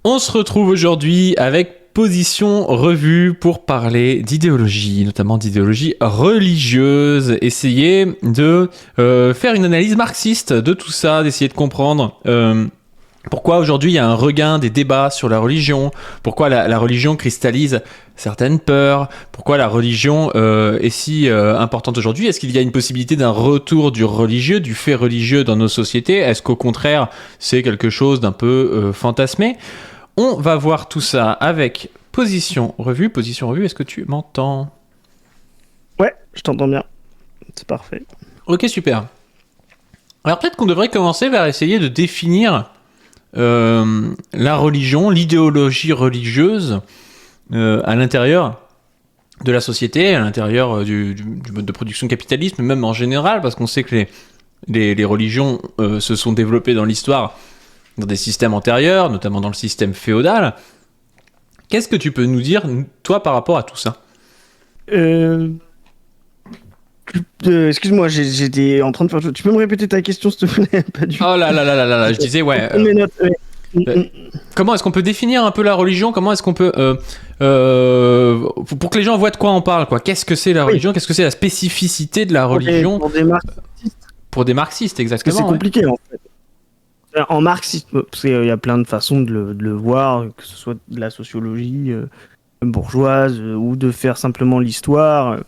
On se retrouve aujourd'hui avec Position Revue pour parler d'idéologie, notamment d'idéologie religieuse, essayer de faire une analyse marxiste de tout ça, d'essayer de comprendre pourquoi aujourd'hui il y a un regain des débats sur la religion, pourquoi la religion cristallise certaines peurs, pourquoi la religion est si importante aujourd'hui. Est-ce qu'il y a une possibilité d'un retour du religieux, du fait religieux dans nos sociétés? Est-ce qu'au contraire c'est quelque chose d'un peu fantasmé? On va voir tout ça avec Position Revue. Position Revue, est-ce que tu m'entends? Ouais, je t'entends bien. C'est parfait. Ok, super. Alors peut-être qu'on devrait commencer par essayer de définir la religion, l'idéologie religieuse à l'intérieur de la société, à l'intérieur du mode de production capitaliste, mais même en général, parce qu'on sait que les religions se sont développées dans l'histoire dans des systèmes antérieurs, notamment dans le système féodal. Qu'est-ce que tu peux nous dire, toi, par rapport à tout ça? Excuse-moi, j'étais en train de faire... Tu peux me répéter ta question, s'il te plaît? Pas du... Oh là là là là là là, je disais, ouais. Mes notes, Comment est-ce qu'on peut définir un peu la religion? Comment est-ce qu'on peut... pour que les gens voient de quoi on parle, quoi. Qu'est-ce que c'est la religion? Qu'est-ce que c'est la spécificité de la religion? Pour des marxistes, exactement. C'est compliqué, en fait. En marxisme, parce qu'il y a plein de façons de le voir, que ce soit de la sociologie bourgeoise ou de faire simplement l'histoire.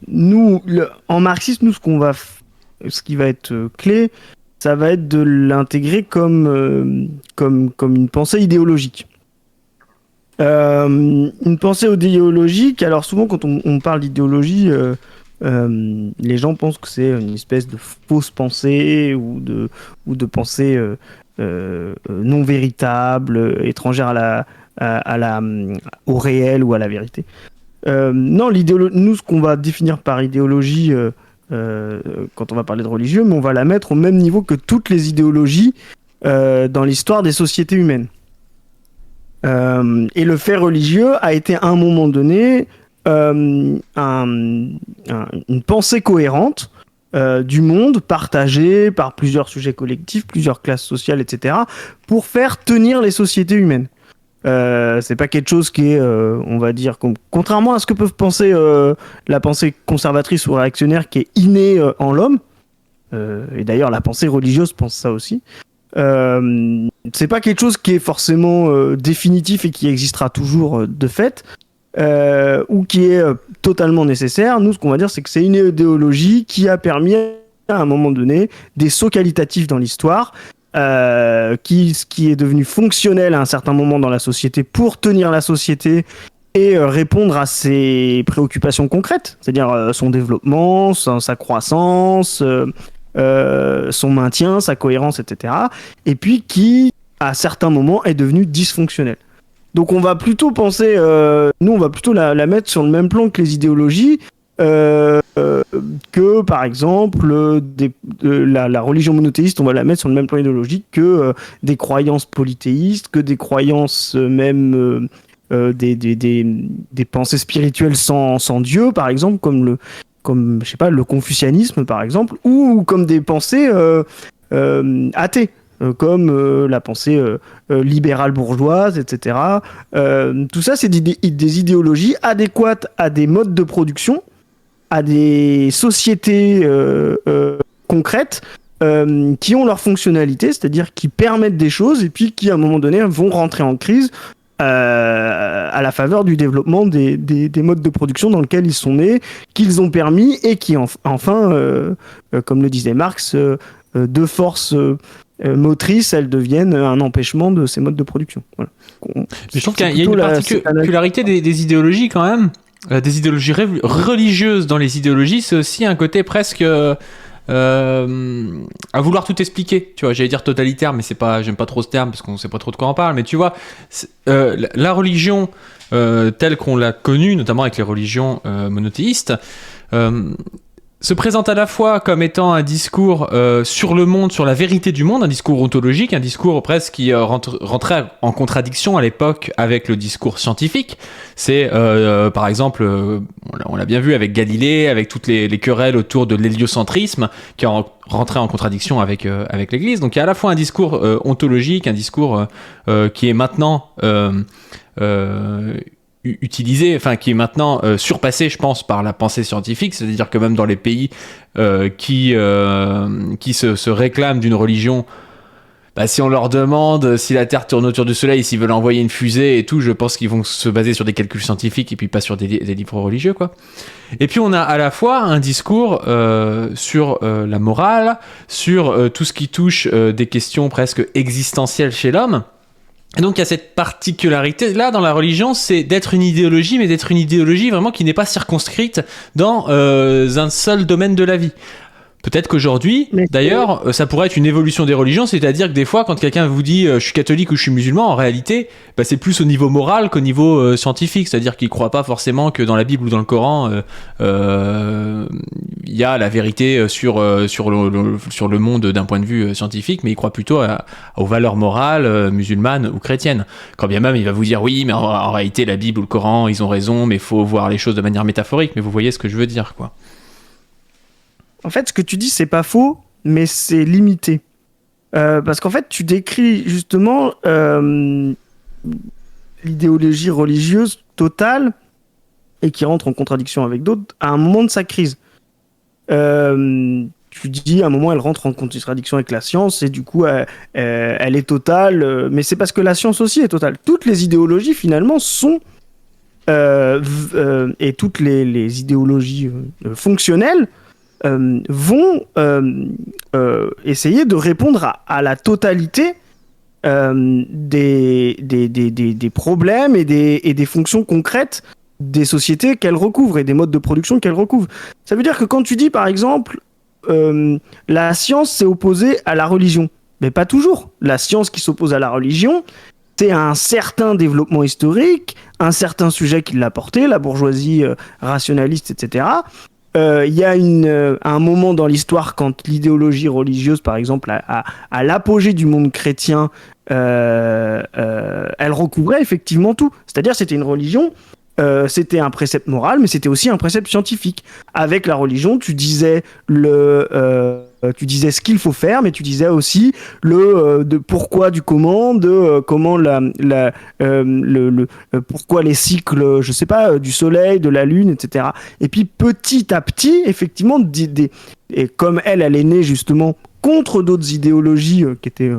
Nous, en marxisme, ce qui va être clé, ça va être de l'intégrer comme une pensée idéologique. Une pensée idéologique, alors souvent quand on parle d'idéologie, les gens pensent que c'est une espèce de fausse pensée ou de pensée non véritable, étrangère au réel ou à la vérité. Non, nous, ce qu'on va définir par idéologie quand on va parler de religieux, mais on va la mettre au même niveau que toutes les idéologies dans l'histoire des sociétés humaines. Et le fait religieux a été à un moment donné une pensée cohérente du monde partagée par plusieurs sujets collectifs, plusieurs classes sociales, etc., pour faire tenir les sociétés humaines. C'est pas quelque chose qui est, on va dire, contrairement à ce que peuvent penser la pensée conservatrice ou réactionnaire, qui est innée en l'homme, et d'ailleurs la pensée religieuse pense ça aussi. C'est pas quelque chose qui est forcément définitif et qui existera toujours de fait, ou qui est totalement nécessaire. Nous, ce qu'on va dire, c'est que c'est une idéologie qui a permis à un moment donné des sauts qualitatifs dans l'histoire, qui est devenu fonctionnel à un certain moment dans la société pour tenir la société et répondre à ses préoccupations concrètes, c'est-à-dire son développement, sa croissance, son maintien, sa cohérence, etc. Et puis qui, à certains moments, est devenu dysfonctionnel. Donc on va plutôt penser, nous on va plutôt la mettre sur le même plan que les idéologies, que par exemple la religion monothéiste, on va la mettre sur le même plan idéologique que des croyances polythéistes, que des croyances même des pensées spirituelles sans Dieu, par exemple, comme je sais pas, le confucianisme par exemple, ou comme des pensées athées, comme la pensée libérale bourgeoise, etc. Tout ça, c'est des idéologies adéquates à des modes de production, à des sociétés concrètes qui ont leur fonctionnalité, c'est-à-dire qui permettent des choses et puis qui, à un moment donné, vont rentrer en crise à la faveur du développement des modes de production dans lesquels ils sont nés, qu'ils ont permis et qui, enfin, comme le disait Marx, de force motrice, elles deviennent un empêchement de ces modes de production. Voilà. Mais je trouve qu'il y a une particularité des idéologies quand même. Des idéologies religieuses dans les idéologies, c'est aussi un côté presque à vouloir tout expliquer. Tu vois, j'allais dire totalitaire, mais j'aime pas trop ce terme parce qu'on sait pas trop de quoi on parle. Mais tu vois, la religion telle qu'on l'a connue, notamment avec les religions monothéistes, se présente à la fois comme étant un discours sur le monde, sur la vérité du monde, un discours ontologique, un discours presque qui rentrait en contradiction à l'époque avec le discours scientifique. C'est par exemple, on l'a bien vu avec Galilée, avec toutes les querelles autour de l'héliocentrisme, qui rentrait en contradiction avec l'Église. Donc il y a à la fois un discours ontologique, un discours qui est maintenant utilisé, enfin qui est maintenant surpassé, je pense, par la pensée scientifique. C'est-à-dire que même dans les pays qui se réclament d'une religion, bah, si on leur demande si la Terre tourne autour du Soleil, s'ils veulent envoyer une fusée et tout, je pense qu'ils vont se baser sur des calculs scientifiques et puis pas sur des livres religieux, quoi. Et puis on a à la fois un discours sur la morale, sur tout ce qui touche des questions presque existentielles chez l'homme. Et donc il y a cette particularité là dans la religion, c'est d'être une idéologie, mais d'être une idéologie vraiment qui n'est pas circonscrite dans un seul domaine de la vie. Peut-être qu'aujourd'hui, d'ailleurs, ça pourrait être une évolution des religions, c'est-à-dire que des fois, quand quelqu'un vous dit je suis catholique ou je suis musulman, en réalité, bah, c'est plus au niveau moral qu'au niveau scientifique, c'est-à-dire qu'il ne croit pas forcément que dans la Bible ou dans le Coran, il y a la vérité sur le monde d'un point de vue scientifique, mais il croit plutôt aux valeurs morales musulmanes ou chrétiennes. Quand bien même, il va vous dire oui, mais en réalité, la Bible ou le Coran, ils ont raison, mais il faut voir les choses de manière métaphorique, mais vous voyez ce que je veux dire, quoi. En fait, ce que tu dis, c'est pas faux, mais c'est limité. Parce qu'en fait, tu décris justement l'idéologie religieuse totale et qui rentre en contradiction avec d'autres à un moment de sa crise. Tu dis à un moment, elle rentre en contradiction avec la science et du coup, elle est totale. Mais c'est parce que la science aussi est totale. Toutes les idéologies, finalement, sont... et toutes les idéologies fonctionnelles vont essayer de répondre à la totalité des problèmes et des fonctions concrètes des sociétés qu'elles recouvrent et des modes de production qu'elles recouvrent. Ça veut dire que quand tu dis, par exemple, la science s'est opposée à la religion, mais pas toujours. La science qui s'oppose à la religion, c'est un certain développement historique, un certain sujet qui l'a porté, la bourgeoisie rationaliste, etc., il y a un moment dans l'histoire quand l'idéologie religieuse, par exemple, à l'apogée du monde chrétien, elle recouvrait effectivement tout. C'est-à-dire c'était une religion, c'était un précepte moral, mais c'était aussi un précepte scientifique. Avec la religion, tu disais ce qu'il faut faire, mais tu disais aussi de pourquoi du comment, de comment pourquoi les cycles, je sais pas, du soleil, de la lune, etc. Et puis petit à petit, effectivement, et comme elle est née justement contre d'autres idéologies qui étaient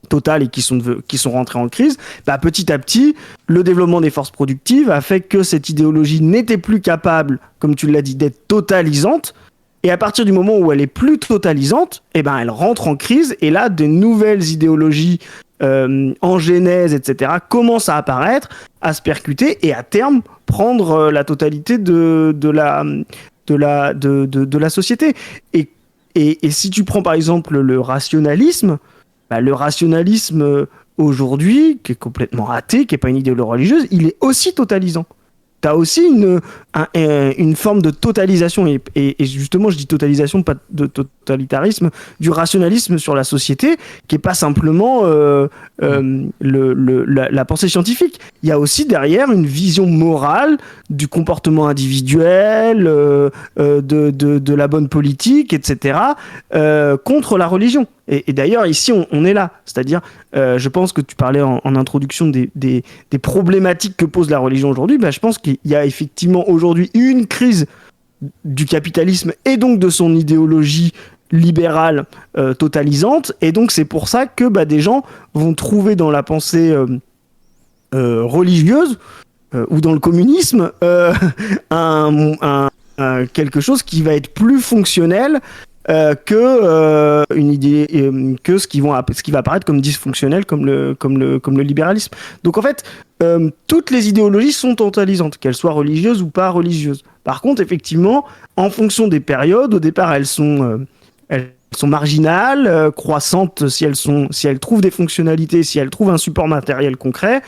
totales et qui sont rentrées en crise, bah, petit à petit, le développement des forces productives a fait que cette idéologie n'était plus capable, comme tu l'as dit, d'être totalisante. Et à partir du moment où elle est plus totalisante, eh ben, elle rentre en crise. Et là, de nouvelles idéologies en genèse, etc., commencent à apparaître, à se percuter et à terme prendre la totalité de la société. Et si tu prends par exemple le rationalisme, bah, le rationalisme aujourd'hui, qui est complètement athée, qui n'est pas une idéologie religieuse, il est aussi totalisant. Tu as aussi une forme de totalisation, et justement je dis totalisation, pas de totalitarisme, du rationalisme sur la société, qui n'est pas simplement la pensée scientifique. Il y a aussi derrière une vision morale du comportement individuel, de la bonne politique, etc., contre la religion. Et d'ailleurs, ici, on est là. C'est-à-dire, je pense que tu parlais en introduction des problématiques que pose la religion aujourd'hui. Ben, je pense qu'il y a effectivement aujourd'hui une crise du capitalisme et donc de son idéologie libérale totalisante. Et donc, c'est pour ça que des gens vont trouver dans la pensée religieuse ou dans le communisme quelque chose qui va être plus fonctionnel une idée que ce qui va apparaître comme dysfonctionnel comme le libéralisme. Donc en fait, toutes les idéologies sont totalisantes, qu'elles soient religieuses ou pas religieuses. Par contre, effectivement, en fonction des périodes, au départ, elles sont marginales, croissantes si elles trouvent des fonctionnalités, si elles trouvent un support matériel concret.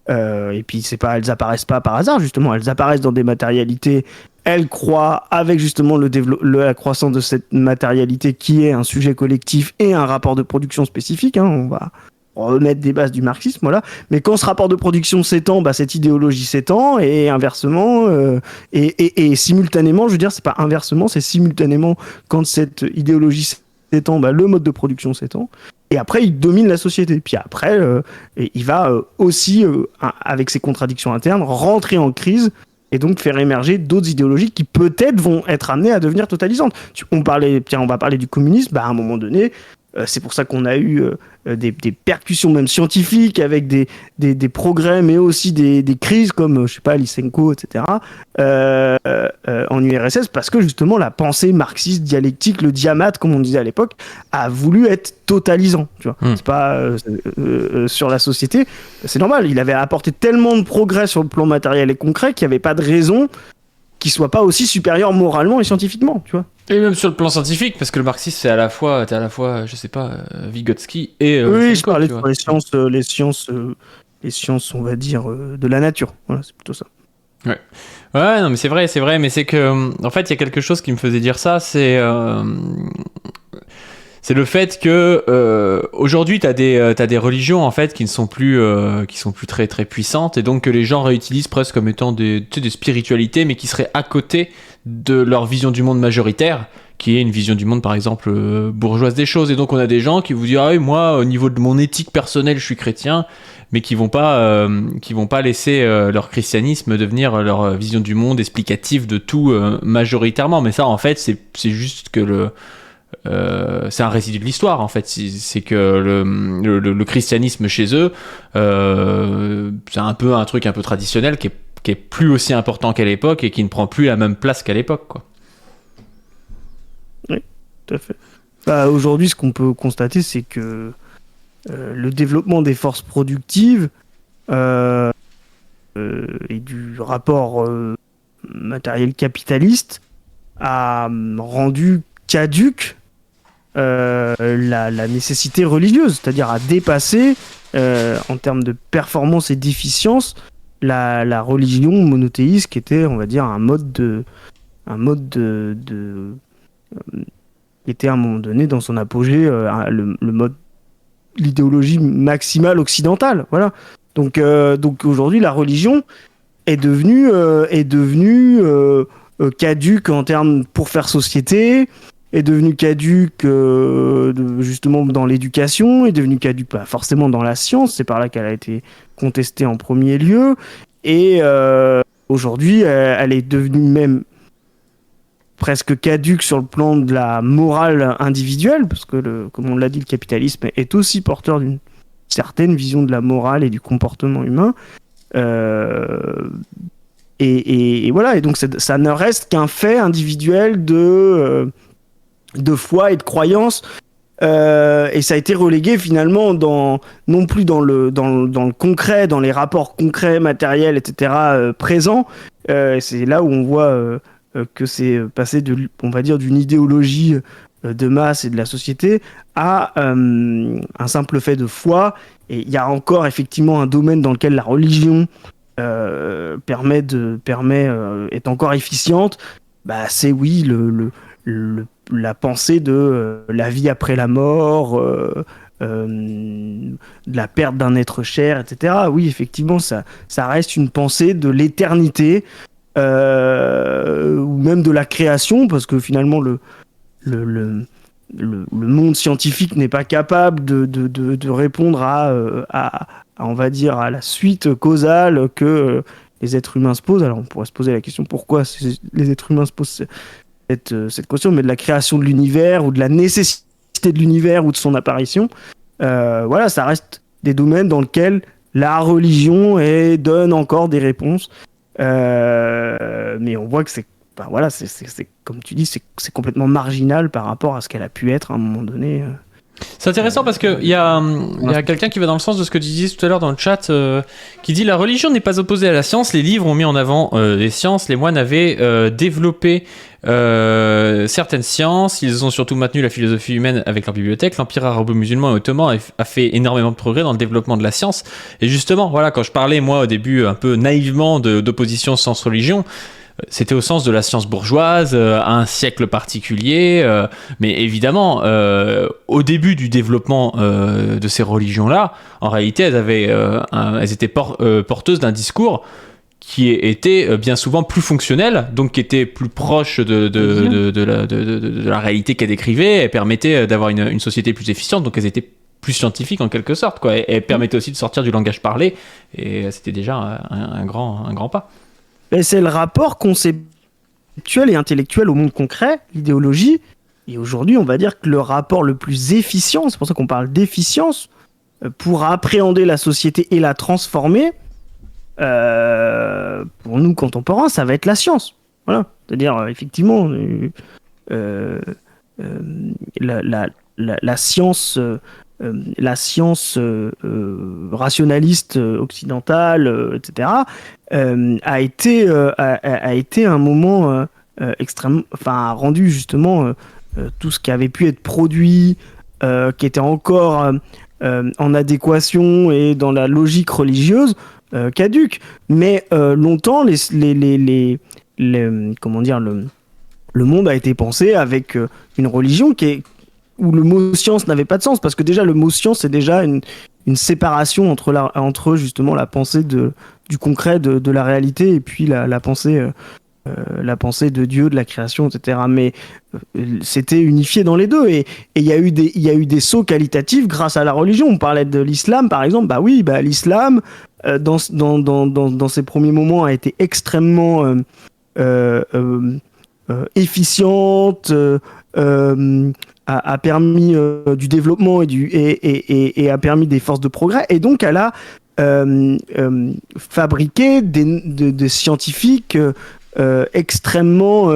Et puis elles apparaissent pas par hasard justement, elles apparaissent dans des matérialités. Elles croient avec justement la croissance de cette matérialité qui est un sujet collectif et un rapport de production spécifique. Hein, on va remettre des bases du marxisme, voilà. Mais quand ce rapport de production s'étend, cette idéologie s'étend et inversement et simultanément, je veux dire, c'est pas inversement, c'est simultanément quand cette idéologie s'étend, le mode de production s'étend. Et après, il domine la société. Puis après, il va aussi, avec ses contradictions internes, rentrer en crise et donc faire émerger d'autres idéologies qui peut-être vont être amenées à devenir totalisantes. On va parler du communisme. À un moment donné, c'est pour ça qu'on a eu des percussions même scientifiques avec des progrès, mais aussi des crises comme, je sais pas, Lysenko, etc. En URSS, parce que justement la pensée marxiste dialectique, le diamate, comme on disait à l'époque, a voulu être totalisant. Tu vois, c'est pas sur la société. C'est normal. Il avait apporté tellement de progrès sur le plan matériel et concret qu'il n'y avait pas de raison qu'il soit pas aussi supérieur moralement et scientifiquement. Tu vois. Et même sur le plan scientifique, parce que le marxisme, t'es à la fois, je sais pas, Vygotsky et... oui, je parlais sur les sciences, on va dire, de la nature. Voilà, c'est plutôt ça. Ouais, non, mais c'est vrai, mais c'est que, en fait, il y a quelque chose qui me faisait dire ça, c'est le fait que aujourd'hui t'as des religions en fait qui sont plus très très puissantes et donc que les gens réutilisent presque comme étant des spiritualités mais qui seraient à côté de leur vision du monde majoritaire qui est une vision du monde par exemple bourgeoise des choses, et donc on a des gens qui vous disent ah oui, moi au niveau de mon éthique personnelle je suis chrétien, mais qui vont pas laisser leur christianisme devenir leur vision du monde explicative de tout majoritairement. Mais ça en fait c'est juste que c'est un résidu de l'histoire en fait. C'est que le christianisme chez eux, c'est un peu un truc un peu traditionnel qui est plus aussi important qu'à l'époque et qui ne prend plus la même place qu'à l'époque, quoi. Oui, tout à fait. Aujourd'hui, ce qu'on peut constater, c'est que le développement des forces productives et du rapport matériel capitaliste a rendu caduque la nécessité religieuse, c'est-à-dire à dépasser en termes de performance et d'efficience la religion monothéiste qui était, on va dire, un mode qui était à un moment donné dans son apogée le mode, l'idéologie maximale occidentale, voilà. Donc aujourd'hui la religion est devenue caduque en termes pour faire société, est devenue caduque justement dans l'éducation, est devenue caduque pas forcément dans la science, c'est par là qu'elle a été contestée en premier lieu, et aujourd'hui elle est devenue même presque caduque sur le plan de la morale individuelle, parce que comme on l'a dit, le capitalisme est aussi porteur d'une certaine vision de la morale et du comportement humain, et voilà, et donc ça ne reste qu'un fait individuel de foi et de croyance, et ça a été relégué finalement non plus dans le concret, dans les rapports concrets, matériels, etc. Présents. C'est là où on voit que c'est passé on va dire, d'une idéologie de masse et de la société à un simple fait de foi. Et il y a encore effectivement un domaine dans lequel la religion est encore efficiente. C'est oui la pensée de la vie après la mort, de la perte d'un être cher, etc. Oui, effectivement, ça reste une pensée de l'éternité, ou même de la création, parce que finalement le monde scientifique n'est pas capable de répondre à on va dire à la suite causale que les êtres humains se posent. Alors on pourrait se poser la question pourquoi les êtres humains se posent cette question, mais de la création de l'univers ou de la nécessité de l'univers ou de son apparition, voilà, ça reste des domaines dans lesquels la religion donne encore des réponses, mais on voit que c'est comme tu dis, c'est complètement marginal par rapport à ce qu'elle a pu être à un moment donné. C'est intéressant parce qu'il y a quelqu'un qui va dans le sens de ce que tu disais tout à l'heure dans le chat, qui dit: la religion n'est pas opposée à la science, les livres ont mis en avant les sciences, les moines avaient développé certaines sciences, ils ont surtout maintenu la philosophie humaine avec leur bibliothèque. L'Empire arabo-musulman et ottoman a fait énormément de progrès dans le développement de la science. Et justement, voilà, quand je parlais, moi, au début, un peu naïvement d'opposition science-religion, c'était au sens de la science bourgeoise, à un siècle particulier, mais évidemment, au début du développement de ces religions-là, en réalité, elles étaient porteuses d'un discours qui était bien souvent plus fonctionnel, donc qui était plus proche de la réalité qu'elles décrivaient, et permettait d'avoir une société plus efficiente, donc elles étaient plus scientifiques en quelque sorte, quoi, et permettait aussi de sortir du langage parlé, et c'était déjà un grand pas. Et c'est le rapport conceptuel et intellectuel au monde concret, l'idéologie. Et aujourd'hui, on va dire que le rapport le plus efficient, c'est pour ça qu'on parle d'efficience, pour appréhender la société et la transformer, pour nous contemporains, ça va être la science. Voilà. C'est-à-dire, effectivement, la science... la science rationaliste occidentale, etc., a été un moment extrêmement, enfin, a rendu justement tout ce qui avait pu être produit, qui était encore en adéquation et dans la logique religieuse, caduque. Mais longtemps, comment dire, le monde a été pensé avec une religion où le mot science n'avait pas de sens, parce que déjà le mot science c'est déjà une séparation entre justement la pensée du concret, de la réalité, et puis la pensée de Dieu, de la création, etc. Mais c'était unifié dans les deux, et il y a eu des sauts qualitatifs grâce à la religion. On parlait de l'islam par exemple, bah oui, bah l'islam dans ses premiers moments a été extrêmement efficiente, a permis du développement et a permis des forces de progrès, et donc elle a fabriqué des scientifiques extrêmement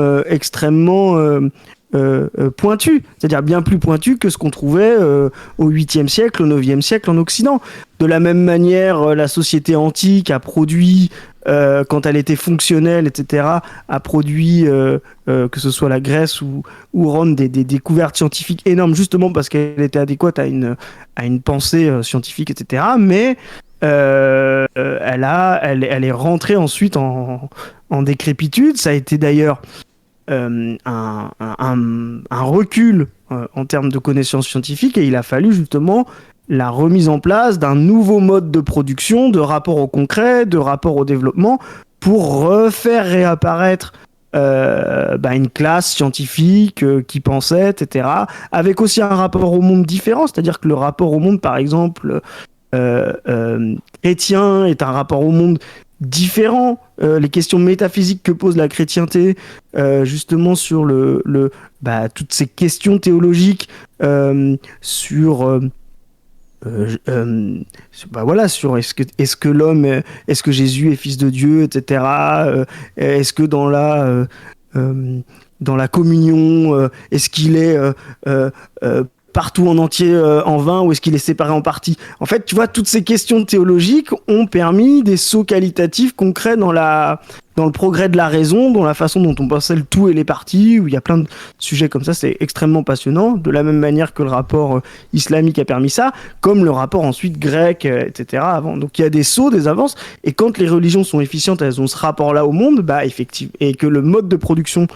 pointus, c'est-à-dire bien plus pointus que ce qu'on trouvait au 8e siècle, au 9e siècle en Occident. De la même manière, la société antique a produit, quand elle était fonctionnelle, etc., a produit, que ce soit la Grèce ou Rome, des découvertes scientifiques énormes, justement parce qu'elle était adéquate à une pensée scientifique, etc. Mais elle est rentrée ensuite en décrépitude. Ça a été d'ailleurs un recul en termes de connaissances scientifiques, et il a fallu justement la remise en place d'un nouveau mode de production, de rapport au concret, de rapport au développement, pour refaire réapparaître une classe scientifique qui pensait, etc., avec aussi un rapport au monde différent, c'est-à-dire que le rapport au monde, par exemple, chrétien, est un rapport au monde différent. Les questions métaphysiques que pose la chrétienté, justement sur toutes ces questions théologiques, sur sur est-ce que l'homme, est-ce que Jésus est fils de Dieu, etc. Est-ce que dans la communion, est-ce qu'il est partout en entier en vain, ou est-ce qu'il est séparé en parties? En fait, tu vois, toutes ces questions théologiques ont permis des sauts qualitatifs concrets dans le progrès de la raison, dans la façon dont on pensait le tout et les parties, où il y a plein de sujets comme ça. C'est extrêmement passionnant, de la même manière que le rapport islamique a permis ça, comme le rapport ensuite grec, etc. avant. Donc il y a des sauts, des avances, et quand les religions sont efficientes, elles ont ce rapport-là au monde, bah effectivement, et que le mode de production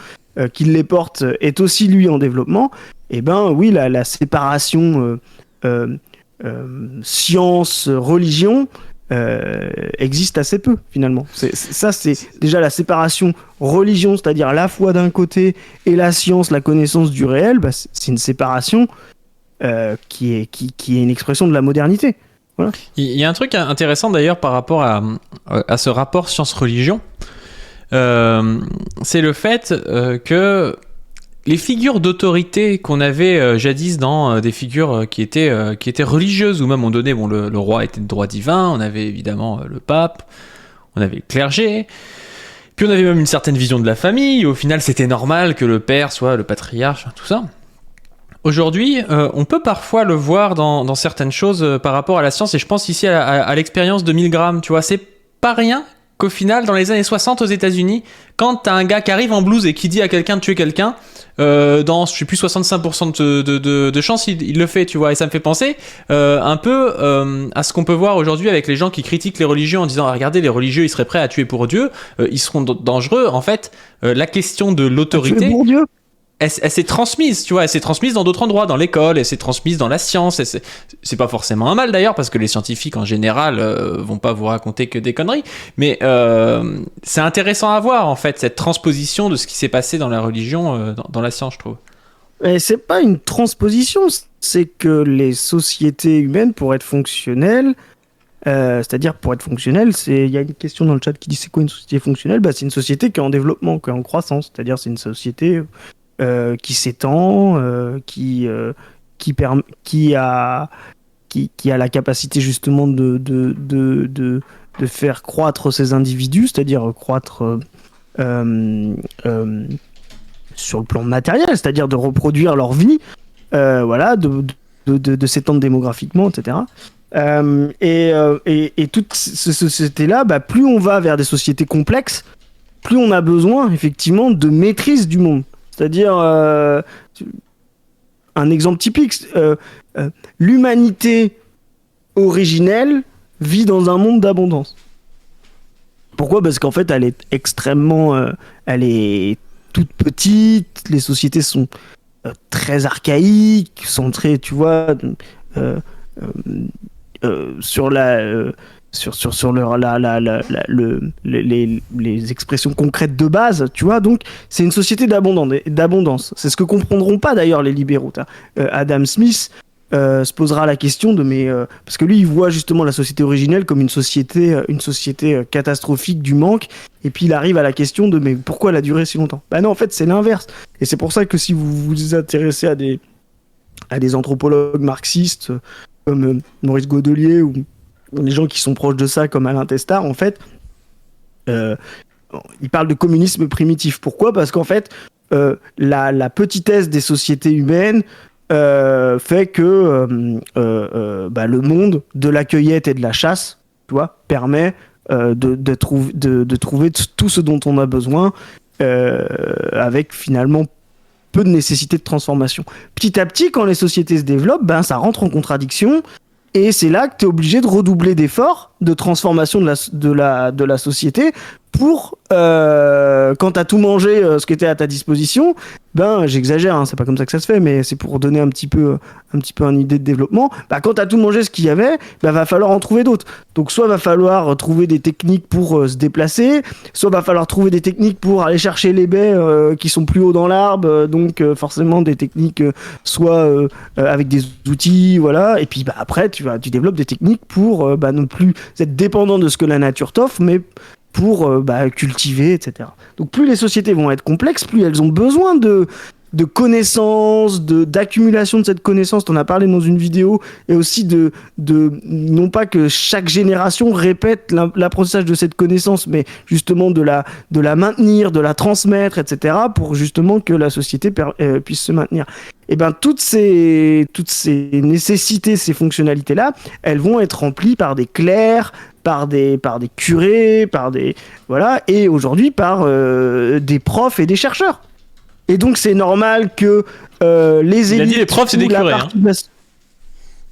qui les porte est aussi lui en développement, et ben oui, la séparation science, religion existe assez peu finalement. C'est déjà la séparation religion, c'est-à-dire la foi d'un côté et la science, la connaissance du réel, bah, c'est une séparation qui est une expression de la modernité. Voilà. Il y a un truc intéressant d'ailleurs par rapport à ce rapport science-religion. C'est le fait que les figures d'autorité qu'on avait jadis dans des figures qui étaient religieuses, ou même on donnait, le roi était de droit divin, on avait évidemment le pape, on avait le clergé, puis on avait même une certaine vision de la famille, au final c'était normal que le père soit le patriarche, tout ça. Aujourd'hui, on peut parfois le voir dans certaines choses par rapport à la science, et je pense ici à l'expérience de Milgram, tu vois, c'est pas rien qu'au final, dans les années 60 aux États-Unis, quand t'as un gars qui arrive en blouse et qui dit à quelqu'un de tuer quelqu'un, dans, je sais plus, 65% de chances, il le fait, tu vois. Et ça me fait penser un peu à ce qu'on peut voir aujourd'hui avec les gens qui critiquent les religieux en disant ah, regardez, les religieux, ils seraient prêts à tuer pour Dieu, ils seront dangereux. En fait, la question de l'autorité. Tuer pour Dieu. Elle s'est transmise, tu vois, elle s'est transmise dans d'autres endroits, dans l'école, elle s'est transmise dans la science, c'est pas forcément un mal d'ailleurs, parce que les scientifiques en général vont pas vous raconter que des conneries, mais c'est intéressant à voir en fait, cette transposition de ce qui s'est passé dans la religion, dans la science, je trouve. Et c'est pas une transposition, c'est que les sociétés humaines, pour être fonctionnelles, c'est-à-dire pour être fonctionnelle, il y a une question dans le chat qui dit c'est quoi une société fonctionnelle? Bah, c'est une société qui est en développement, qui est en croissance, c'est-à-dire c'est une société qui s'étend, qui a la capacité justement de faire croître ses individus, c'est-à-dire croître sur le plan matériel, c'est-à-dire de reproduire leur vie, voilà, de s'étendre démographiquement, etc. Et toutes ces sociétés-là, bah, plus on va vers des sociétés complexes, plus on a besoin effectivement de maîtrise du monde. C'est-à-dire, un exemple typique, l'humanité originelle vit dans un monde d'abondance. Pourquoi ? Parce qu'en fait, elle est extrêmement... elle est toute petite, les sociétés sont très archaïques, centrées, tu vois, sur les expressions concrètes de base, tu vois. Donc c'est une société d'abondance. C'est ce que comprendront pas d'ailleurs les libéraux. Adam Smith se posera la question de parce que lui il voit justement la société originelle comme une société catastrophique du manque, et puis il arrive à la question de mais pourquoi elle a duré si longtemps. Bah non, en fait c'est l'inverse, et c'est pour ça que si vous vous intéressez à des anthropologues marxistes comme Maurice Godelier ou les gens qui sont proches de ça comme Alain Testard, en fait ils parlent de communisme primitif. Pourquoi ? Parce qu'en fait la petitesse des sociétés humaines fait que le monde de la cueillette et de la chasse, tu vois, permet de trouver tout ce dont on a besoin avec finalement peu de nécessité de transformation. Petit à petit, quand les sociétés se développent, ben, ça rentre en contradiction, et c'est là que tu es obligé de redoubler d'efforts de transformation de la société pour, quand tu as tout mangé ce qui était à ta disposition, ben, j'exagère, hein, c'est pas comme ça que ça se fait, mais c'est pour donner un petit peu une idée de développement, ben, quand tu as tout mangé ce qu'il y avait, ben, va falloir en trouver d'autres. Donc soit va falloir trouver des techniques pour se déplacer, soit va falloir trouver des techniques pour aller chercher les baies qui sont plus haut dans l'arbre, donc forcément des techniques soit avec des outils, voilà, et puis bah, après tu développes des techniques pour ne plus être dépendant de ce que la nature t'offre, mais pour cultiver, etc. Donc plus les sociétés vont être complexes, plus elles ont besoin de connaissances, d'accumulation de cette connaissance. T'en as parlé dans une vidéo, et aussi de non pas que chaque génération répète l'apprentissage de cette connaissance, mais justement de la maintenir, de la transmettre, etc. pour justement que la société puisse se maintenir. Et ben toutes ces nécessités, ces fonctionnalités-là, elles vont être remplies par des clercs, par des curés, voilà, et aujourd'hui par des profs et des chercheurs. Et donc c'est normal que les élites... Il a dit les profs c'est des curés.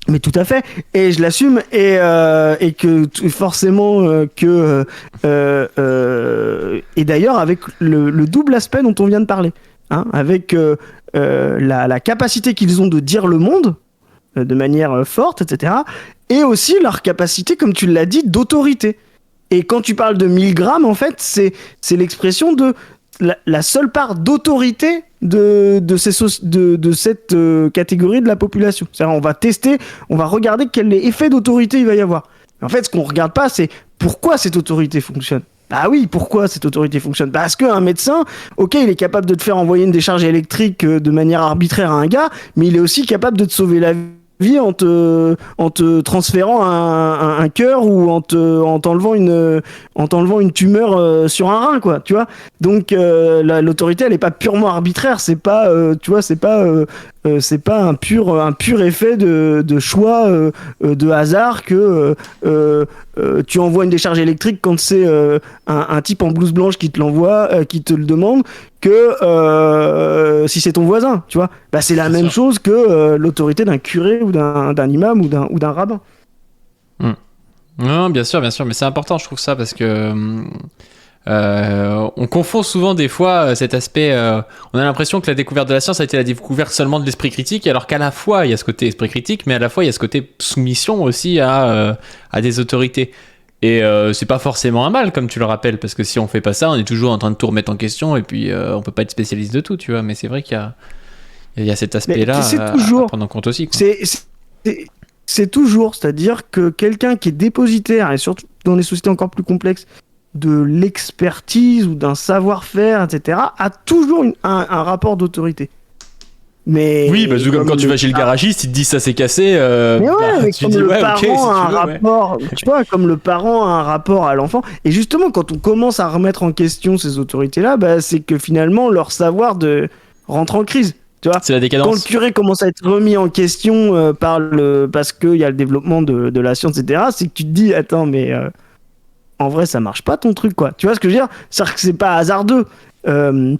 Mais tout à fait, et je l'assume, et que forcément et d'ailleurs avec le double aspect dont on vient de parler, hein, avec la capacité qu'ils ont de dire le monde de manière forte, etc. Et aussi leur capacité, comme tu l'as dit, d'autorité. Et quand tu parles de 1000 grammes, en fait, c'est l'expression de la seule part d'autorité de cette catégorie de la population. C'est-à-dire, on va tester, on va regarder quel effet d'autorité il va y avoir. En fait, ce qu'on regarde pas, c'est pourquoi cette autorité fonctionne. Bah oui, pourquoi cette autorité fonctionne ? Parce qu'un médecin, ok, il est capable de te faire envoyer une décharge électrique de manière arbitraire à un gars, mais il est aussi capable de te sauver la vie en te transférant un cœur, ou en t'enlevant une tumeur sur un rein, quoi, tu vois. Donc l'autorité, elle est pas purement arbitraire, c'est pas tu vois, c'est pas c'est pas un pur effet de choix de hasard que tu envoies une décharge électrique quand c'est un type en blouse blanche qui te l'envoie, qui te le demande, que si c'est ton voisin, tu vois. Bah, c'est la même chose que l'autorité d'un curé ou d'un imam ou d'un rabbin. Non, bien sûr, mais c'est important, je trouve ça, parce que on confond souvent des fois cet aspect. On a l'impression que la découverte de la science a été la découverte seulement de l'esprit critique, alors qu'à la fois il y a ce côté esprit critique, mais à la fois il y a ce côté soumission aussi à des autorités. Et c'est pas forcément un mal, comme tu le rappelles, parce que si on fait pas ça, on est toujours en train de tout remettre en question, et puis on peut pas être spécialiste de tout, tu vois. Mais c'est vrai qu'il y a cet aspect-là à prendre en compte aussi, quoi. C'est toujours, c'est-à-dire que quelqu'un qui est dépositaire, et surtout dans les sociétés encore plus complexes, de l'expertise ou d'un savoir-faire, etc., a toujours un rapport d'autorité. Mais oui, parce que comme quand tu vas chez le garagiste, il te dit ça s'est cassé. Mais ouais, mais tu comme dis le ouais, parent ok, si a un tu veux, rapport, tu vois, comme le parent a un rapport à l'enfant. Et justement, quand on commence à remettre en question ces autorités-là, bah, c'est que finalement leur savoir rentre en crise. Tu vois, c'est la décadence. quand le curé commence à être remis en question parce qu'il y a le développement de la science, etc., c'est que tu te dis, attends, mais en vrai, ça marche pas ton truc, quoi. Tu vois ce que je veux dire? C'est-à-dire que c'est pas hasardeux. On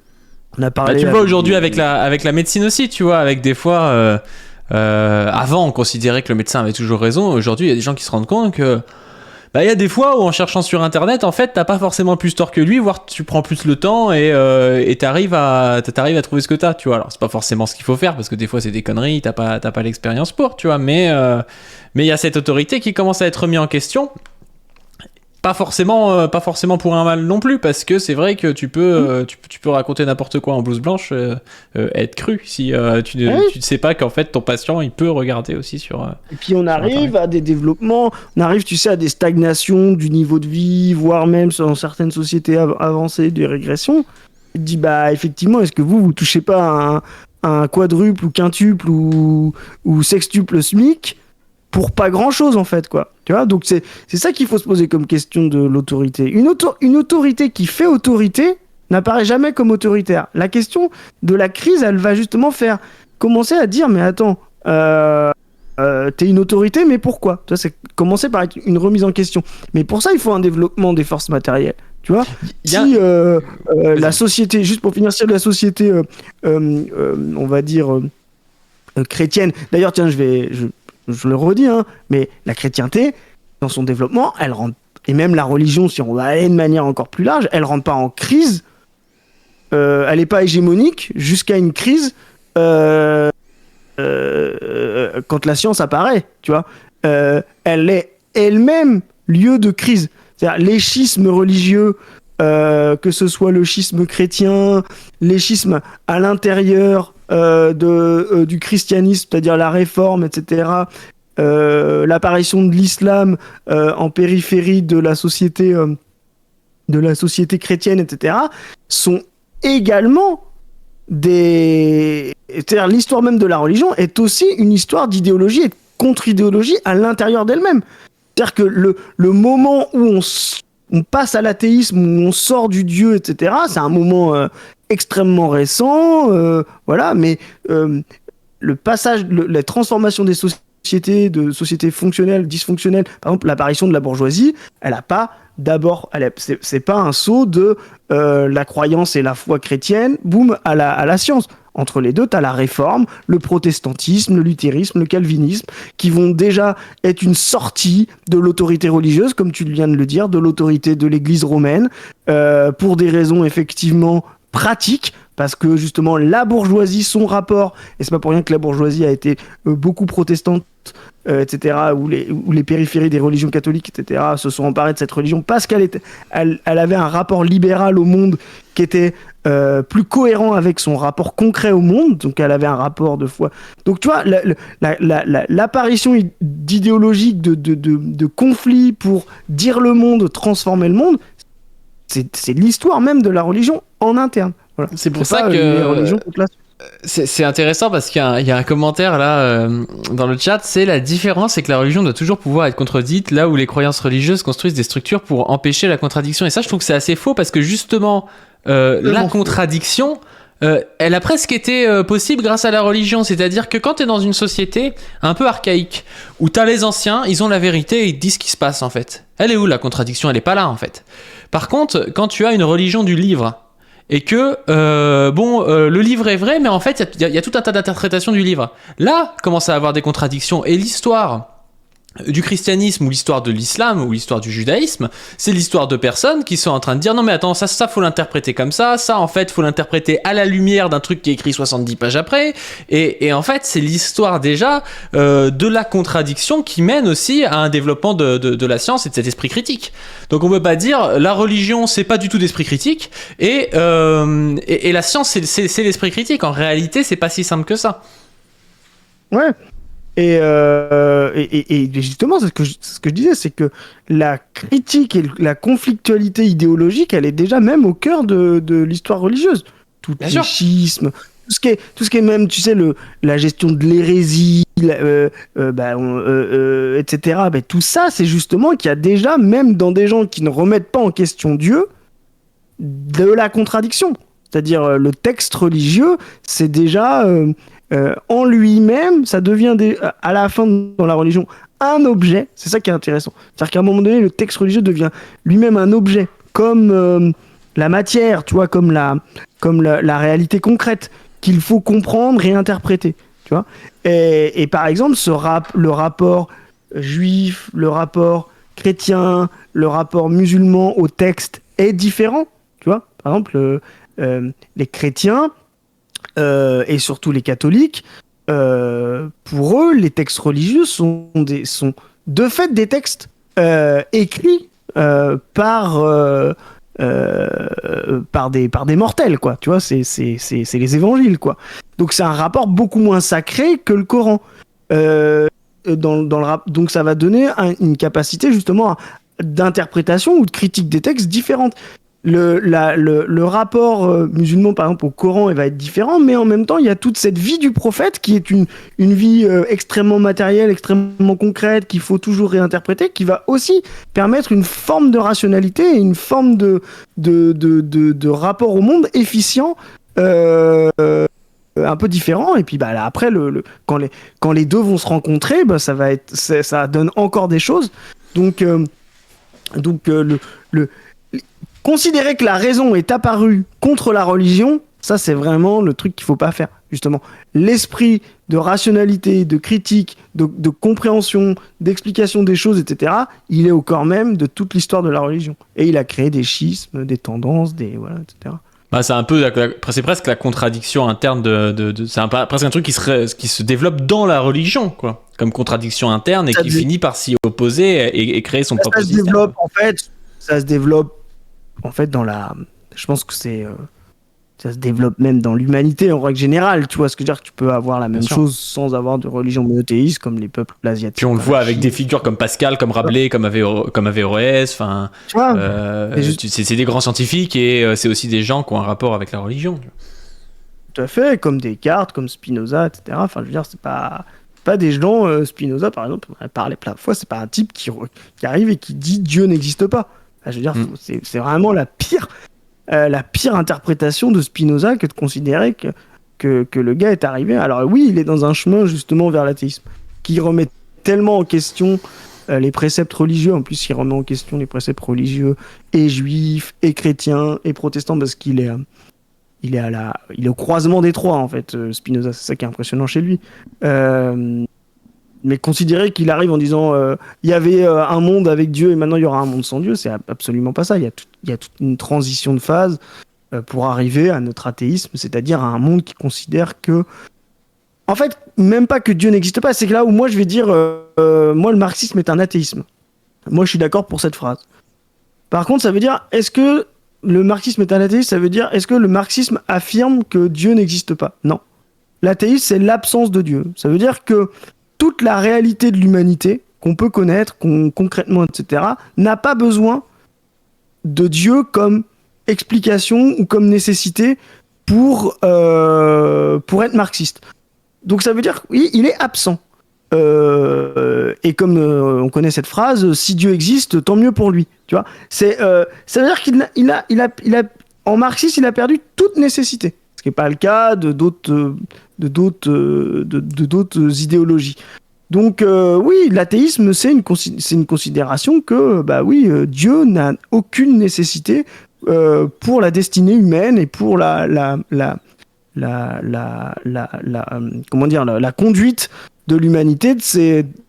a parlé. Tu le vois aujourd'hui avec la médecine aussi, tu vois, avec des fois. Avant, on considérait que le médecin avait toujours raison. Aujourd'hui, il y a des gens qui se rendent compte que. Bah, il y a des fois où en cherchant sur internet, en fait, t'as pas forcément plus tort que lui, voire tu prends plus le temps et t'arrives à trouver ce que t'as, tu vois. Alors, c'est pas forcément ce qu'il faut faire parce que des fois c'est des conneries, t'as pas l'expérience pour, tu vois. Mais il y a cette autorité qui commence à être remise en question. Pas forcément pour un mal non plus, parce que c'est vrai que tu peux raconter n'importe quoi en blouse blanche, être cru si tu ne sais pas qu'en fait ton patient il peut regarder aussi sur. Et puis on arrive à des développements, on arrive, tu sais, à des stagnations du niveau de vie, voire même dans certaines sociétés avancées des régressions. Tu te dis bah effectivement, est-ce que vous touchez pas un quadruple ou quintuple ou sextuple SMIC pour pas grand chose en fait, quoi. Tu vois, donc c'est ça qu'il faut se poser comme question de l'autorité. Une autorité qui fait autorité n'apparaît jamais comme autoritaire. La question de la crise, elle va justement faire commencer à dire mais attends, t'es une autorité, mais pourquoi? Tu vois, c'est commencer par être une remise en question. Mais pour ça, il faut un développement des forces matérielles. Tu vois, si la société, juste pour finir, si la société, on va dire chrétienne. D'ailleurs, tiens, je le redis, hein, mais la chrétienté, dans son développement, elle rentre, et même la religion, si on va aller de manière encore plus large, elle rentre pas en crise, elle n'est pas hégémonique jusqu'à une crise quand la science apparaît, tu vois. Elle est elle-même lieu de crise. C'est-à-dire les schismes religieux, que ce soit le schisme chrétien, les schismes à l'intérieur du christianisme, c'est-à-dire la réforme, etc., l'apparition de l'islam en périphérie de la société chrétienne, etc., sont également c'est-à-dire l'histoire même de la religion est aussi une histoire d'idéologie et de contre-idéologie à l'intérieur d'elle-même. C'est-à-dire que le moment où on passe à l'athéisme, où on sort du Dieu, etc., c'est un moment extrêmement récent, voilà, mais le passage, la transformation des sociétés, de sociétés fonctionnelles, dysfonctionnelles, par exemple l'apparition de la bourgeoisie, elle a pas d'abord, c'est pas un saut de la croyance et la foi chrétienne, boum, à la science. Entre les deux, tu as la réforme, le protestantisme, le luthérisme, le calvinisme, qui vont déjà être une sortie de l'autorité religieuse, comme tu viens de le dire, de l'autorité de l'Église romaine, pour des raisons effectivement pratiques, parce que justement la bourgeoisie, son rapport, et c'est pas pour rien que la bourgeoisie a été beaucoup protestante, etc., ou les périphéries des religions catholiques, etc., se sont emparées de cette religion parce qu'elle avait un rapport libéral au monde qui était plus cohérent avec son rapport concret au monde, donc elle avait un rapport de foi. Donc tu vois, l'apparition d'idéologiques de conflits pour dire le monde, transformer le monde, c'est l'histoire même de la religion en interne. Voilà. C'est pour ça que c'est intéressant parce qu'il y a un commentaire là dans le chat, c'est la différence, c'est que la religion doit toujours pouvoir être contredite là où les croyances religieuses construisent des structures pour empêcher la contradiction. Et ça, je trouve que c'est assez faux parce que justement la contradiction Elle a presque été possible grâce à la religion. C'est-à-dire que quand tu es dans une société un peu archaïque, où tu as les anciens, ils ont la vérité et ils te disent ce qui se passe en fait. Elle est où la contradiction? Elle est pas là en fait. Par contre, quand tu as une religion du livre, et que, le livre est vrai, mais en fait, il y a tout un tas d'interprétations du livre. Là, commence à avoir des contradictions. Et l'histoire du christianisme ou l'histoire de l'islam ou l'histoire du judaïsme, c'est l'histoire de personnes qui sont en train de dire non mais attends, ça faut l'interpréter comme ça en fait faut l'interpréter à la lumière d'un truc qui est écrit 70 pages après, et en fait c'est l'histoire déjà de la contradiction qui mène aussi à un développement de la science et de cet esprit critique. Donc on peut pas dire la religion c'est pas du tout d'esprit critique et la science c'est l'esprit critique. En réalité c'est pas si simple que ça. Ouais. Et justement, c'est ce que je disais, c'est que la critique et la conflictualité idéologique, elle est déjà même au cœur de l'histoire religieuse. Tout les schismes, tout ce qui est même, tu sais, la gestion de l'hérésie, etc. Tout ça, c'est justement qu'il y a déjà, même dans des gens qui ne remettent pas en question Dieu, de la contradiction. C'est-à-dire, le texte religieux, c'est déjà... en lui-même, ça devient à la fin dans la religion un objet. C'est ça qui est intéressant. C'est-à-dire qu'à un moment donné, le texte religieux devient lui-même un objet, comme la matière, tu vois, comme la réalité concrète qu'il faut comprendre et interpréter, tu vois. Et par exemple, le rapport juif, le rapport chrétien, le rapport musulman au texte est différent, tu vois. Par exemple, les chrétiens et surtout les catholiques, pour eux, les textes religieux sont de fait des textes écrits par des mortels, quoi. Tu vois, c'est les évangiles, quoi. Donc c'est un rapport beaucoup moins sacré que le Coran. Donc ça va donner une capacité justement d'interprétation ou de critique des textes différentes. Le rapport musulman par exemple au Coran, il va être différent, mais en même temps il y a toute cette vie du prophète qui est une vie extrêmement matérielle, extrêmement concrète, qu'il faut toujours réinterpréter, qui va aussi permettre une forme de rationalité et une forme de rapport au monde efficient, un peu différent. Et puis là, après quand les deux vont se rencontrer, ça donne encore des choses. Donc considérer que la raison est apparue contre la religion, ça c'est vraiment le truc qu'il faut pas faire, justement. L'esprit de rationalité, de critique, de compréhension, d'explication des choses, etc., il est au corps même de toute l'histoire de la religion. Et il a créé des schismes, des tendances, etc. C'est un peu, c'est presque la contradiction interne c'est presque un truc qui se développe dans la religion, quoi, comme contradiction interne et qui finit par s'y opposer et créer son propre système. Ça se développe en fait je pense que ça se développe même dans l'humanité en règle générale, tu vois ce que je veux dire, que tu peux avoir la même chose sans avoir de religion monothéiste comme les peuples asiatiques. Puis on le voit avec des figures comme Pascal, comme Rabelais, comme Averroès, enfin c'est des grands scientifiques et c'est aussi des gens qui ont un rapport avec la religion. Tout à fait, comme Descartes, comme Spinoza, etc. Enfin je veux dire, c'est pas des gens, Spinoza par exemple, on en a parlé plein de fois, c'est pas un type qui arrive et qui dit Dieu n'existe pas. Je veux dire, c'est vraiment la pire interprétation de Spinoza que de considérer que le gars est arrivé. Alors oui, il est dans un chemin justement vers l'athéisme, qui remet tellement en question les préceptes religieux. En plus, il remet en question les préceptes religieux et juifs, et chrétiens, et protestants, parce qu'il est au croisement des trois, en fait, Spinoza. C'est ça qui est impressionnant chez lui. Mais considérer qu'il arrive en disant il y avait un monde avec Dieu et maintenant il y aura un monde sans Dieu, c'est absolument pas ça. Il y a toute une transition de phase pour arriver à notre athéisme, c'est-à-dire à un monde qui considère que, en fait, même pas que Dieu n'existe pas, c'est que là où moi je vais dire moi le marxisme est un athéisme. Moi je suis d'accord pour cette phrase. Par contre, ça veut dire, est-ce que le marxisme est un athéisme? Ça veut dire, est-ce que le marxisme affirme que Dieu n'existe pas? Non. L'athéisme, c'est l'absence de Dieu. Ça veut dire que toute la réalité de l'humanité qu'on peut connaître concrètement, etc., n'a pas besoin de Dieu comme explication ou comme nécessité pour être marxiste. Donc ça veut dire oui, il est absent. Et comme on connaît cette phrase, si Dieu existe, tant mieux pour lui. Tu vois, ça veut dire qu'il a en marxiste, il a perdu toute nécessité. qui n'est pas le cas de d'autres idéologies. Donc oui, l'athéisme, c'est une considération que Dieu n'a aucune nécessité pour la destinée humaine et pour la conduite de l'humanité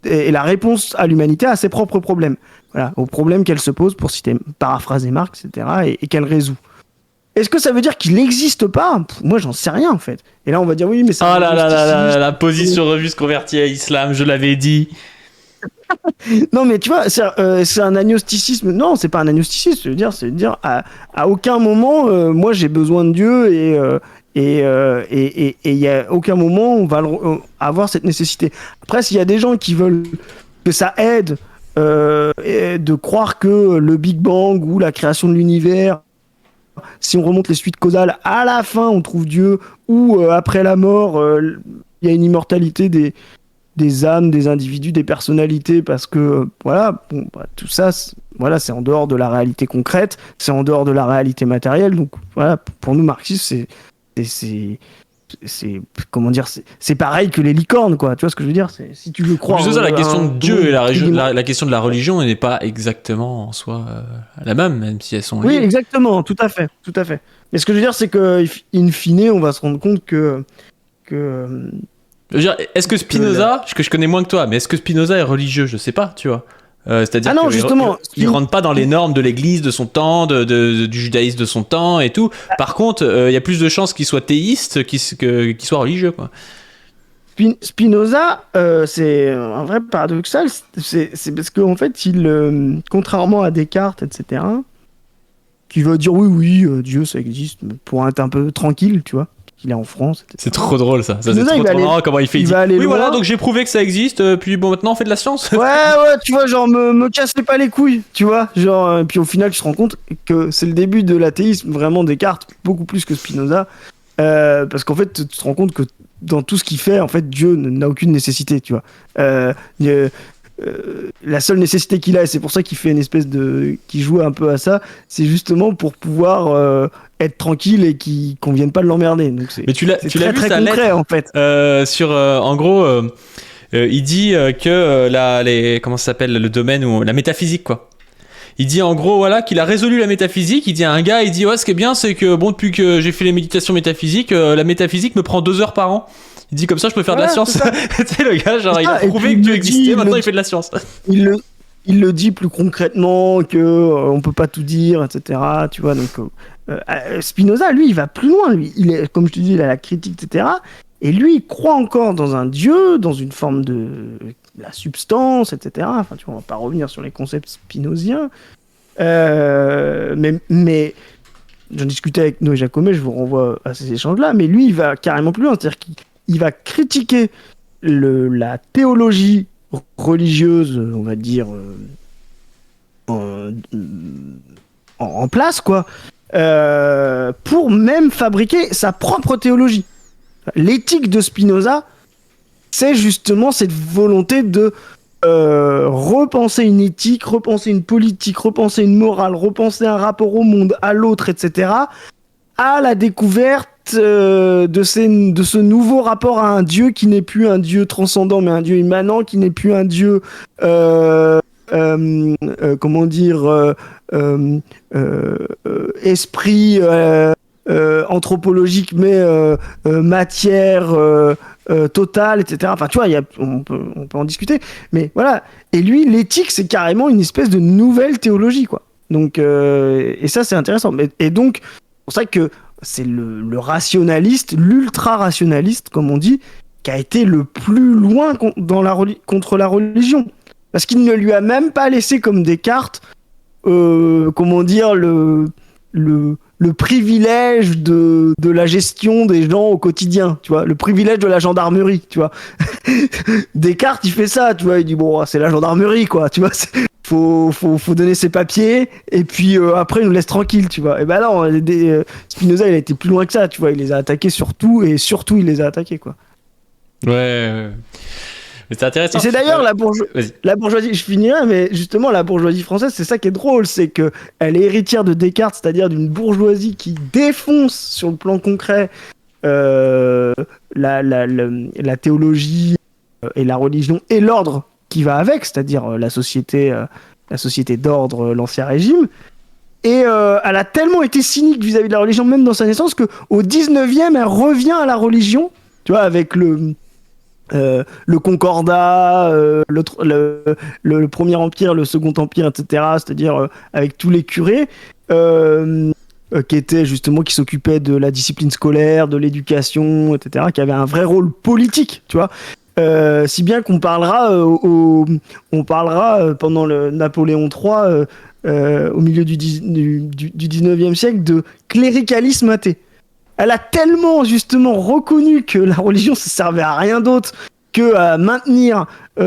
et la réponse à l'humanité à ses propres problèmes. Voilà, aux problèmes qu'elle se pose, pour paraphraser Marx, etc., et qu'elle résout. Est-ce que ça veut dire qu'il n'existe pas ? Moi, j'en sais rien, en fait. Et là, on va dire oui, mais c'est... Ah là là là là, la position revue se convertit à l'islam, je l'avais dit. Non, mais tu vois, c'est un agnosticisme. Non, c'est pas un agnosticisme. C'est dire à aucun moment, moi, j'ai besoin de Dieu et il y a aucun moment on va avoir cette nécessité. Après, s'il y a des gens qui veulent que ça aide de croire que le Big Bang ou la création de l'univers, si on remonte les suites causales, à la fin on trouve Dieu, ou après la mort il y a une immortalité des âmes, des individus, des personnalités, parce que tout ça, c'est en dehors de la réalité concrète, c'est en dehors de la réalité matérielle. Donc voilà, pour nous marxistes, c'est pareil que les licornes, quoi. Tu vois ce que je veux dire ? Si tu veux croire. Plus ça, la question de Dieu et la question de la religion n'est pas exactement en soi la même si elles sont liées. Oui, exactement, tout à fait. Mais ce que je veux dire, c'est que in fine, on va se rendre compte que je veux dire, est-ce que Spinoza, que je connais moins que toi, mais est-ce que Spinoza est religieux ? Je sais pas, tu vois. C'est-à-dire qu'il rentre pas dans les normes de l'église de son temps, du judaïsme de son temps et tout. Par contre, il y a plus de chances qu'il soit théiste qu'il soit religieux, quoi. Spinoza, c'est un vrai paradoxal, c'est parce qu'en fait, contrairement à Descartes, etc., qui va dire oui, Dieu, ça existe, pour être un peu tranquille, tu vois. Il est en France. Etc. C'est trop drôle ça. C'est trop marrant comment il fait. Oui, voilà, donc j'ai prouvé que ça existe, puis bon, maintenant on fait de la science. Ouais, tu vois, genre, me cassez pas les couilles, tu vois. Genre, puis au final, tu te rends compte que c'est le début de l'athéisme, vraiment Descartes, beaucoup plus que Spinoza. Parce qu'en fait, tu te rends compte que dans tout ce qu'il fait, en fait, Dieu n'a aucune nécessité, tu vois. La seule nécessité qu'il a, et c'est pour ça qu'il fait une espèce qui joue un peu à ça, c'est justement pour pouvoir être tranquille et qu'on vienne pas de l'emmerder. Donc mais tu l'as vu très sa concret, lettre, en fait. En gros, il dit que comment ça s'appelle, le domaine où la métaphysique, quoi. Il dit en gros voilà qu'il a résolu la métaphysique. Il dit à un gars, il dit ouais, ce qui est bien, c'est que bon, depuis que j'ai fait les méditations métaphysiques, la métaphysique me prend 2 heures par an. Il dit comme ça, je peux faire de la science. Tu sais, le gars, genre, il a prouvé que Dieu existait, maintenant il fait de la science. Il le dit plus concrètement que on peut pas tout dire, etc. Tu vois, donc Spinoza, lui, il va plus loin. Lui, il est, comme je te dis, il a la critique, etc. Et lui, il croit encore dans un Dieu, dans une forme de la substance, etc. Enfin, tu vois, on va pas revenir sur les concepts spinoziens. Mais j'en discutais avec Noé Jacomet, je vous renvoie à ces échanges-là. Mais lui, il va carrément plus loin, c'est-à-dire qu'il va critiquer la théologie religieuse, on va dire, en place, quoi, pour même fabriquer sa propre théologie. L'éthique de Spinoza, c'est justement cette volonté de repenser une éthique, repenser une politique, repenser une morale, repenser un rapport au monde, à l'autre, etc., à la découverte de ce nouveau rapport à un Dieu qui n'est plus un Dieu transcendant, mais un Dieu immanent, qui n'est plus un Dieu, esprit anthropologique, mais matière totale, etc. Enfin, tu vois, on peut en discuter, mais voilà. Et lui, l'éthique, c'est carrément une espèce de nouvelle théologie, quoi. Donc, et ça, c'est intéressant. Et donc, c'est pour ça que c'est le rationaliste, l'ultra-rationaliste, comme on dit, qui a été le plus loin contre la religion. Parce qu'il ne lui a même pas laissé, comme Descartes, comment dire, le privilège de la gestion des gens au quotidien, tu vois, le privilège de la gendarmerie, tu vois. Descartes, il fait ça, tu vois, il dit, bon, c'est la gendarmerie, quoi, tu vois, faut donner ses papiers, et puis après, il nous laisse tranquille, tu vois. Et ben non, Spinoza, il a été plus loin que ça, tu vois, il les a attaqués surtout, et surtout, il les a attaqués, quoi. Ouais. Mais c'est intéressant. Et c'est d'ailleurs la bourgeoisie, je finirai, mais justement la bourgeoisie française, c'est ça qui est drôle, c'est que elle est héritière de Descartes, c'est-à-dire d'une bourgeoisie qui défonce sur le plan concret la théologie et la religion et l'ordre qui va avec, c'est-à-dire la société d'ordre, l'Ancien Régime. Et elle a tellement été cynique vis-à-vis de la religion, même dans sa naissance, qu'au 19e, elle revient à la religion, tu vois, avec le Concordat, le Premier Empire, le Second Empire, etc., c'est-à-dire avec tous les curés, qui s'occupaient de la discipline scolaire, de l'éducation, etc., qui avaient un vrai rôle politique, tu vois. Si bien qu'on parlera, pendant le Napoléon III, au milieu du 19e siècle, de cléricalisme athée. Elle a tellement justement reconnu que la religion ça servait à rien d'autre que à maintenir, tu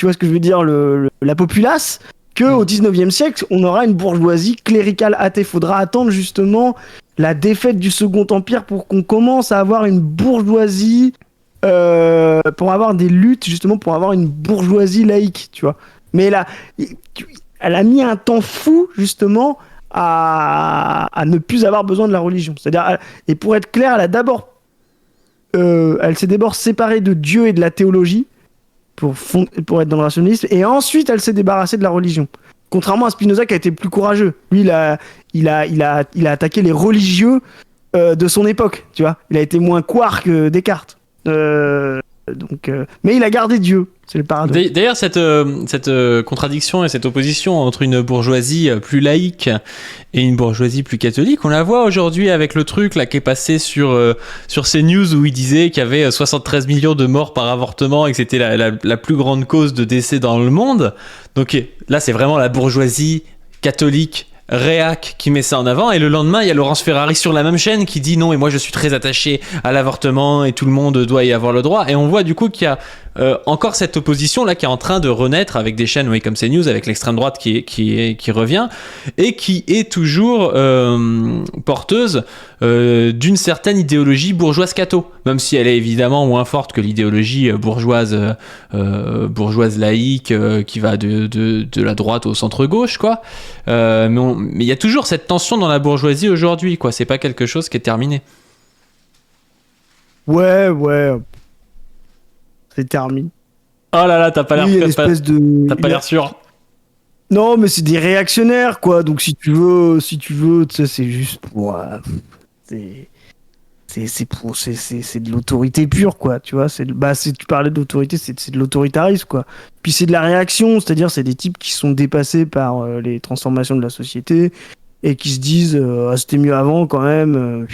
vois ce que je veux dire, la populace, qu'au 19e siècle, on aura une bourgeoisie cléricale athée. Faudra attendre justement la défaite du Second Empire pour qu'on commence à avoir une bourgeoisie, pour avoir des luttes justement pour avoir une bourgeoisie laïque, tu vois. Mais elle a mis un temps fou justement à ne plus avoir besoin de la religion. C'est-à-dire, et pour être clair, elle s'est d'abord séparée de Dieu et de la théologie pour être dans le rationalisme, et ensuite elle s'est débarrassée de la religion. Contrairement à Spinoza qui a été plus courageux. Lui, il a attaqué les religieux de son époque, tu vois. Il a été moins quark que Descartes. Mais il a gardé Dieu, c'est le paradoxe. D'ailleurs, cette contradiction et cette opposition entre une bourgeoisie plus laïque et une bourgeoisie plus catholique, on la voit aujourd'hui avec le truc là qui est passé sur CNews où il disait qu'il y avait 73 millions de morts par avortement et que c'était la plus grande cause de décès dans le monde. Donc là, c'est vraiment la bourgeoisie catholique réac qui met ça en avant, et le lendemain il y a Laurence Ferrari sur la même chaîne qui dit non, et moi je suis très attaché à l'avortement et tout le monde doit y avoir le droit. Et on voit du coup qu'il y a encore cette opposition là qui est en train de renaître avec des chaînes comme CNews, avec l'extrême droite qui revient et qui est toujours porteuse d'une certaine idéologie bourgeoise catho, même si elle est évidemment moins forte que l'idéologie bourgeoise laïque qui va de la droite au centre gauche, quoi. Mais il y a toujours cette tension dans la bourgeoisie aujourd'hui, quoi. C'est pas quelque chose qui est terminé. Ouais. C'est terminé. Oh là là, t'as pas l'air, t'as pas l'air sûr. Non, mais c'est des réactionnaires, quoi. Donc si tu veux, tu sais, c'est juste pour, c'est de l'autorité pure, quoi. Tu vois, tu parlais d'autorité, c'est de l'autoritarisme, quoi. Puis c'est de la réaction, c'est-à-dire c'est des types qui sont dépassés par les transformations de la société et qui se disent c'était mieux avant quand même,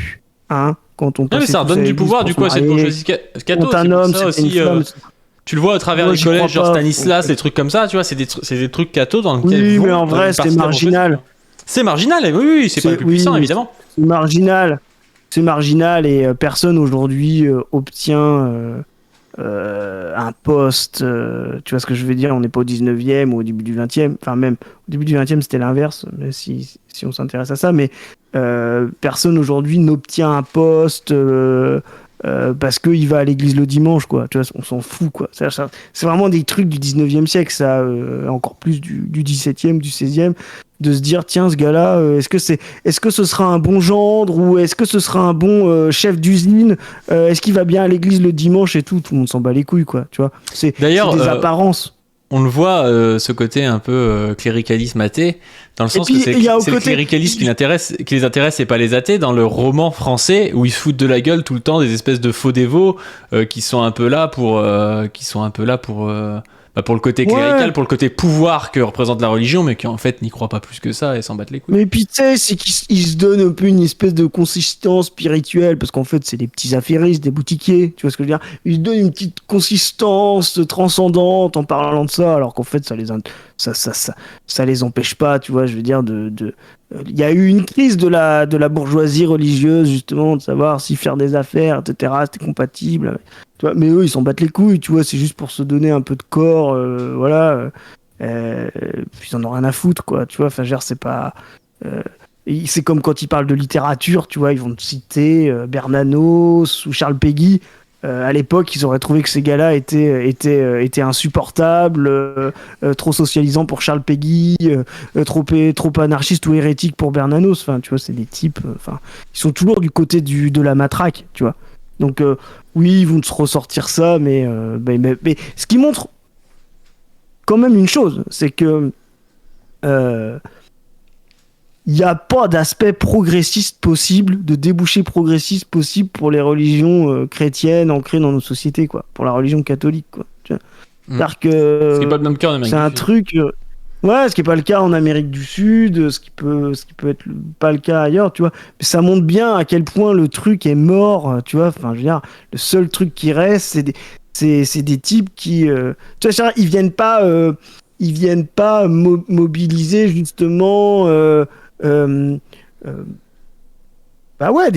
hein. Quand on mais ça redonne du pouvoir du coup à cette bourgeoisie catho. Un homme, c'est aussi. Tu le vois au travers des collèges, genre Stanislas, des trucs comme ça, tu vois, c'est des trucs catho dans lesquels. Oui, mais en vrai, c'est marginal. C'est marginal, oui, c'est pas le plus puissant, évidemment. C'est marginal et personne aujourd'hui obtient un poste. Tu vois ce que je veux dire? On n'est pas au 19e ou au début du 20e. Enfin, même au début du 20e, c'était l'inverse, si on s'intéresse à ça. Mais personne aujourd'hui n'obtient un poste parce qu'il va à l'église le dimanche, quoi. Tu vois, on s'en fout, quoi. C'est vraiment des trucs du 19e siècle, ça, encore plus du 17e, du 16e, de se dire, tiens, ce gars-là, est-ce que ce sera un bon gendre ou est-ce que ce sera un bon chef d'usine? Est-ce qu'il va bien à l'église le dimanche et tout? Tout le monde s'en bat les couilles, quoi. Tu vois, D'ailleurs, c'est des apparences. On le voit, ce côté un peu cléricalisme athée, dans le sens que c'est le cléricalisme qui les intéresse, c'est pas les athées. Dans le roman français, où ils se foutent de la gueule tout le temps des espèces de faux dévots qui sont un peu là pour le côté clérical, pour le côté pouvoir que représente la religion, mais qui en fait n'y croient pas plus que ça et s'en battent les couilles. Mais puis tu sais, c'est qu'ils se donnent un peu une espèce de consistance spirituelle, parce qu'en fait c'est des petits affairistes, des boutiquiers, tu vois ce que je veux dire? Ils se donnent une petite consistance transcendante en parlant de ça, alors qu'en fait ça les empêche pas, tu vois, je veux dire, il y a eu une crise de la bourgeoisie religieuse, justement, de savoir si faire des affaires, etc., c'était compatible. Tu vois, mais eux, ils s'en battent les couilles, tu vois, c'est juste pour se donner un peu de corps, voilà. Puis ils en ont rien à foutre, quoi, tu vois, enfin, genre, c'est pas. C'est comme quand ils parlent de littérature, tu vois, ils vont te citer Bernanos ou Charles Péguy. À l'époque, ils auraient trouvé que ces gars-là étaient insupportables, trop socialisants pour Charles Péguy, trop anarchistes ou hérétiques pour Bernanos. Enfin, tu vois, c'est des types. Enfin, ils sont toujours du côté de la matraque, tu vois. Donc, oui, ils vont se ressortir ça, mais ce qui montre quand même une chose, c'est que il n'y a pas d'aspect progressiste possible, de débouché progressiste possible pour les religions chrétiennes ancrées dans nos sociétés, quoi. Pour la religion catholique, quoi. C'est-à-dire que Ce qui n'est pas le même cas en Amérique c'est un du Sud. truc. Ouais, ce qui n'est pas le cas en Amérique du Sud, ce qui peut être pas le cas ailleurs, tu vois. Mais ça montre bien à quel point le truc est mort, tu vois. Enfin, je veux dire, le seul truc qui reste, c'est des types qui, tu vois, ils viennent pas mobiliser justement. Bah ouais,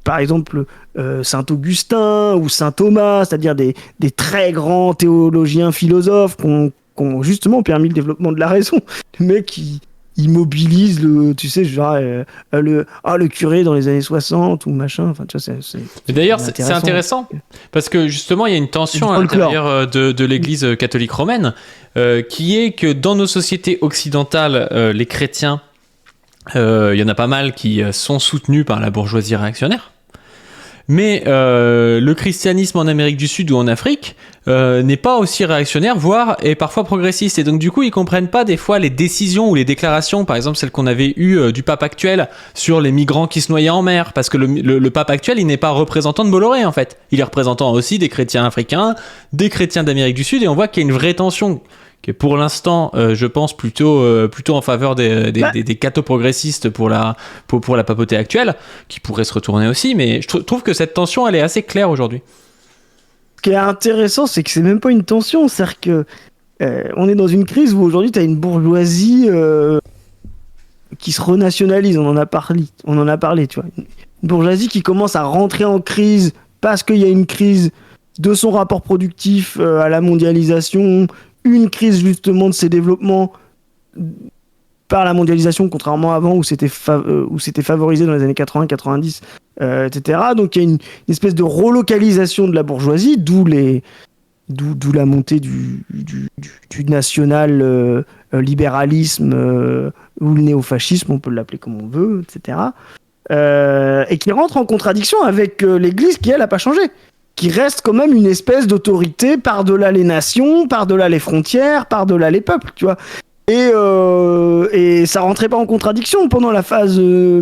par exemple, Saint Augustin ou Saint Thomas, c'est-à-dire des très grands théologiens, philosophes qui ont justement permis le développement de la raison. Les mecs, ils mobilisent tu sais, genre, le curé dans les années 60 ou machin. Enfin, tu vois, Et d'ailleurs, c'est intéressant parce que justement, il y a une tension à l'intérieur de l'Église catholique romaine qui est que dans nos sociétés occidentales, les chrétiens, il y en a pas mal qui sont soutenus par la bourgeoisie réactionnaire. Mais le christianisme en Amérique du Sud ou en Afrique n'est pas aussi réactionnaire, voire est parfois progressiste. Et donc du coup, ils comprennent pas des fois les décisions ou les déclarations, par exemple celles qu'on avait eues du pape actuel sur les migrants qui se noyaient en mer. Parce que le pape actuel, il n'est pas représentant de Bolloré en fait. Il est représentant aussi des chrétiens africains, des chrétiens d'Amérique du Sud, et on voit qu'il y a une vraie tension qui est pour l'instant, je pense, plutôt en faveur des catho-progressistes pour la papauté actuelle, qui pourrait se retourner aussi, mais je trouve que cette tension, elle est assez claire aujourd'hui. Ce qui est intéressant, c'est que c'est même pas une tension, c'est-à-dire que on est dans une crise où aujourd'hui, tu as une bourgeoisie qui se renationalise, on en a parlé, tu vois. Une bourgeoisie qui commence à rentrer en crise parce qu'il y a une crise de son rapport productif à la mondialisation, une crise justement de ses développements par la mondialisation, contrairement à avant où c'était favorisé dans les années 80-90, etc. Donc il y a une espèce de relocalisation de la bourgeoisie, d'où la montée du national libéralisme ou le néofascisme, on peut l'appeler comme on veut, etc. Et qui rentre en contradiction avec l'Église qui, elle, n'a pas changé. Qui reste quand même une espèce d'autorité par-delà les nations, par-delà les frontières, par-delà les peuples, tu vois. Et ça rentrait pas en contradiction pendant la phase de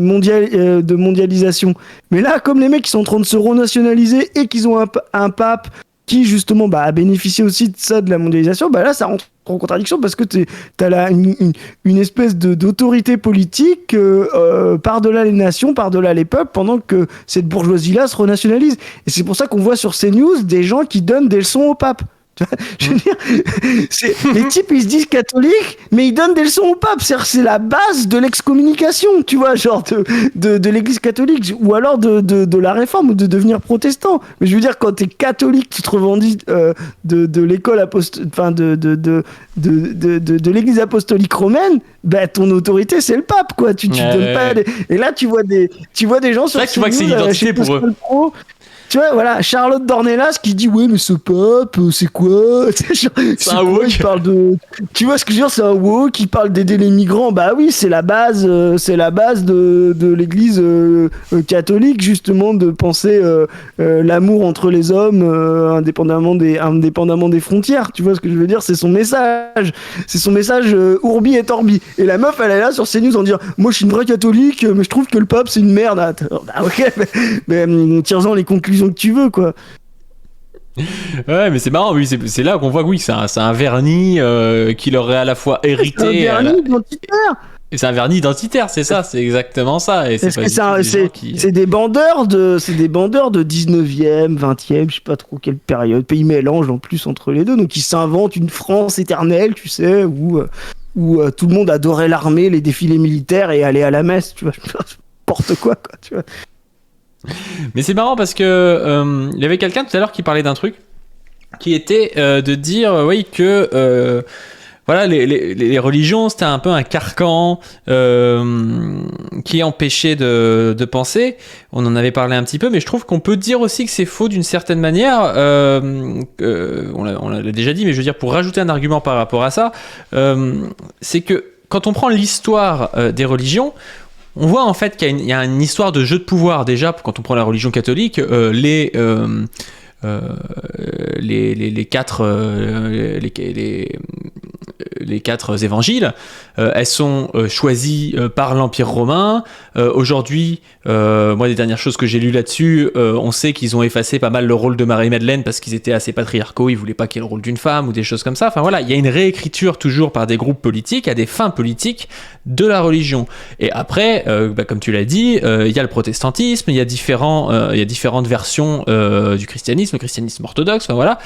mondialisation. Mais là, comme les mecs qui sont en train de se renationaliser et qu'ils ont un pape qui justement a bénéficié aussi de ça, de la mondialisation, là ça rentre en contradiction parce que t'as là une espèce d'autorité politique par-delà les nations, par-delà les peuples, pendant que cette bourgeoisie-là se renationalise. Et c'est pour ça qu'on voit sur CNews des gens qui donnent des leçons au pape. Je veux dire, les types ils se disent catholiques, mais ils donnent des leçons au pape. C'est la base de l'excommunication, tu vois, genre de l'église catholique, ou alors de la réforme, ou de devenir protestant. Mais je veux dire, quand t'es catholique, tu te revendiques de l'école de l'église apostolique romaine, ton autorité c'est le pape, quoi. Tu donnes pas. Et là, tu vois des gens sur. C'est vrai que tu vois que c'est l'identité pour eux. Tu vois, voilà, Charlotte Dornelas qui dit ouais mais ce pape c'est quoi, c'est un woke. Il parle tu vois ce que je veux dire, c'est un woke qui parle d'aider les migrants. Bah oui, c'est la base de l'église catholique, justement, de penser l'amour entre les hommes indépendamment des frontières. Tu vois ce que je veux dire, c'est son message Urbi et Orbi. Et la meuf elle est là sur CNews en disant moi je suis une vraie catholique mais je trouve que le pape c'est une merde. Bah ok, mais tire-en les conclusions que tu veux, quoi. Ouais, mais c'est marrant, oui, c'est là qu'on voit que oui, c'est un vernis qu'il aurait à la fois hérité. C'est un vernis identitaire. Et c'est un vernis identitaire, c'est ça, c'est exactement ça. Et c'est des bandeurs de 19e, 20e, je sais pas trop quelle période. Puis ils mélangent en plus entre les deux, donc ils s'inventent une France éternelle, tu sais, où tout le monde adorait l'armée, les défilés militaires et aller à la messe, tu vois, n'importe quoi, tu vois. Mais c'est marrant parce que il y avait quelqu'un tout à l'heure qui parlait d'un truc qui était de dire oui que voilà, les religions, c'était un peu un carcan qui empêchait de penser. On en avait parlé un petit peu, mais je trouve qu'on peut dire aussi que c'est faux d'une certaine manière. On l'a déjà dit, mais je veux dire, pour rajouter un argument par rapport à ça, c'est que quand on prend l'histoire des religions, on voit en fait qu'il y a une histoire de jeu de pouvoir. Déjà, quand on prend la religion catholique, les quatre évangiles, elles sont choisies par l'Empire romain. Aujourd'hui, moi, des dernières choses que j'ai lues là-dessus, on sait qu'ils ont effacé pas mal le rôle de Marie-Madeleine parce qu'ils étaient assez patriarcaux, ils voulaient pas qu'il y ait le rôle d'une femme ou des choses comme ça. Enfin voilà, il y a une réécriture toujours par des groupes politiques à des fins politiques de la religion. Et après, comme tu l'as dit, il y a le protestantisme, il y a différentes versions du christianisme, le christianisme orthodoxe, enfin voilà.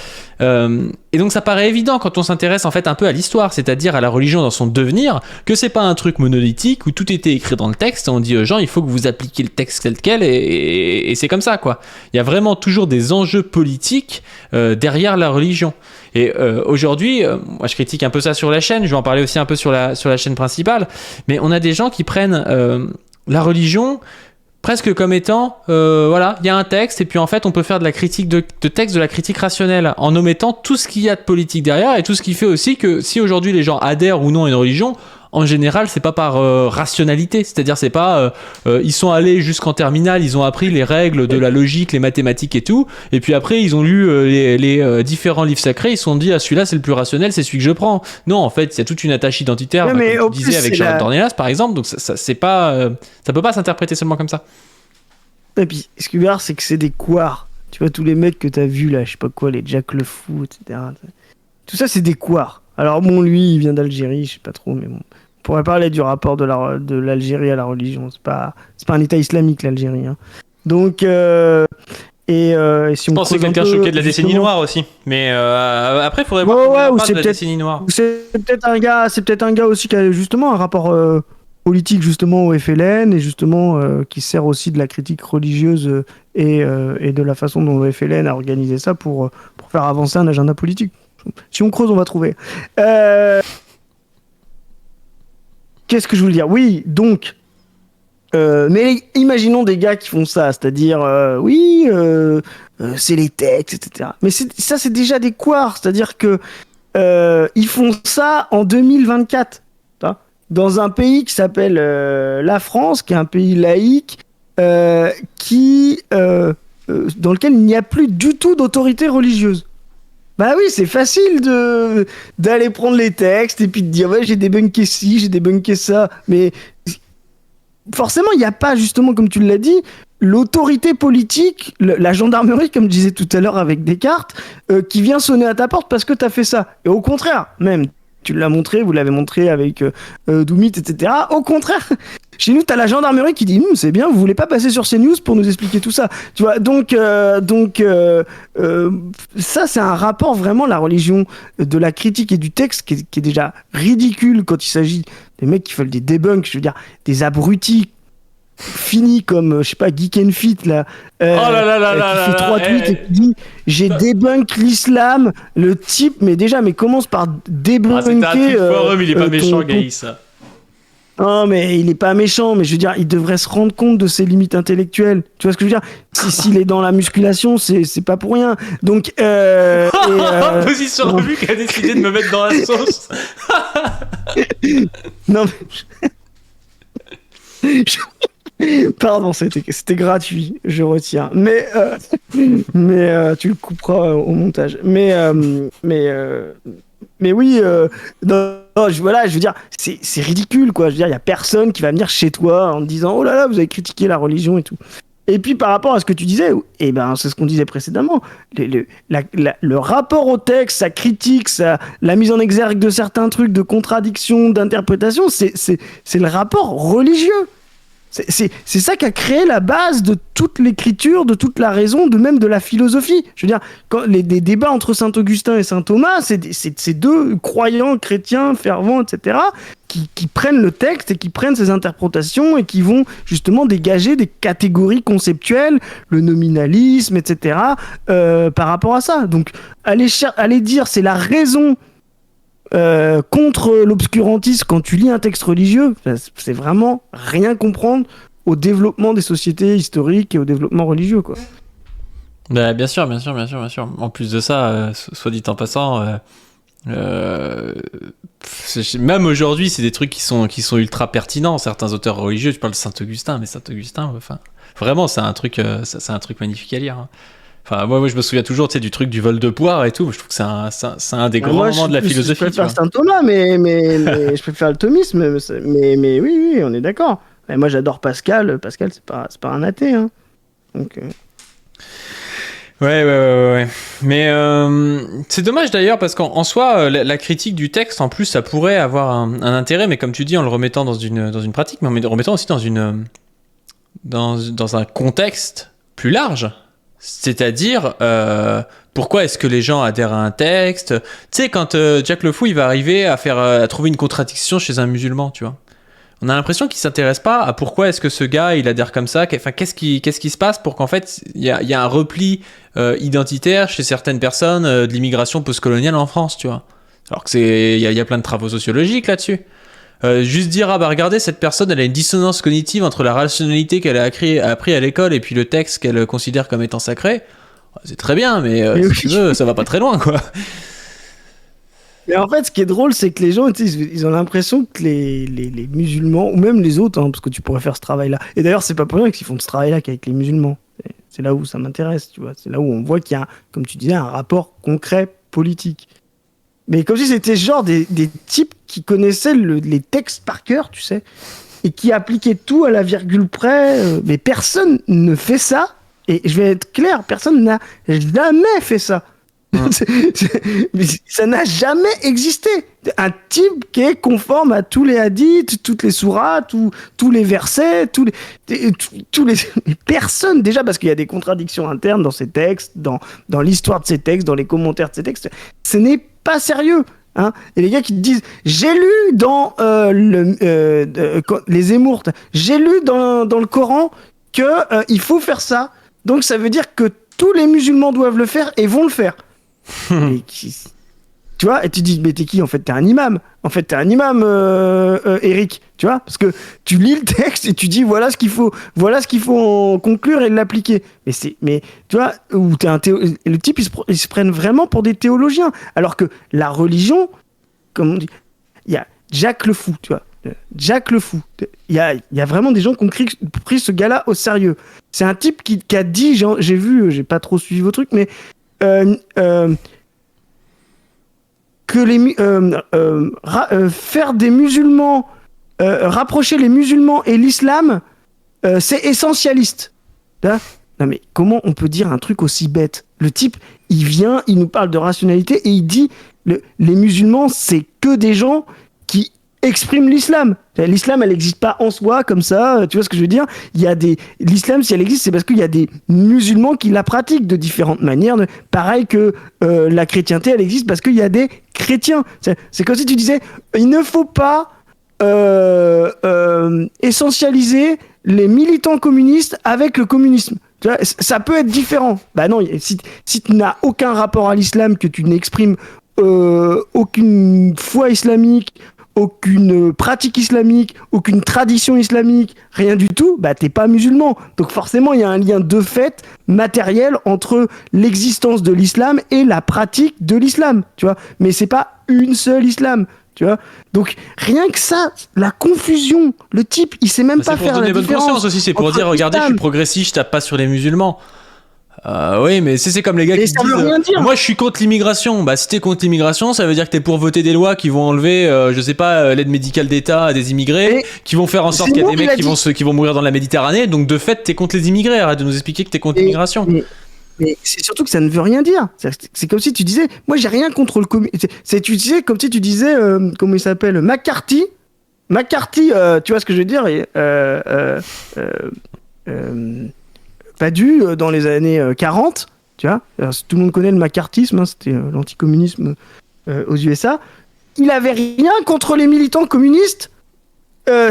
Et donc ça paraît évident quand on s'intéresse en fait un peu à l'histoire, c'est-à-dire à la religion dans son devenir, que c'est pas un truc monolithique où tout était écrit dans le texte et on dit aux gens il faut que vous appliquiez le texte tel quel et c'est comme ça quoi. Il y a vraiment toujours des enjeux politiques derrière la religion. Et aujourd'hui, moi je critique un peu ça sur la chaîne, je vais en parler aussi un peu sur la chaîne principale, mais on a des gens qui prennent la religion presque comme étant, voilà, il y a un texte et puis en fait on peut faire de la critique de texte, de la critique rationnelle en omettant tout ce qu'il y a de politique derrière et tout ce qui fait aussi que si aujourd'hui les gens adhèrent ou non à une religion, en général c'est pas par rationalité, c'est-à-dire c'est pas ils sont allés jusqu'en terminale, ils ont appris les règles de la logique, les mathématiques et tout, et puis après ils ont lu les différents livres sacrés, ils se sont dit ah celui-là c'est le plus rationnel, c'est celui que je prends. Non, en fait il y a toute une attache identitaire, Ouais, mais comme tu disais avec Charlotte Dornelas par exemple, donc ça c'est pas ça peut pas s'interpréter seulement comme ça. Et puis, ce qui est bizarre, c'est que c'est des couards. Tu vois, tous les mecs que t'as vus là, je sais pas quoi, les Jack le Fou, etc. Tout ça, c'est des couards. Alors, bon, lui, il vient d'Algérie, je sais pas trop, mais bon. On pourrait parler du rapport de l'Algérie à la religion. C'est pas un État islamique, l'Algérie. Hein. Donc, si je pense que c'est quelqu'un choqué de la décennie noire aussi. Mais après, il faudrait voir comment on parle de la décennie noire. C'est peut-être un gars aussi qui a justement un rapport politique justement au FLN et justement qui sert aussi de la critique religieuse et de la façon dont le FLN a organisé ça pour faire avancer un agenda politique. Si on creuse, on va trouver. Qu'est-ce que je voulais dire ? Oui, donc, mais imaginons des gars qui font ça, c'est-à-dire, c'est les textes, etc. Mais ça, c'est déjà des couards, c'est-à-dire que ils font ça en 2024. Dans un pays qui s'appelle la France, qui est un pays laïque, dans lequel il n'y a plus du tout d'autorité religieuse. Bah oui, c'est facile d'aller prendre les textes et puis de dire ouais, j'ai débunké ci, j'ai débunké ça, mais forcément, il n'y a pas, justement, comme tu l'as dit, l'autorité politique, la gendarmerie, comme je disais tout à l'heure avec Descartes, qui vient sonner à ta porte parce que tu as fait ça. Et au contraire, même, tu l'as montré, vous l'avez montré avec Doumit, etc. Au contraire, chez nous, tu as la gendarmerie qui dit c'est bien, vous voulez pas passer sur CNews pour nous expliquer tout ça. Tu vois, donc ça, c'est un rapport vraiment, la religion de la critique et du texte qui est déjà ridicule quand il s'agit des mecs qui veulent des debunks, je veux dire, des abrutis finis comme, je sais pas, Geek and Fit, là, qui fait 3 tweets et qui dit j'ai débunk l'islam, le type, mais commence par débunker. C'est un tweet forum, il est pas méchant, Gaïs. Non, mais il est pas méchant, mais je veux dire, il devrait se rendre compte de ses limites intellectuelles. Tu vois ce que je veux dire ? S'il est dans la musculation, c'est pas pour rien. Donc, Position revue qui a décidé de me mettre dans la sauce. Non, mais... Pardon, c'était gratuit, je retiens. Mais tu le couperas au montage. Mais oui, je veux dire, c'est ridicule, quoi. Je veux dire, il y a personne qui va venir chez toi en te disant oh là là, vous avez critiqué la religion et tout. Et puis par rapport à ce que tu disais, c'est ce qu'on disait précédemment. Le rapport au texte, sa critique, la mise en exergue de certains trucs, de contradictions, d'interprétations, c'est le rapport religieux. C'est ça qui a créé la base de toute l'écriture, de toute la raison, même de la philosophie. Je veux dire, des débats entre Saint-Augustin et Saint-Thomas, c'est ces deux croyants chrétiens, fervents, etc., qui prennent le texte et qui prennent ces interprétations et qui vont justement dégager des catégories conceptuelles, le nominalisme, etc., par rapport à ça. Donc, aller dire c'est la raison contre l'obscurantisme quand tu lis un texte religieux, c'est vraiment rien comprendre au développement des sociétés historiques et au développement religieux, quoi. Bah, bien sûr. En plus de ça, soit dit en passant, même aujourd'hui, c'est des trucs qui sont ultra pertinents. Certains auteurs religieux, je parle de Saint-Augustin, mais Saint-Augustin, enfin, vraiment, c'est un truc magnifique à lire. Hein. Enfin, moi, je me souviens toujours, tu sais, du truc du vol de poire et tout. Je trouve que c'est un des grands moments de la philosophie. Je préfère Saint Thomas, mais je préfère le thomisme. Mais oui, on est d'accord. Et moi, j'adore Pascal. Pascal, c'est pas un athée. Hein. Donc. Ouais. Mais c'est dommage d'ailleurs parce qu'en soi, la critique du texte, en plus, ça pourrait avoir un intérêt, mais comme tu dis, en le remettant dans une pratique, mais en le remettant aussi dans un contexte plus large. C'est-à-dire, pourquoi est-ce que les gens adhèrent à un texte ? Tu sais, quand Jack Le Fou, il va arriver à trouver une contradiction chez un musulman, tu vois. On a l'impression qu'il s'intéresse pas à pourquoi est-ce que ce gars il adhère comme ça. Enfin, qu'est-ce qui se passe pour qu'en fait il y a un repli identitaire chez certaines personnes de l'immigration postcoloniale en France, tu vois. Alors que il y a plein de travaux sociologiques là-dessus. Juste dire regardez, cette personne elle a une dissonance cognitive entre la rationalité qu'elle a appris à l'école et puis le texte qu'elle considère comme étant sacré. C'est très bien, mais si tu veux, ça va pas très loin, quoi. Mais en fait, ce qui est drôle, c'est que les gens, ils ont l'impression que les musulmans, ou même les autres, hein, parce que tu pourrais faire ce travail-là. Et d'ailleurs, c'est pas pour rien qu'ils font ce travail-là qu'avec les musulmans. C'est là où ça m'intéresse, tu vois. C'est là où on voit qu'il y a, comme tu disais, un rapport concret politique. Mais comme si c'était genre des types qui connaissaient les textes par cœur, tu sais, et qui appliquaient tout à la virgule près. Mais personne ne fait ça. Et je vais être clair, personne n'a jamais fait ça. Mais ça n'a jamais existé. Un type qui est conforme à tous les hadiths, toutes les sourates, tous les versets, tous les personnes, déjà parce qu'il y a des contradictions internes dans ces textes, dans l'histoire de ces textes, dans les commentaires de ces textes. Ce n'est pas sérieux. Hein. Et les gars qui te disent j'ai lu dans les Émourtes, j'ai lu dans le Coran que il faut faire ça. Donc ça veut dire que tous les musulmans doivent le faire et vont le faire. Tu vois, et tu dis mais t'es qui en fait? T'es un imam. En fait t'es un imam, Eric. Tu vois, parce que tu lis le texte et tu dis voilà ce qu'il faut en conclure et l'appliquer. Mais tu vois, où le type ils se prennent vraiment pour des théologiens, alors que la religion, comme on dit, il y a Jacques Le Fou, tu vois. Jacques Le Fou. Il y a vraiment des gens qui ont pris ce gars-là au sérieux. C'est un type qui a dit, j'ai vu, j'ai pas trop suivi vos trucs, mais que faire des musulmans, rapprocher les musulmans et l'islam, c'est essentialiste. Là, non mais comment on peut dire un truc aussi bête? Le type, il vient, il nous parle de rationalité et il dit les musulmans, c'est que des gens qui exprime l'islam. L'islam, elle n'existe pas en soi comme ça. Tu vois ce que je veux dire? L'islam, si elle existe, c'est parce qu'il y a des musulmans qui la pratiquent de différentes manières. Pareil que la chrétienté, elle existe parce qu'il y a des chrétiens. C'est comme si tu disais, il ne faut pas essentialiser les militants communistes avec le communisme. Tu vois, ça peut être différent. Bah non, si tu n'as aucun rapport à l'islam, que tu n'exprimes aucune foi islamique, aucune pratique islamique, aucune tradition islamique, rien du tout, bah t'es pas musulman. Donc forcément, il y a un lien de fait matériel entre l'existence de l'islam et la pratique de l'islam, tu vois. Mais c'est pas une seule islam, tu vois. Donc rien que ça, la confusion, le type, il sait même pas faire la différence. C'est pour donner bonne conscience aussi, c'est pour dire, regardez, je suis progressiste, je tape pas sur les musulmans. Oui, mais c'est comme les gars qui disent moi je suis contre l'immigration. Bah si t'es contre l'immigration, ça veut dire que t'es pour voter des lois qui vont enlever, je sais pas, l'aide médicale d'État à des immigrés, qui vont faire en sorte qu'il y a des mecs qui vont mourir dans la Méditerranée. Donc de fait, t'es contre les immigrés. Arrête de nous expliquer que t'es contre l'immigration. Mais c'est surtout que ça ne veut rien dire. C'est comme si tu disais, moi j'ai rien contre le communisme. Tu disais comme si tu disais, comment il s'appelle, McCarthy, tu vois ce que je veux dire? Padu dans les années 40, tu vois, alors, tout le monde connaît le macartisme, hein, c'était l'anticommunisme aux USA. Il avait rien contre les militants communistes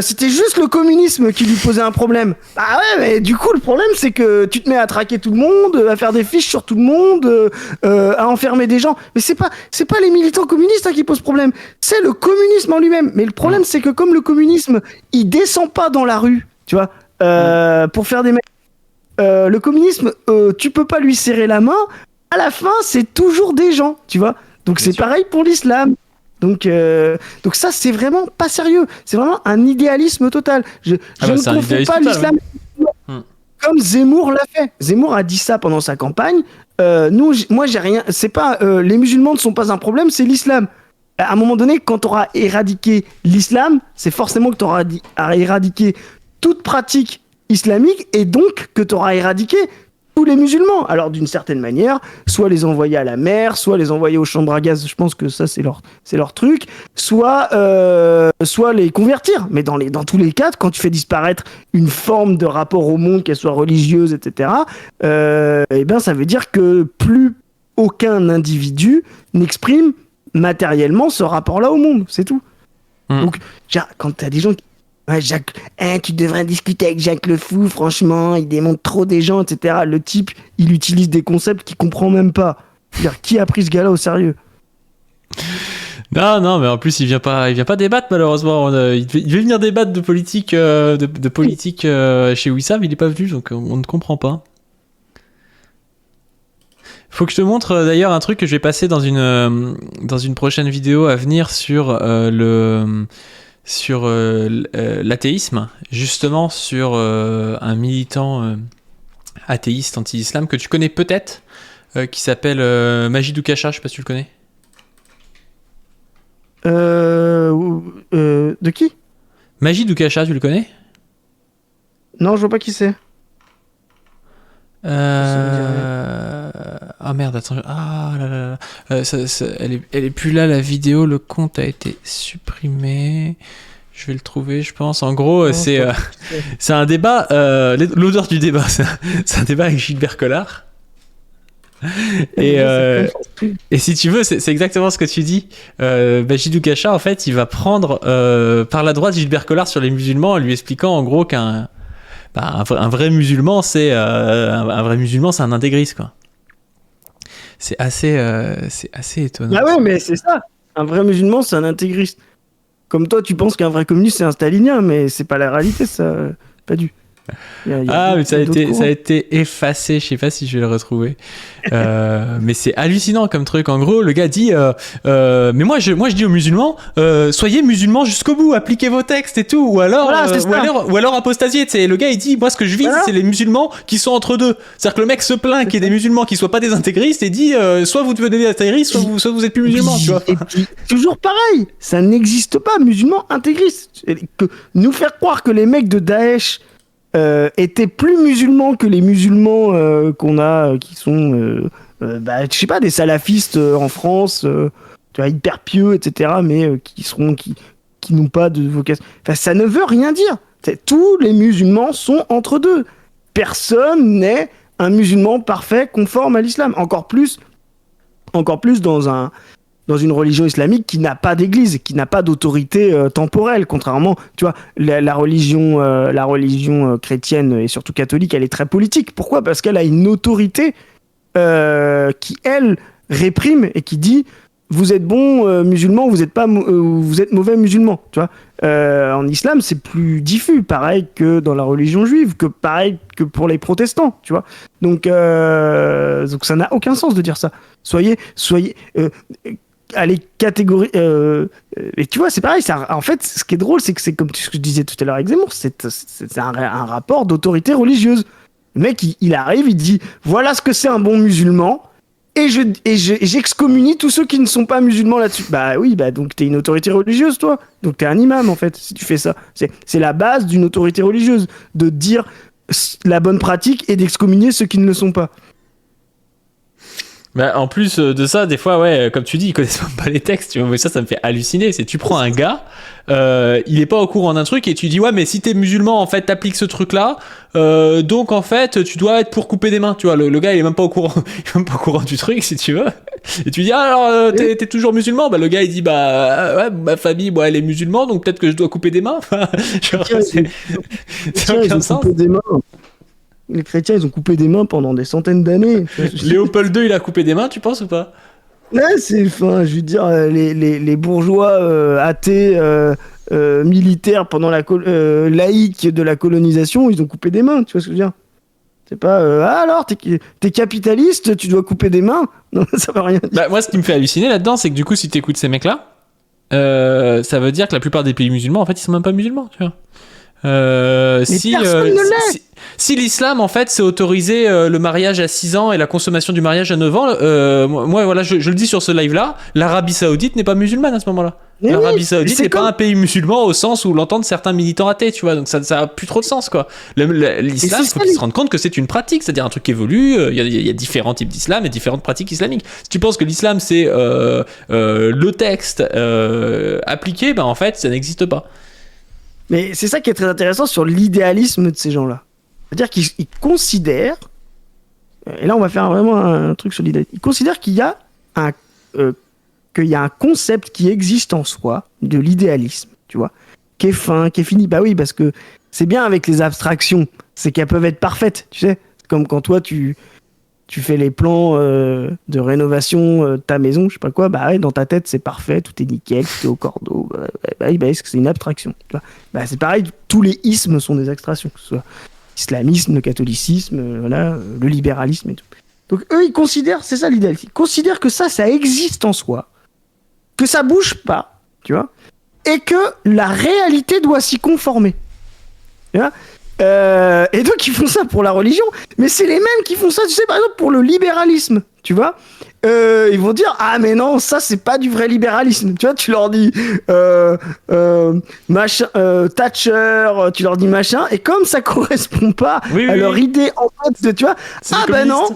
c'était juste le communisme qui lui posait un problème. Bah ouais, mais du coup, le problème, c'est que tu te mets à traquer tout le monde, à faire des fiches sur tout le monde, à enfermer des gens. Mais c'est pas les militants communistes qui posent problème. C'est le communisme en lui-même. Mais le problème, c'est que comme le communisme, il descend pas dans la rue, tu vois, pour faire des le communisme, tu peux pas lui serrer la main. À la fin, c'est toujours des gens, tu vois. Donc c'est pareil pour l'islam. Donc ça, c'est vraiment pas sérieux. C'est vraiment un idéalisme total. Je ne confonds pas l'islam comme Zemmour l'a fait. Zemmour a dit ça pendant sa campagne. Moi, j'ai rien. C'est pas les musulmans ne sont pas un problème, c'est l'islam. À un moment donné, quand tu auras éradiqué l'islam, c'est forcément que tu auras éradiqué toute pratique islamique et donc que tu auras éradiqué tous les musulmans. Alors d'une certaine manière, soit les envoyer à la mer, soit les envoyer aux chambres à gaz, je pense que ça c'est leur truc, soit les convertir. Mais dans tous les cas, quand tu fais disparaître une forme de rapport au monde, qu'elle soit religieuse, etc., eh ben ça veut dire que plus aucun individu n'exprime matériellement ce rapport-là au monde, c'est tout. Donc quand t'as des gens qui ouais, Jacques, tu devrais discuter avec Jacques Le Fou, franchement, il démonte trop des gens, etc. Le type, il utilise des concepts qu'il comprend même pas. C'est-à-dire, qui a pris ce gars-là au sérieux? Non, mais en plus, il vient pas débattre, malheureusement. Il devait venir débattre de politique, de politique chez Wissam, il est pas venu, donc on ne comprend pas. Faut que je te montre d'ailleurs un truc que je vais passer dans une prochaine vidéo à venir sur l'athéisme, justement sur un militant athéiste anti-islam que tu connais peut-être, qui s'appelle Majid Oukasha, je sais pas si tu le connais. De qui? Majid Oukasha, tu le connais? Non, je vois pas qui c'est. Ah merde, attends. Ah là là là. Elle est plus là, la vidéo, le compte a été supprimé. Je vais le trouver, je pense. En gros, c'est un débat, l'odeur du débat, c'est un débat avec Gilbert Collard. Et si tu veux, c'est exactement ce que tu dis. Majid Oukasha, en fait, il va prendre par la droite Gilbert Collard sur les musulmans en lui expliquant en gros qu'un vrai musulman, c'est un intégriste, quoi. C'est assez étonnant. Ah ouais, mais c'est ça. Un vrai musulman, c'est un intégriste. Comme toi, tu penses qu'un vrai communiste, c'est un stalinien, mais c'est pas la réalité, ça. Pas du. Mais ça a été effacé, je sais pas si je vais le retrouver. Mais c'est hallucinant comme truc. En gros, le gars dit mais moi je dis aux musulmans soyez musulmans jusqu'au bout, appliquez vos textes et tout, ou alors apostasiez. Le gars il dit moi ce que je vise c'est les musulmans qui sont entre deux. C'est-à-dire que le mec se plaint qu'il y ait des musulmans qui soient pas des intégristes et dit soit vous devenez des intégristes, soit vous êtes plus musulmans, tu vois. Et puis, toujours pareil, ça n'existe pas musulmans intégristes. Que nous faire croire que les mecs de Daesh étaient plus musulmans que les musulmans qu'on a, qui sont, je sais pas, des salafistes en France, tu vois, hyper pieux, etc., mais qui n'ont pas de vocation. Enfin, ça ne veut rien dire. Tous les musulmans sont entre deux. Personne n'est un musulman parfait, conforme à l'islam. Encore plus dans une religion islamique qui n'a pas d'église, qui n'a pas d'autorité temporelle, contrairement, tu vois, la religion chrétienne et surtout catholique, elle est très politique. Pourquoi ? Parce qu'elle a une autorité qui, elle, réprime et qui dit vous êtes bon musulman, vous êtes mauvais musulman, tu vois. En islam, c'est plus diffus, pareil que dans la religion juive, pareil que pour les protestants, tu vois. Donc ça n'a aucun sens de dire ça. Soyez allez catégorie et tu vois c'est pareil ça, en fait ce qui est drôle c'est que c'est comme ce que je disais tout à l'heure avec Zemmour, c'est un rapport d'autorité religieuse. Le mec il arrive, il dit voilà ce que c'est un bon musulman et j'excommunie tous ceux qui ne sont pas musulmans là-dessus. Bah oui, donc t'es une autorité religieuse toi, donc t'es un imam en fait si tu fais ça. C'est la base d'une autorité religieuse, de dire la bonne pratique et d'excommunier ceux qui ne le sont pas. Bah, en plus de ça, des fois, ouais, comme tu dis, ils connaissent même pas les textes. Tu vois, mais ça me fait halluciner. C'est tu prends un gars, il est pas au courant d'un truc et tu dis ouais, mais si t'es musulman, en fait, t'appliques ce truc-là. Donc en fait, tu dois être pour couper des mains. Tu vois, le gars, il est même pas au courant, il est même pas au courant du truc, si tu veux. Et tu dis ah, alors t'es toujours musulman. Bah le gars, il dit bah ouais, ma famille, moi, elle est musulmane, donc peut-être que je dois couper des mains. Enfin, genre, c'est aucun sens. Des mains. Les chrétiens, ils ont coupé des mains pendant des centaines d'années. Léopold II, il a coupé des mains, tu penses ou pas? Ouais, enfin, je veux dire, les bourgeois athées militaires pendant la laïque de la colonisation, ils ont coupé des mains, tu vois ce que je veux dire? C'est pas ah alors t'es capitaliste, tu dois couper des mains. Non, ça veut rien dire. Bah, moi, ce qui me fait halluciner là-dedans, c'est que du coup, si t'écoutes ces mecs-là, ça veut dire que la plupart des pays musulmans, en fait, ils sont même pas musulmans, tu vois. Si l'islam en fait c'est autoriser le mariage à 6 ans et la consommation du mariage à 9 ans, moi voilà, je le dis sur ce live là, l'Arabie Saoudite n'est pas musulmane à ce moment-là. Mais L'Arabie oui, Saoudite n'est pas un pays musulman au sens où l'entendent certains militants athées, tu vois, donc ça a plus trop de sens quoi. L'islam, il faut qu'ils se rendent compte que c'est une pratique, c'est-à-dire un truc qui évolue, il y a différents types d'islam et différentes pratiques islamiques. Si tu penses que l'islam c'est le texte appliqué, ben en fait ça n'existe pas. Mais c'est ça qui est très intéressant sur l'idéalisme de ces gens-là. C'est-à-dire qu'ils considèrent, et là on va faire vraiment un truc sur l'idéalisme, ils considèrent qu'il y a un concept qui existe en soi, de l'idéalisme, tu vois, qui est fin, qui est fini. Bah oui, parce que c'est bien avec les abstractions, c'est qu'elles peuvent être parfaites, tu sais. Comme quand toi tu fais les plans de rénovation de ta maison, je sais pas quoi, bah ouais, dans ta tête c'est parfait, tout est nickel, tout est au cordeau, c'est une abstraction. Tu vois, bah, c'est pareil, tous les ismes sont des abstractions, que ce soit l'islamisme, le catholicisme, voilà, le libéralisme et tout. Donc eux ils considèrent, c'est ça l'idéal, ils considèrent que ça existe en soi, que ça bouge pas, tu vois, et que la réalité doit s'y conformer. Tu vois. Et donc ils font ça pour la religion, mais c'est les mêmes qui font ça, tu sais, par exemple pour le libéralisme, tu vois. Ils vont dire ah mais non, ça c'est pas du vrai libéralisme, tu vois. Tu leur dis machin, Thatcher, tu leur dis machin, et comme ça correspond pas à leur idée en fait, tu vois, ah ben non,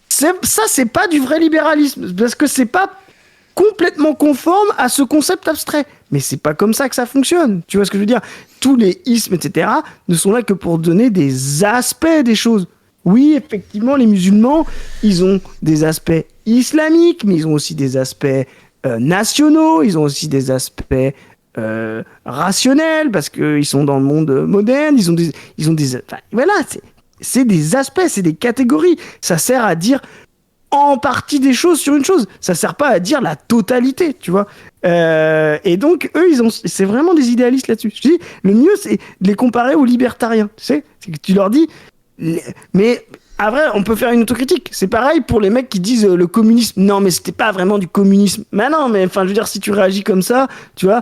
c'est pas du vrai libéralisme parce que c'est pas complètement conforme à ce concept abstrait. Mais c'est pas comme ça que ça fonctionne. Tu vois ce que je veux dire? Tous les ismes, etc., ne sont là que pour donner des aspects des choses. Oui, effectivement, les musulmans, ils ont des aspects islamiques, mais ils ont aussi des aspects nationaux, ils ont aussi des aspects rationnels, parce qu'ils sont dans le monde moderne, ils ont des enfin, voilà, c'est des aspects, c'est des catégories. Ça sert à dire en partie des choses sur une chose. Ça sert pas à dire la totalité, tu vois. Et donc, eux, c'est vraiment des idéalistes là-dessus. Je dis, le mieux, c'est de les comparer aux libertariens, tu sais. C'est que tu leur dis... Mais... Après, on peut faire une autocritique. C'est pareil pour les mecs qui disent le communisme. Non, mais c'était pas vraiment du communisme. Mais non, mais enfin, je veux dire, si tu réagis comme ça, tu vois,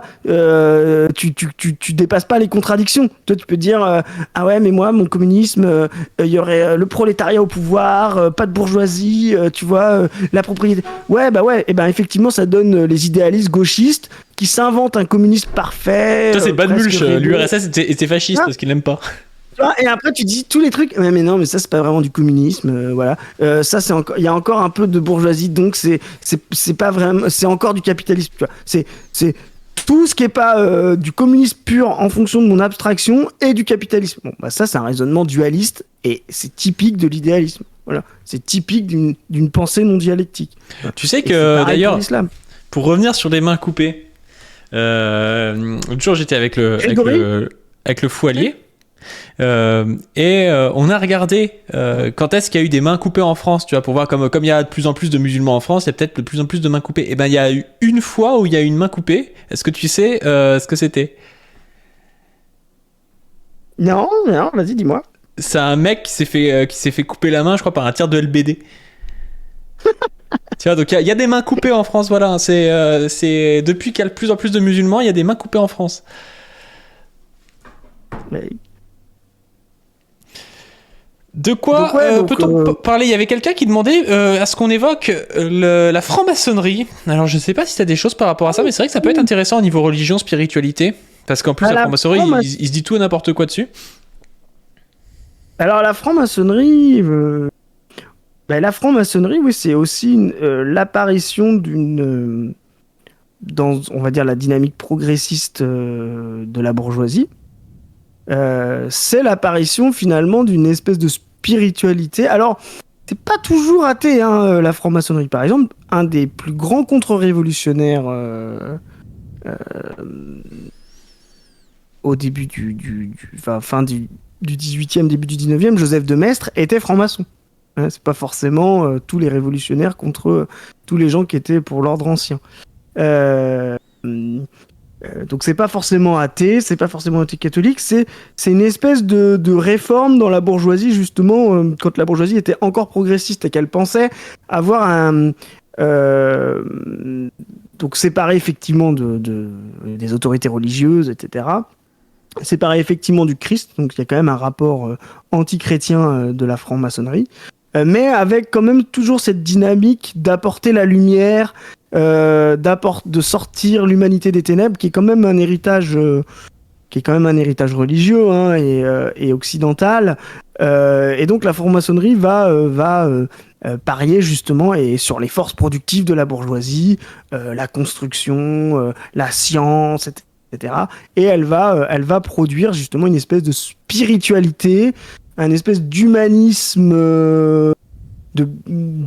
tu dépasses pas les contradictions. Toi, tu peux dire ah ouais, mais moi, mon communisme, il y aurait le prolétariat au pouvoir, pas de bourgeoisie, tu vois, la propriété. Ouais, bah ouais, et ben effectivement, ça donne les idéalistes gauchistes qui s'inventent un communisme parfait. Ça, c'est Bad Mulch. L'URSS était fasciste parce qu'il l'aime pas. Et après tu dis tous les trucs mais non mais ça c'est pas vraiment du communisme voilà ça c'est encore il y a encore un peu de bourgeoisie donc c'est pas vraiment c'est encore du capitalisme tu vois c'est tout ce qui est pas du communisme pur en fonction de mon abstraction et du capitalisme. Bon bah ça c'est un raisonnement dualiste et c'est typique de l'idéalisme. Voilà, c'est typique d'une pensée non dialectique. Tu sais que d'ailleurs pour revenir sur les mains coupées l'autre jour j'étais avec le Foualier. On a regardé quand est-ce qu'il y a eu des mains coupées en France, tu vois, pour voir comme il y a de plus en plus de musulmans en France, il y a peut-être de plus en plus de mains coupées. Et ben il y a eu une fois où il y a eu une main coupée. Est-ce que tu sais ce que c'était? Non, vas-y, dis-moi. C'est un mec qui s'est fait couper la main, je crois, par un tir de LBD. Tu vois, donc il y a des mains coupées en France, voilà. C'est depuis qu'il y a de plus en plus de musulmans, il y a des mains coupées en France. Mais... De quoi peut-on parler? Il y avait quelqu'un qui demandait à ce qu'on évoque la franc-maçonnerie. Alors je sais pas si t'as des choses par rapport à ça, mais c'est vrai que ça peut être intéressant au niveau religion, spiritualité, parce qu'en plus la franc-maçonnerie, il se dit tout et n'importe quoi dessus. Alors la franc-maçonnerie, La franc-maçonnerie, oui, c'est aussi l'apparition dans, on va dire, la dynamique progressiste de la bourgeoisie. C'est l'apparition finalement d'une espèce de spiritualité. Alors, c'est pas toujours athée, hein, la franc-maçonnerie. Par exemple, un des plus grands contre-révolutionnaires au début fin du 18e, début du 19e, Joseph de Maistre, était franc-maçon. Hein, c'est pas forcément tous les révolutionnaires contre tous les gens qui étaient pour l'ordre ancien. Donc c'est pas forcément athée, c'est pas forcément anti-catholique, c'est une espèce de réforme dans la bourgeoisie, justement, quand la bourgeoisie était encore progressiste et qu'elle pensait avoir donc séparé effectivement des autorités religieuses, etc. Séparé effectivement du Christ, donc il y a quand même un rapport anti-chrétien de la franc-maçonnerie, mais avec quand même toujours cette dynamique d'apporter la lumière, de sortir l'humanité des ténèbres, qui est quand même un héritage religieux, hein, et occidental. Et donc la franc-maçonnerie va parier justement et sur les forces productives de la bourgeoisie, la construction, la science, etc. Et elle va produire justement une espèce de spiritualité, un espèce d'humanisme, de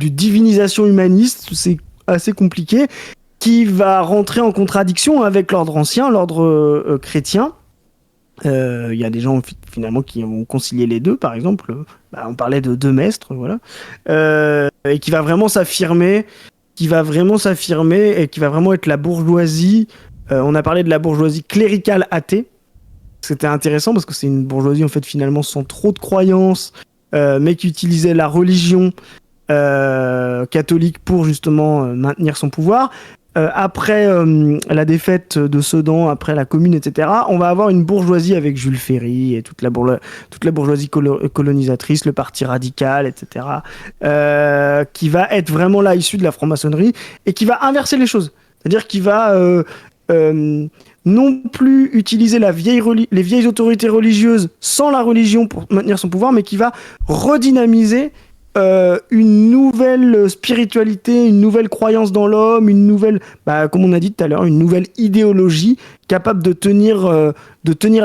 divinisation humaniste. C'est assez compliqué, qui va rentrer en contradiction avec l'ordre ancien, l'ordre chrétien. Il y a des gens finalement qui vont concilier les deux, par exemple. On parlait de Maistre, voilà. Et qui va vraiment s'affirmer, et qui va vraiment être la bourgeoisie. On a parlé de la bourgeoisie cléricale athée. C'était intéressant parce que c'est une bourgeoisie en fait finalement sans trop de croyances, mais qui utilisait la religion catholique pour justement maintenir son pouvoir. Après la défaite de Sedan, après la Commune, etc., on va avoir une bourgeoisie avec Jules Ferry et toute la bourgeoisie colonisatrice, le parti radical, etc., qui va être vraiment là issue de la franc-maçonnerie et qui va inverser les choses. C'est-à-dire qu'il va non plus utiliser les vieilles autorités religieuses sans la religion pour maintenir son pouvoir, mais qui va redynamiser une nouvelle spiritualité, une nouvelle croyance dans l'homme, une nouvelle, comme on a dit tout à l'heure, une nouvelle idéologie capable de tenir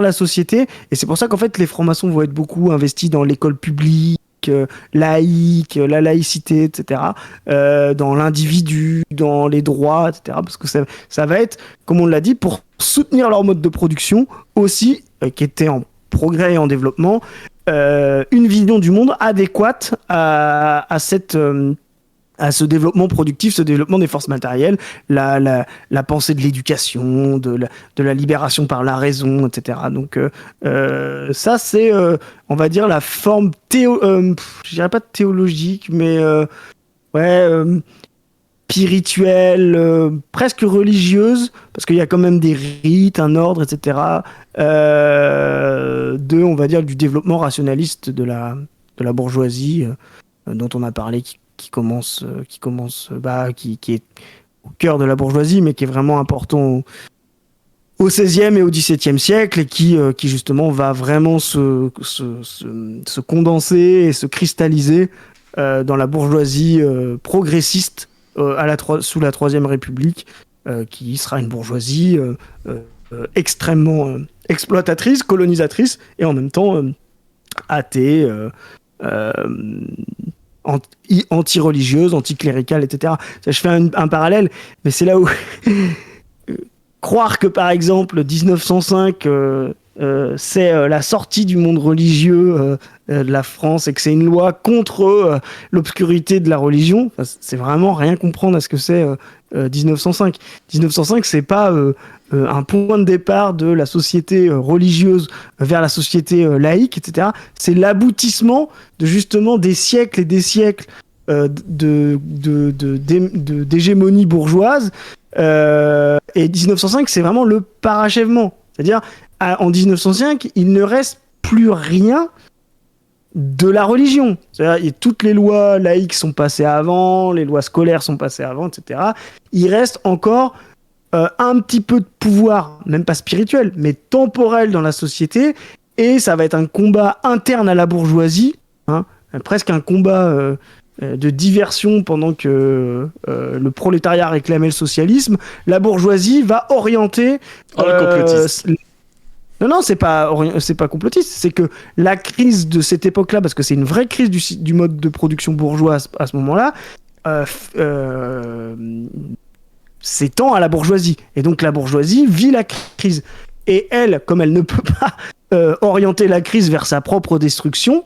la société. Et c'est pour ça qu'en fait, les francs-maçons vont être beaucoup investis dans l'école publique, laïque, la laïcité, etc., dans l'individu, dans les droits, etc., parce que ça va être, comme on l'a dit, pour soutenir leur mode de production aussi, qui était en progrès et en développement, une vision du monde adéquate à ce développement productif, ce développement des forces matérielles, la pensée de l'éducation, de la libération par la raison, etc. Donc ça, c'est, on va dire, la forme je dirais pas théologique, mais spirituelle, presque religieuse, parce qu'il y a quand même des rites, un ordre, etc., on va dire, du développement rationaliste de la bourgeoisie, dont on a parlé, qui est au cœur de la bourgeoisie, mais qui est vraiment important au XVIe et au XVIIe siècle, et qui justement va vraiment se condenser et se cristalliser dans la bourgeoisie progressiste sous la Troisième République, qui sera une bourgeoisie extrêmement exploitatrice, colonisatrice, et en même temps athée, anti-religieuse, anti-cléricale, etc. Ça, je fais un parallèle, mais c'est là où croire que par exemple 1905 c'est la sortie du monde religieux de la France et que c'est une loi contre l'obscurité de la religion, c'est vraiment rien comprendre à ce que c'est 1905. 1905, c'est pas un point de départ de la société religieuse vers la société laïque, etc. C'est l'aboutissement de justement des siècles et des siècles d'hégémonie bourgeoise. Et 1905, c'est vraiment le parachèvement. C'est-à-dire, en 1905, il ne reste plus rien de la religion. C'est-à-dire, toutes les lois laïques sont passées avant, les lois scolaires sont passées avant, etc. Il reste encore un petit peu de pouvoir, même pas spirituel, mais temporel dans la société, et ça va être un combat interne à la bourgeoisie, hein, presque un combat de diversion pendant que le prolétariat réclamait le socialisme, la bourgeoisie va orienter... le complotiste. Non, c'est pas complotiste, c'est que la crise de cette époque-là, parce que c'est une vraie crise du mode de production bourgeois à ce moment-là, s'étend à la bourgeoisie. Et donc la bourgeoisie vit la crise. Et elle, comme elle ne peut pas orienter la crise vers sa propre destruction,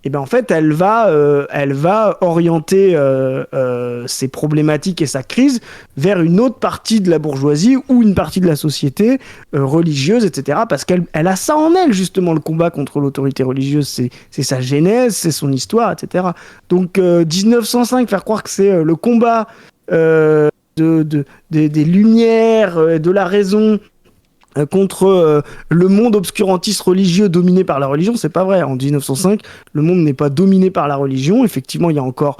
et ben en fait, elle va orienter ses problématiques et sa crise vers une autre partie de la bourgeoisie ou une partie de la société religieuse, etc. Parce qu'elle a ça en elle, justement, le combat contre l'autorité religieuse. C'est sa genèse, c'est son histoire, etc. Donc 1905, faire croire que c'est le combat des Lumières, de la raison contre le monde obscurantiste religieux dominé par la religion, c'est pas vrai. En 1905, le monde n'est pas dominé par la religion. Effectivement, il y a encore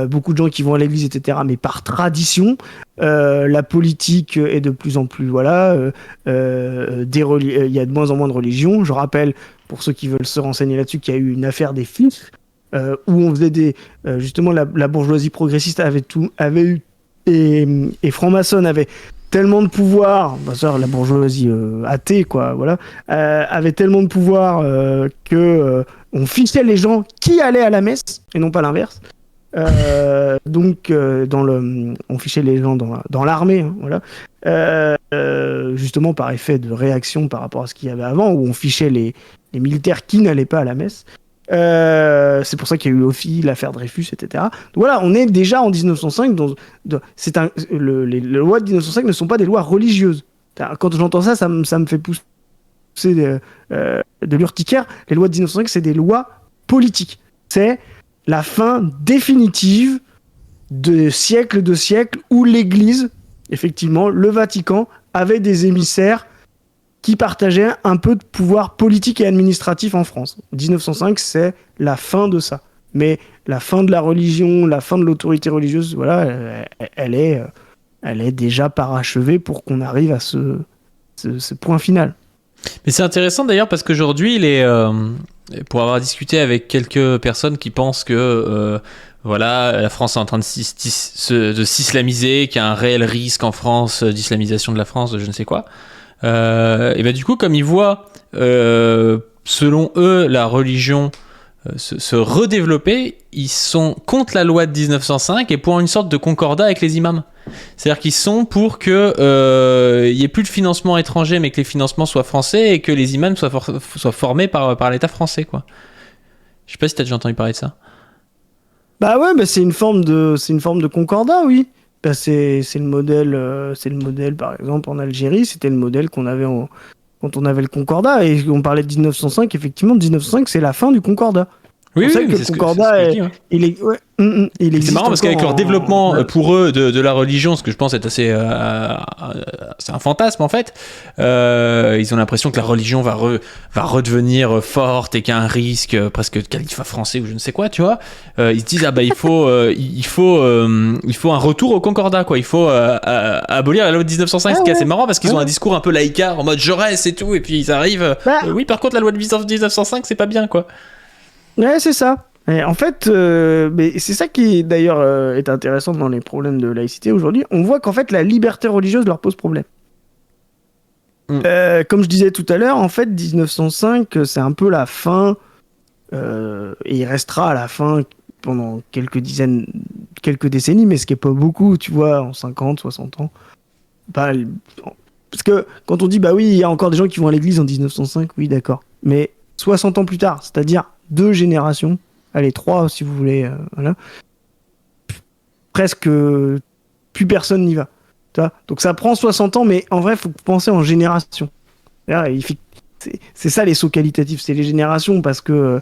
beaucoup de gens qui vont à l'église, etc. Mais par tradition, la politique est de plus en plus, il y a de moins en moins de religions. Je rappelle, pour ceux qui veulent se renseigner là-dessus, qu'il y a eu une affaire des fils, où on faisait justement, la bourgeoisie progressiste avait eu, et franc-maçonne avait tellement de pouvoir, la bourgeoisie athée, quoi, voilà, avait tellement de pouvoir que on fichait les gens qui allaient à la messe et non pas l'inverse. Donc, on fichait les gens dans l'armée, hein, voilà, justement par effet de réaction par rapport à ce qu'il y avait avant, où on fichait les militaires qui n'allaient pas à la messe. C'est pour ça qu'il y a eu aussi l'affaire Dreyfus, etc. Donc voilà, on est déjà en 1905. Les lois de 1905 ne sont pas des lois religieuses. Quand j'entends ça, ça me fait pousser de l'urticaire. Les lois de 1905, c'est des lois politiques. C'est la fin définitive de siècles où l'Église, effectivement, le Vatican, avait des émissaires qui partageait un peu de pouvoir politique et administratif en France. 1905, c'est la fin de ça. Mais la fin de la religion, la fin de l'autorité religieuse, voilà, elle est déjà parachevée pour qu'on arrive à ce point final. Mais c'est intéressant d'ailleurs parce qu'aujourd'hui, pour avoir discuté avec quelques personnes qui pensent que la France est en train de s'islamiser, qu'il y a un réel risque en France d'islamisation de la France, de je ne sais quoi. Et ben du coup, comme ils voient, selon eux, la religion se redévelopper, ils sont contre la loi de 1905 et pour une sorte de concordat avec les imams. C'est-à-dire qu'ils sont pour que y ait plus de financement étranger, mais que les financements soient français et que les imams soient formés par l'État français, quoi. Je sais pas si t'as déjà entendu parler de ça. Bah ouais, mais c'est une forme de concordat, oui. Ben c'est le modèle, par exemple, en Algérie, c'était le modèle qu'on avait quand on avait le Concordat, et on parlait de 1905, effectivement, 1905, c'est la fin du Concordat. Oui, c'est que le Concordat, il existe. C'est marrant parce qu'avec leur développement pour eux de la religion, ce que je pense être assez c'est un fantasme en fait, ils ont l'impression que la religion va redevenir forte et qu'il y a un risque presque de califat français ou je ne sais quoi, tu vois. Ils se disent il faut un retour au Concordat, quoi. Il faut abolir la loi de 1905. Ce qui est assez marrant parce qu'ils ont un discours un peu laïcard en mode Jaurès et tout, et puis ils arrivent. Oui, par contre la loi de 1905 c'est pas bien, quoi. Ouais, c'est ça. Et en fait, mais c'est ça qui d'ailleurs est intéressant dans les problèmes de laïcité aujourd'hui. On voit qu'en fait la liberté religieuse leur pose problème. Comme je disais tout à l'heure, en fait 1905 c'est un peu la fin, et il restera à la fin pendant quelques décennies, mais ce qui est pas beaucoup, tu vois, en 50, 60 ans. Parce que quand on dit bah oui, il y a encore des gens qui vont à l'église en 1905, oui d'accord, mais 60 ans plus tard, c'est-à-dire 2 générations, allez 3 si vous voulez, voilà, presque plus personne n'y va. Donc ça prend 60 ans, mais en vrai, il faut penser en génération. C'est ça les sauts qualitatifs, c'est les générations, parce que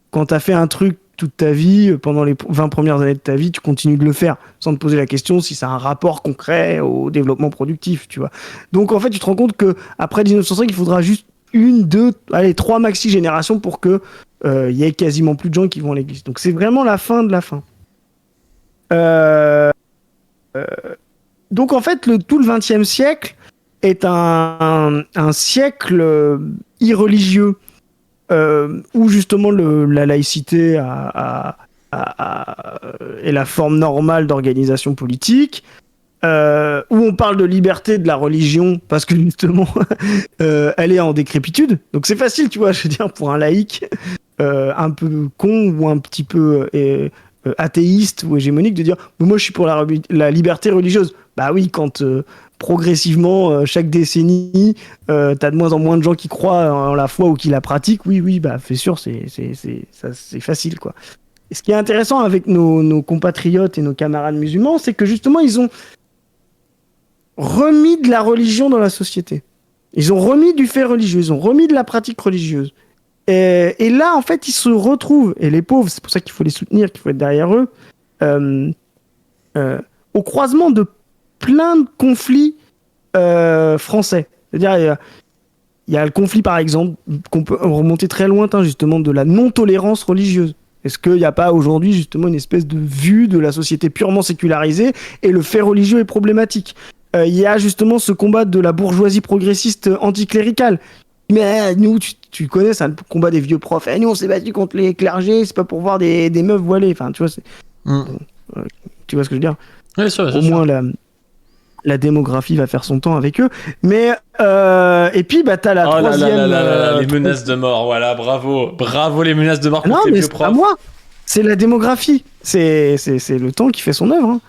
quand tu as fait un truc toute ta vie, pendant les 20 premières années de ta vie, tu continues de le faire, sans te poser la question si ça a un rapport concret au développement productif, tu vois. Donc en fait, tu te rends compte qu'après 1905, il faudra juste 1, 2, 3 maxi générations pour que y ait quasiment plus de gens qui vont à l'église. Donc c'est vraiment la fin de la fin. Donc en fait, tout le XXe siècle est un siècle irreligieux, où justement la laïcité a est la forme normale d'organisation politique, où on parle de liberté de la religion parce que justement elle est en décrépitude. Donc c'est facile, tu vois, je veux dire, pour un laïc un peu con ou un petit peu athéiste ou hégémonique de dire moi je suis pour la liberté religieuse. Bah oui, quand progressivement chaque décennie t'as de moins en moins de gens qui croient en la foi ou qui la pratiquent, oui, bah c'est sûr, c'est facile, quoi. Et ce qui est intéressant avec nos compatriotes et nos camarades musulmans, c'est que justement ils ont remis de la religion dans la société. Ils ont remis du fait religieux, ils ont remis de la pratique religieuse. Et là, en fait, ils se retrouvent, et les pauvres, c'est pour ça qu'il faut les soutenir, qu'il faut être derrière eux, au croisement de plein de conflits français. C'est-à-dire, il y a le conflit, par exemple, qu'on peut remonter très lointain, justement, de la non-tolérance religieuse. Est-ce qu'il n'y a pas aujourd'hui, justement, une espèce de vue de la société purement sécularisée et le fait religieux est problématique? Il y a justement ce combat de la bourgeoisie progressiste anticléricale. Mais nous, tu connais, c'est un combat des vieux profs. Nous, on s'est battu contre les clergés, c'est pas pour voir des meufs voilées. Enfin, tu vois, tu vois ce que je veux dire? Oui, sûr, au moins, la démographie va faire son temps avec eux. Mais, et puis, bah, t'as la troisième... les menaces de mort, voilà, bravo les menaces de mort contre les vieux profs. Non, mais c'est pas moi, c'est la démographie. C'est le temps qui fait son œuvre. Hein.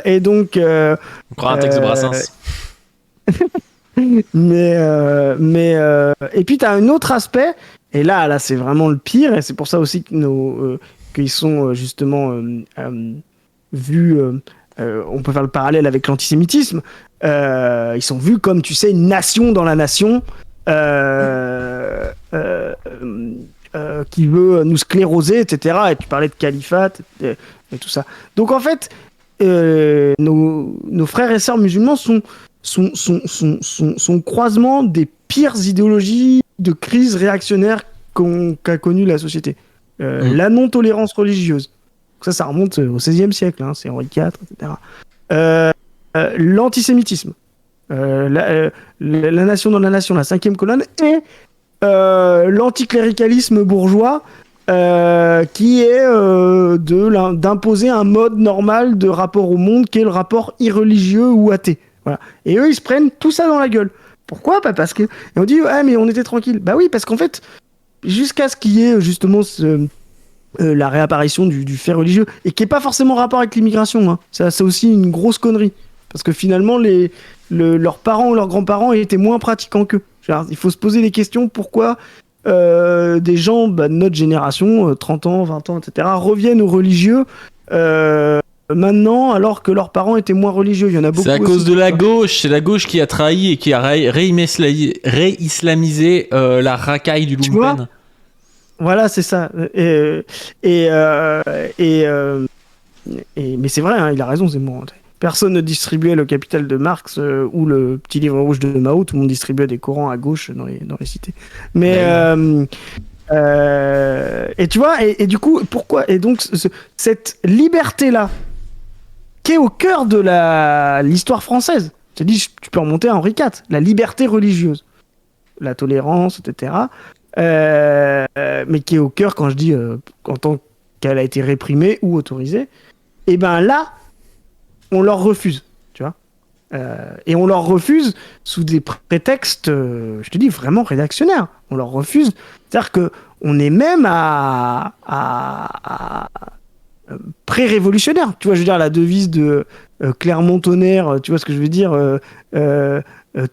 Et donc... On croit un texte de Brassens. Et puis t'as un autre aspect, et là c'est vraiment le pire, et c'est pour ça aussi que qu'ils sont justement vus, on peut faire le parallèle avec l'antisémitisme, ils sont vus comme, tu sais, une nation dans la nation qui veut nous scléroser, etc. Et tu parlais de califat et tout ça. Donc en fait, nos frères et sœurs musulmans sont croisement des pires idéologies de crise réactionnaire qu'a connu la société. La non-tolérance religieuse. Ça remonte au XVIe siècle, hein, c'est Henri IV, etc. L'antisémitisme. La nation dans la nation, la cinquième colonne, et l'anticléricalisme bourgeois qui est d'imposer un mode normal de rapport au monde qui est le rapport irreligieux ou athée. Voilà. Et eux, ils se prennent tout ça dans la gueule. Pourquoi ? Bah parce que... Et on dit, mais on était tranquille. Bah oui, parce qu'en fait, jusqu'à ce qu'il y ait justement la réapparition du fait religieux, et qui n'est pas forcément en rapport avec l'immigration, hein. Ça, c'est aussi une grosse connerie. Parce que finalement, leurs parents ou leurs grands-parents étaient moins pratiquants qu'eux. Genre, il faut se poser des questions, pourquoi des gens de notre génération, 30 ans, 20 ans, etc., reviennent aux religieux maintenant, alors que leurs parents étaient moins religieux. Il y en a beaucoup. C'est à cause de la gauche. C'est la gauche qui a trahi et qui a réislamisé la racaille du lumpen. Voilà, c'est ça. Mais c'est vrai, hein, il a raison, Zemmour. Personne ne distribuait le Capital de Marx ou le petit livre rouge de Mao. Tout le monde distribuait des Corans à gauche dans les cités. Mais et tu vois, et du coup, pourquoi ? Et donc cette liberté-là, qui est au cœur de l'histoire française. Je te dis, tu peux remonter à Henri IV, la liberté religieuse, la tolérance, etc. Mais qui est au cœur, quand je dis en tant qu'elle a été réprimée ou autorisée, et ben là, on leur refuse, tu vois. Et on leur refuse sous des prétextes, je te dis, vraiment réactionnaires. On leur refuse, c'est-à-dire qu'on est même à pré-révolutionnaire, tu vois, je veux dire, la devise de Clermont-Tonnerre, tu vois ce que je veux dire,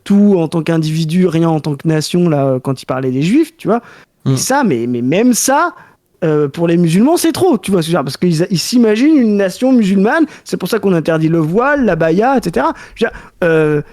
tout en tant qu'individu, rien en tant que nation, là, quand il parlait des juifs, tu vois, et ça, mais même ça, pour les musulmans, c'est trop, tu vois ce que je veux dire, parce qu'ils s'imaginent une nation musulmane, c'est pour ça qu'on interdit le voile, la baya, etc. Je veux dire,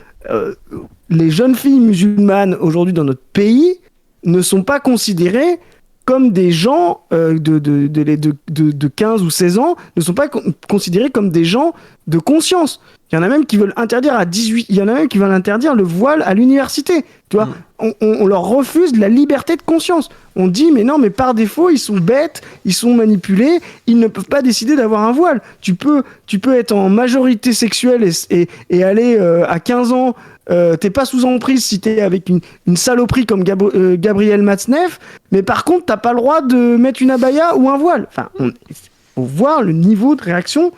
les jeunes filles musulmanes, aujourd'hui, dans notre pays, ne sont pas considérées comme des gens de 15 ou 16 ans, ne sont pas considérés comme des gens de conscience. Il y en a même qui veulent interdire à 18, il y en a même qui veulent interdire le voile à l'université. Tu vois, on leur refuse la liberté de conscience. On dit, mais non, mais par défaut, ils sont bêtes, ils sont manipulés, ils ne peuvent pas décider d'avoir un voile. Tu peux être en majorité sexuelle et aller à 15 ans, t'es pas sous emprise si t'es avec une saloperie comme Gabriel Matzneff, mais par contre, t'as pas le droit de mettre une abaya ou un voile. Enfin, faut voir le niveau de réaction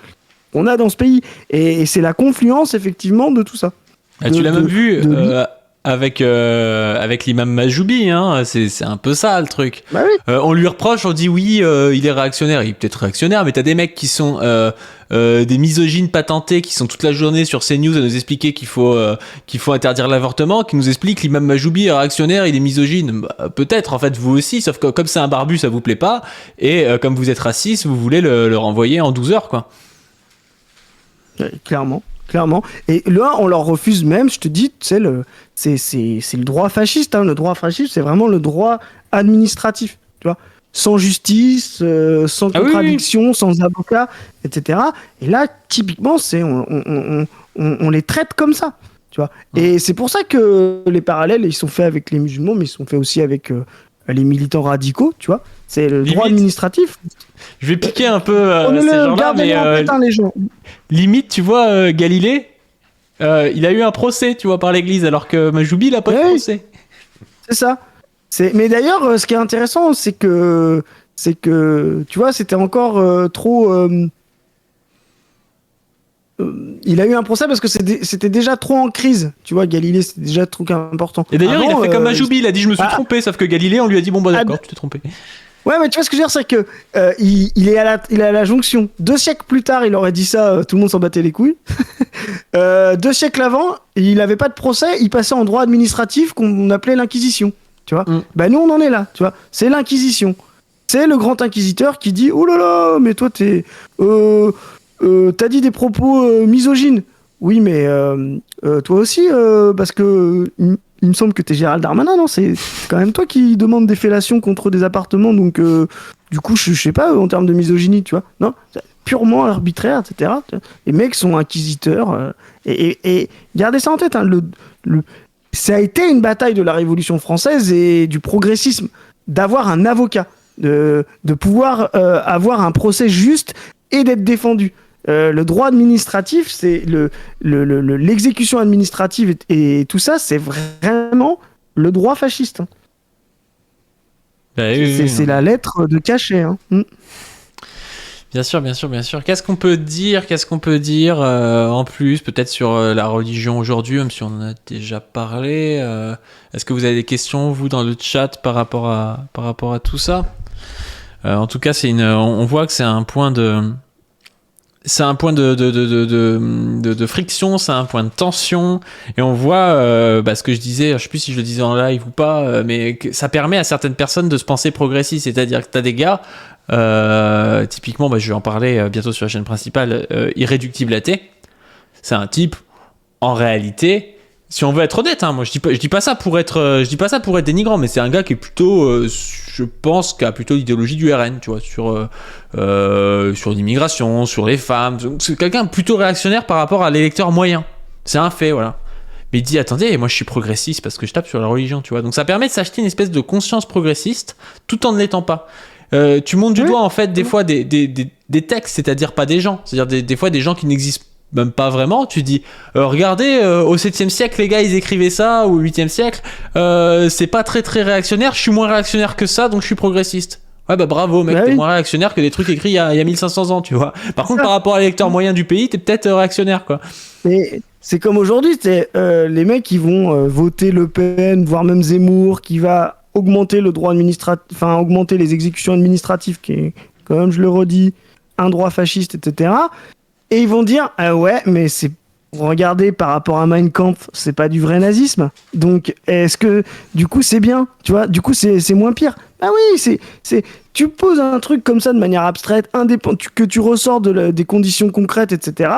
qu'on a dans ce pays. Et c'est la confluence, effectivement, de tout ça. Tu l'as même vu avec l'imam Majoubi, hein, c'est un peu ça le truc. Bah oui. On lui reproche, on dit oui, il est réactionnaire, il est peut-être réactionnaire, mais t'as des mecs qui sont des misogynes patentés, qui sont toute la journée sur CNews à nous expliquer qu'il faut interdire l'avortement, qui nous expliquent l'imam Majoubi est réactionnaire, il est misogyne. Bah, peut-être, en fait, vous aussi, sauf que comme c'est un barbu, ça vous plaît pas, et comme vous êtes raciste, vous voulez le renvoyer en 12 heures, quoi. Clairement. Et là, on leur refuse même, je te dis, c'est le droit fasciste. Hein. Le droit fasciste, c'est vraiment le droit administratif, tu vois, sans justice, sans contradiction, oui. Sans avocat, etc. Et là, typiquement, on les traite comme ça, tu vois. Et c'est pour ça que les parallèles, ils sont faits avec les musulmans, mais ils sont faits aussi avec les militants radicaux, tu vois. C'est le droit administratif. Je vais piquer un peu ces gens-là, mais les gens. Limite, tu vois, Galilée, il a eu un procès, tu vois, par l'Église, alors que Majoubi, il a pas de procès. C'est ça. Mais d'ailleurs, ce qui est intéressant, c'est que tu vois, c'était encore trop. Il a eu un procès parce que c'était déjà trop en crise. Tu vois, Galilée, c'était déjà trop important. Et d'ailleurs, il a fait comme Majoubi, il a dit je me suis trompé, sauf que Galilée, on lui a dit bon bah d'accord, tu t'es trompé. Ouais, mais tu vois ce que je veux dire, c'est que il est à la jonction. 2 siècles plus tard, il aurait dit ça, tout le monde s'en battait les couilles. 2 siècles avant, il n'avait pas de procès, il passait en droit administratif qu'on appelait l'Inquisition. Tu vois, bah nous on en est là, tu vois. C'est l'Inquisition. C'est le grand inquisiteur qui dit oh là là, mais toi t'as dit des propos misogynes. Oui, mais toi aussi, parce que il me semble que t'es Gérald Darmanin, non? C'est quand même toi qui demande des fellations contre des appartements, donc du coup, je sais pas, en termes de misogynie, tu vois, non? Purement arbitraire, etc. Les mecs sont inquisiteurs, et gardez ça en tête, hein, ça a été une bataille de la Révolution française et du progressisme, d'avoir un avocat, de pouvoir avoir un procès juste et d'être défendu. Le droit administratif, c'est l'exécution administrative et tout ça, c'est vraiment le droit fasciste. Hein. C'est la lettre de cachet. Hein. Bien sûr. Qu'est-ce qu'on peut dire en plus, peut-être sur la religion aujourd'hui, même si on en a déjà parlé. Est-ce que vous avez des questions, vous, dans le chat par rapport à tout ça? En tout cas, on voit que c'est un point de friction, c'est un point de tension, et on voit ce que je disais, je sais plus si je le disais en live ou pas, mais ça permet à certaines personnes de se penser progressistes, c'est-à-dire que t'as des gars, typiquement, je vais en parler bientôt sur la chaîne principale, Irréductible Athée, c'est un type, en réalité, si on veut être honnête, hein, moi je dis pas ça pour être dénigrant, mais c'est un gars qui est plutôt, je pense, qui a plutôt l'idéologie du RN, tu vois, sur l'immigration, sur les femmes. C'est quelqu'un plutôt réactionnaire par rapport à l'électeur moyen. C'est un fait, voilà. Mais il dit attendez, moi je suis progressiste parce que je tape sur la religion, tu vois. Donc ça permet de s'acheter une espèce de conscience progressiste tout en ne l'étant pas. Tu montes du doigt en fait des fois des textes, c'est-à-dire pas des gens, c'est-à-dire des fois des gens qui n'existent même pas vraiment. Tu dis regardez, au 7e siècle les gars ils écrivaient ça, ou au 8e siècle, c'est pas très très réactionnaire, je suis moins réactionnaire que ça, donc je suis progressiste. Ouais bravo mec, t'es moins réactionnaire que des trucs écrits il y a 1500 ans, tu vois. Par contre par rapport à l'électeur moyen du pays, t'es peut-être réactionnaire, quoi. Mais c'est comme aujourd'hui, les mecs qui vont voter Le Pen, voire même Zemmour, qui va augmenter le droit administratif, enfin augmenter les exécutions administratives, qui est, comme je le redis, un droit fasciste, etc. Et ils vont dire ouais, mais c'est, regardez, par rapport à Mein Kampf, c'est pas du vrai nazisme. Donc est-ce que du coup c'est bien, tu vois, du coup c'est moins pire. Ah oui, c'est tu poses un truc comme ça de manière abstraite, que tu ressors des conditions concrètes, etc.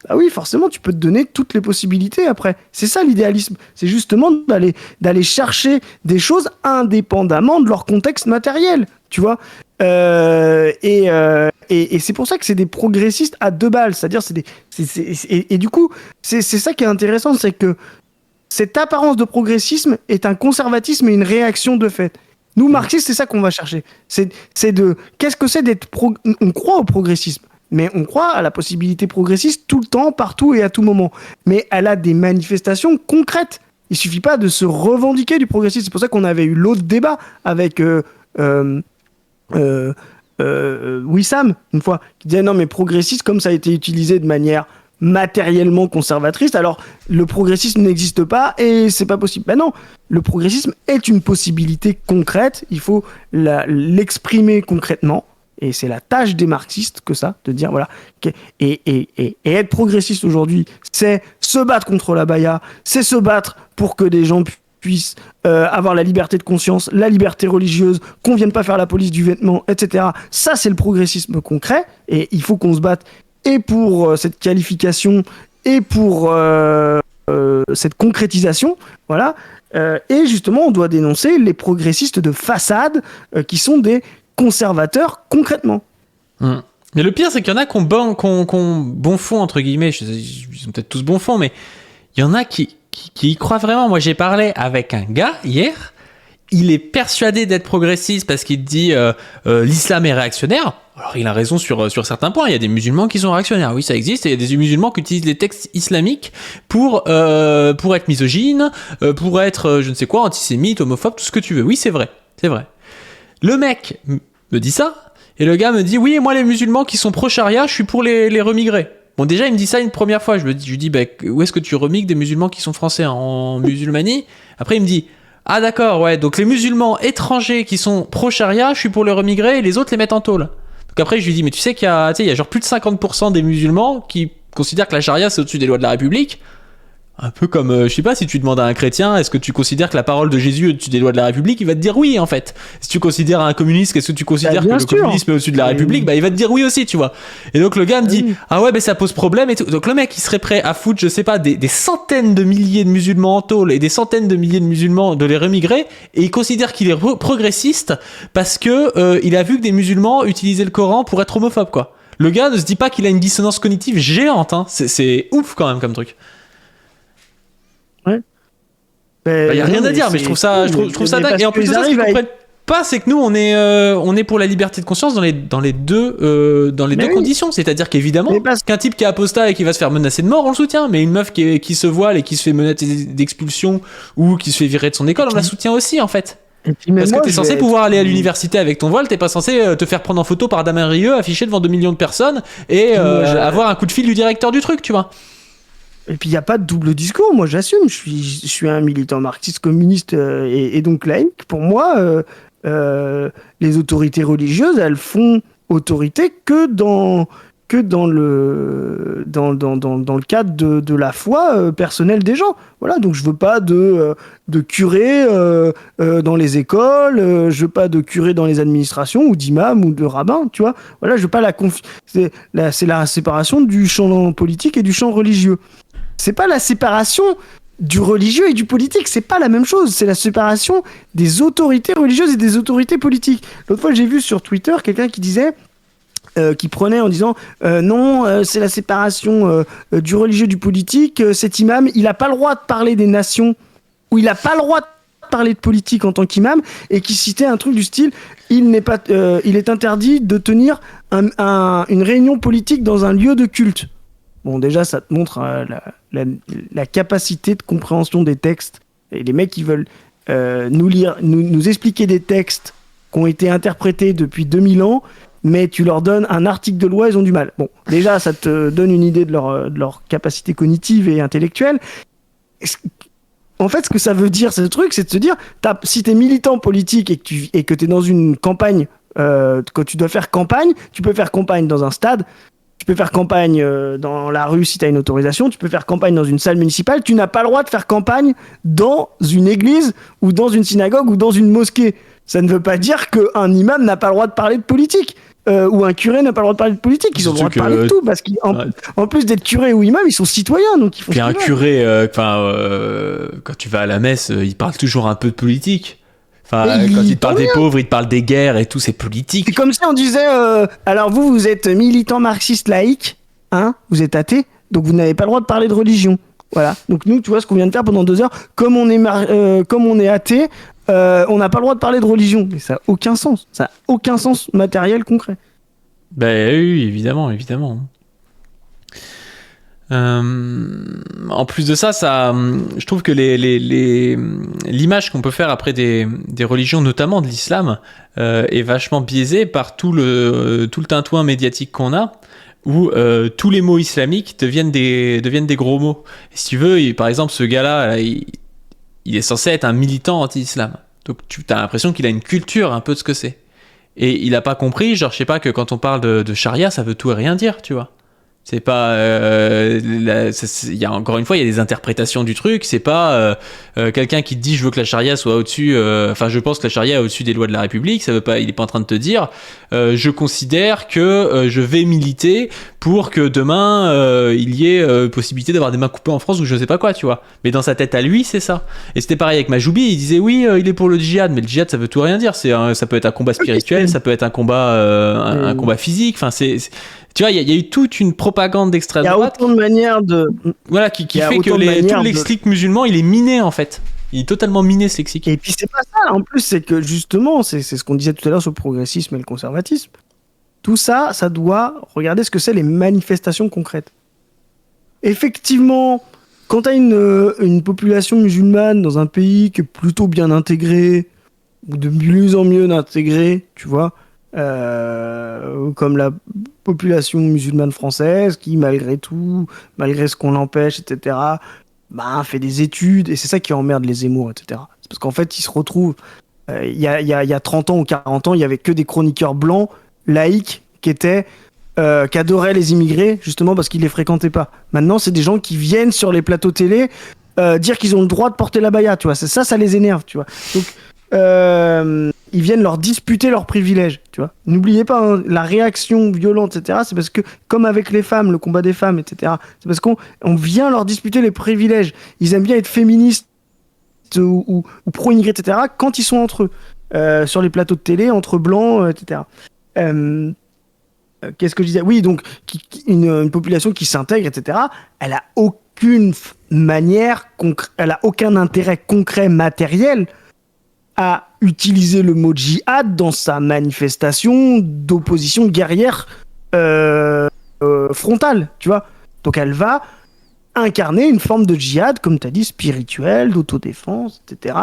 Bah oui, forcément, tu peux te donner toutes les possibilités après. C'est ça l'idéalisme. C'est justement d'aller chercher des choses indépendamment de leur contexte matériel, tu vois. Et c'est pour ça que c'est des progressistes à 2 balles. C'est-à-dire, et du coup, c'est ça qui est intéressant, c'est que cette apparence de progressisme est un conservatisme et une réaction de fait. Nous, marxistes, c'est ça qu'on va chercher. Qu'est-ce que c'est d'être on croit au progressisme, mais on croit à la possibilité progressiste tout le temps, partout et à tout moment. Mais elle a des manifestations concrètes. Il suffit pas de se revendiquer du progressisme. C'est pour ça qu'on avait eu l'autre débat avec Wissam, une fois, qui disait non mais progressiste, comme ça a été utilisé de manière matériellement conservatrice, alors le progressisme n'existe pas et c'est pas possible. Ben non, le progressisme est une possibilité concrète, il faut l'exprimer concrètement. Et c'est la tâche des marxistes que ça, de dire voilà. Et être progressiste aujourd'hui, c'est se battre contre la baya, c'est se battre pour que des gens puissent avoir la liberté de conscience, la liberté religieuse, qu'on vienne pas faire la police du vêtement, etc. Ça, c'est le progressisme concret. Et il faut qu'on se batte et pour cette qualification et pour cette concrétisation. Voilà. Et justement, on doit dénoncer les progressistes de façade qui sont des conservateurs concrètement. Mais le pire, c'est qu'il y en a qui ont bon fond, entre guillemets. Ils sont peut-être tous bon fond, mais il y en a qui y croient vraiment. Moi, j'ai parlé avec un gars hier. Il est persuadé d'être progressiste parce qu'il dit l'islam est réactionnaire. Alors, il a raison sur certains points. Il y a des musulmans qui sont réactionnaires. Oui, ça existe. Et il y a des musulmans qui utilisent les textes islamiques pour être misogynes, pour être, je ne sais quoi, antisémite, homophobe, tout ce que tu veux. Oui, c'est vrai. C'est vrai. Le mec me dit ça, et le gars me dit oui, moi les musulmans qui sont pro-charia, je suis pour les remigrer. Bon, déjà il me dit ça une première fois, je lui dis bah, où est-ce que tu remigres des musulmans qui sont français en musulmanie? Après il me dit ah d'accord, ouais, donc les musulmans étrangers qui sont pro-charia, je suis pour les remigrer et les autres les mettent en tôle. Donc après je lui dis mais tu sais qu'il y a genre plus de 50% des musulmans qui considèrent que la charia c'est au-dessus des lois de la République. Un peu comme, je sais pas, si tu demandes à un chrétien, est-ce que tu considères que la parole de Jésus est au-dessus des lois de la République, il va te dire oui, en fait. Si tu considères un communiste, est-ce que tu considères que le communisme est au-dessus de la République, bah il va te dire oui aussi, tu vois. Et donc le gars me dit, ah ouais, bah ça pose problème et tout. Donc le mec, il serait prêt à foutre, je sais pas, des centaines de milliers de musulmans en tôle et des centaines de milliers de musulmans de les remigrer, et il considère qu'il est progressiste parce que il a vu que des musulmans utilisaient le Coran pour être homophobes, quoi. Le gars ne se dit pas qu'il a une dissonance cognitive géante, hein. C'est ouf quand même comme truc. Ouais. Il y a rien à dire, mais je trouve ça dingue. Et en plus de ça, ce qu'ils comprennent pas, c'est que nous, on est pour la liberté de conscience dans les deux conditions. C'est-à-dire qu'évidemment, qu'un type qui est apostat et qui va se faire menacer de mort, on le soutient. Mais une meuf qui se voile et qui se fait menacer d'expulsion ou qui se fait virer de son école, on la soutient aussi, en fait. Parce que t'es censé pouvoir aller à l'université avec ton voile, t'es pas censé te faire prendre en photo par Damien Rieu, affiché devant 2 millions de personnes et avoir un coup de fil du directeur du truc, tu vois. Et puis il n'y a pas de double discours, moi j'assume, je suis un militant marxiste communiste et donc laïque. Pour moi, les autorités religieuses, elles font autorité que dans le cadre de la foi personnelle des gens. Voilà, donc je veux pas de curés dans les écoles, je veux pas de curés dans les administrations ou d'imams ou de rabbins, tu vois. Voilà, je veux pas c'est la séparation du champ politique et du champ religieux. C'est pas la séparation du religieux et du politique, c'est pas la même chose, c'est la séparation des autorités religieuses et des autorités politiques. L'autre fois, j'ai vu sur Twitter quelqu'un qui disait qui prenait en disant non, c'est la séparation du religieux du politique, cet imam, il a pas le droit de parler des nations ou il a pas le droit de parler de politique en tant qu'imam, et qui citait un truc du style il est interdit de tenir une réunion politique dans un lieu de culte. Bon, déjà, ça te montre la capacité de compréhension des textes. Et les mecs qui veulent nous expliquer des textes qui ont été interprétés depuis 2000 ans, mais tu leur donnes un article de loi, ils ont du mal. Bon, déjà, ça te donne une idée de leur capacité cognitive et intellectuelle. En fait, ce que ça veut dire, ce truc, c'est de se dire, si t'es militant politique et que t'es dans une campagne, quand tu dois faire campagne, tu peux faire campagne dans un stade, tu peux faire campagne dans la rue si tu as une autorisation, tu peux faire campagne dans une salle municipale, tu n'as pas le droit de faire campagne dans une église ou dans une synagogue ou dans une mosquée. Ça ne veut pas dire qu'un imam n'a pas le droit de parler de politique ou un curé n'a pas le droit de parler de politique. Ils ont le droit de parler de tout parce qu'en plus d'être curé ou imam, ils sont citoyens. Donc ils font. Puis un curé, quand tu vas à la messe, il parle toujours un peu de politique. Enfin, quand il te parle des pauvres, il te parle des guerres et tout, c'est politique. C'est comme si on disait alors vous êtes militant marxiste laïque, hein, vous êtes athée, donc vous n'avez pas le droit de parler de religion. Voilà. Donc nous, tu vois ce qu'on vient de faire pendant 2 heures, comme on est athée, on n'a pas le droit de parler de religion. Mais ça n'a aucun sens. Ça n'a aucun sens matériel concret. Ben oui, évidemment. En plus de ça, je trouve que l'image qu'on peut faire après des religions, notamment de l'islam, est vachement biaisée par tout le tintouin médiatique qu'on a, où tous les mots islamiques deviennent des gros mots. Et si tu veux, par exemple, ce gars-là, il est censé être un militant anti-islam. Donc tu as l'impression qu'il a une culture un peu de ce que c'est. Et il a pas compris, genre je sais pas, que quand on parle de charia, ça veut tout et rien dire, tu vois. C'est pas, y a encore une fois, il y a des interprétations du truc. C'est pas quelqu'un qui te dit je veux que la charia soit au-dessus. Enfin, je pense que la charia est au-dessus des lois de la République. Ça veut pas, il est pas en train de te dire je considère que je vais militer pour que demain il y ait possibilité d'avoir des mains coupées en France ou je sais pas quoi, tu vois. Mais dans sa tête à lui, c'est ça. Et c'était pareil avec Majoubi. Il disait oui, il est pour le djihad, mais le djihad ça veut tout et rien dire. Ça peut être un combat spirituel, ça peut être un combat, un combat physique. Enfin, tu vois, il y a eu toute une propagande d'extrême droite. Il y a autant de manières de. Voilà, qui fait que tout le lexique musulman, il est miné en fait. Il est totalement miné ce lexique. Et puis c'est pas ça, en plus, c'est que justement, c'est ce qu'on disait tout à l'heure sur le progressisme et le conservatisme. Tout ça, ça doit regarder ce que c'est les manifestations concrètes. Effectivement, quand t'as une population musulmane dans un pays qui est plutôt bien intégré, ou de mieux en mieux intégré, tu vois, comme la population musulmane française qui, malgré tout, malgré ce qu'on l'empêche, etc., fait des études, et c'est ça qui emmerde les Zemmour, etc. C'est parce qu'en fait, ils se retrouvent, il y a 30 ans ou 40 ans, il y avait que des chroniqueurs blancs, laïcs, qui adoraient les immigrés, justement parce qu'ils les fréquentaient pas. Maintenant, c'est des gens qui viennent sur les plateaux télé dire qu'ils ont le droit de porter la baya, tu vois. Ça les énerve, tu vois. Donc, ils viennent leur disputer leurs privilèges, tu vois. N'oubliez pas, hein, la réaction violente, etc., c'est parce que, comme avec les femmes, le combat des femmes, etc., c'est parce qu'on vient leur disputer les privilèges. Ils aiment bien être féministes ou pro-immigrés, etc., quand ils sont entre eux, sur les plateaux de télé, entre blancs, etc. Qu'est-ce que je disais ? Oui, donc, une population qui s'intègre, etc., elle a aucune manière, elle a aucun intérêt concret, matériel, à utiliser le mot djihad dans sa manifestation d'opposition guerrière frontale, tu vois. Donc elle va incarner une forme de djihad, comme tu as dit, spirituelle, d'autodéfense, etc.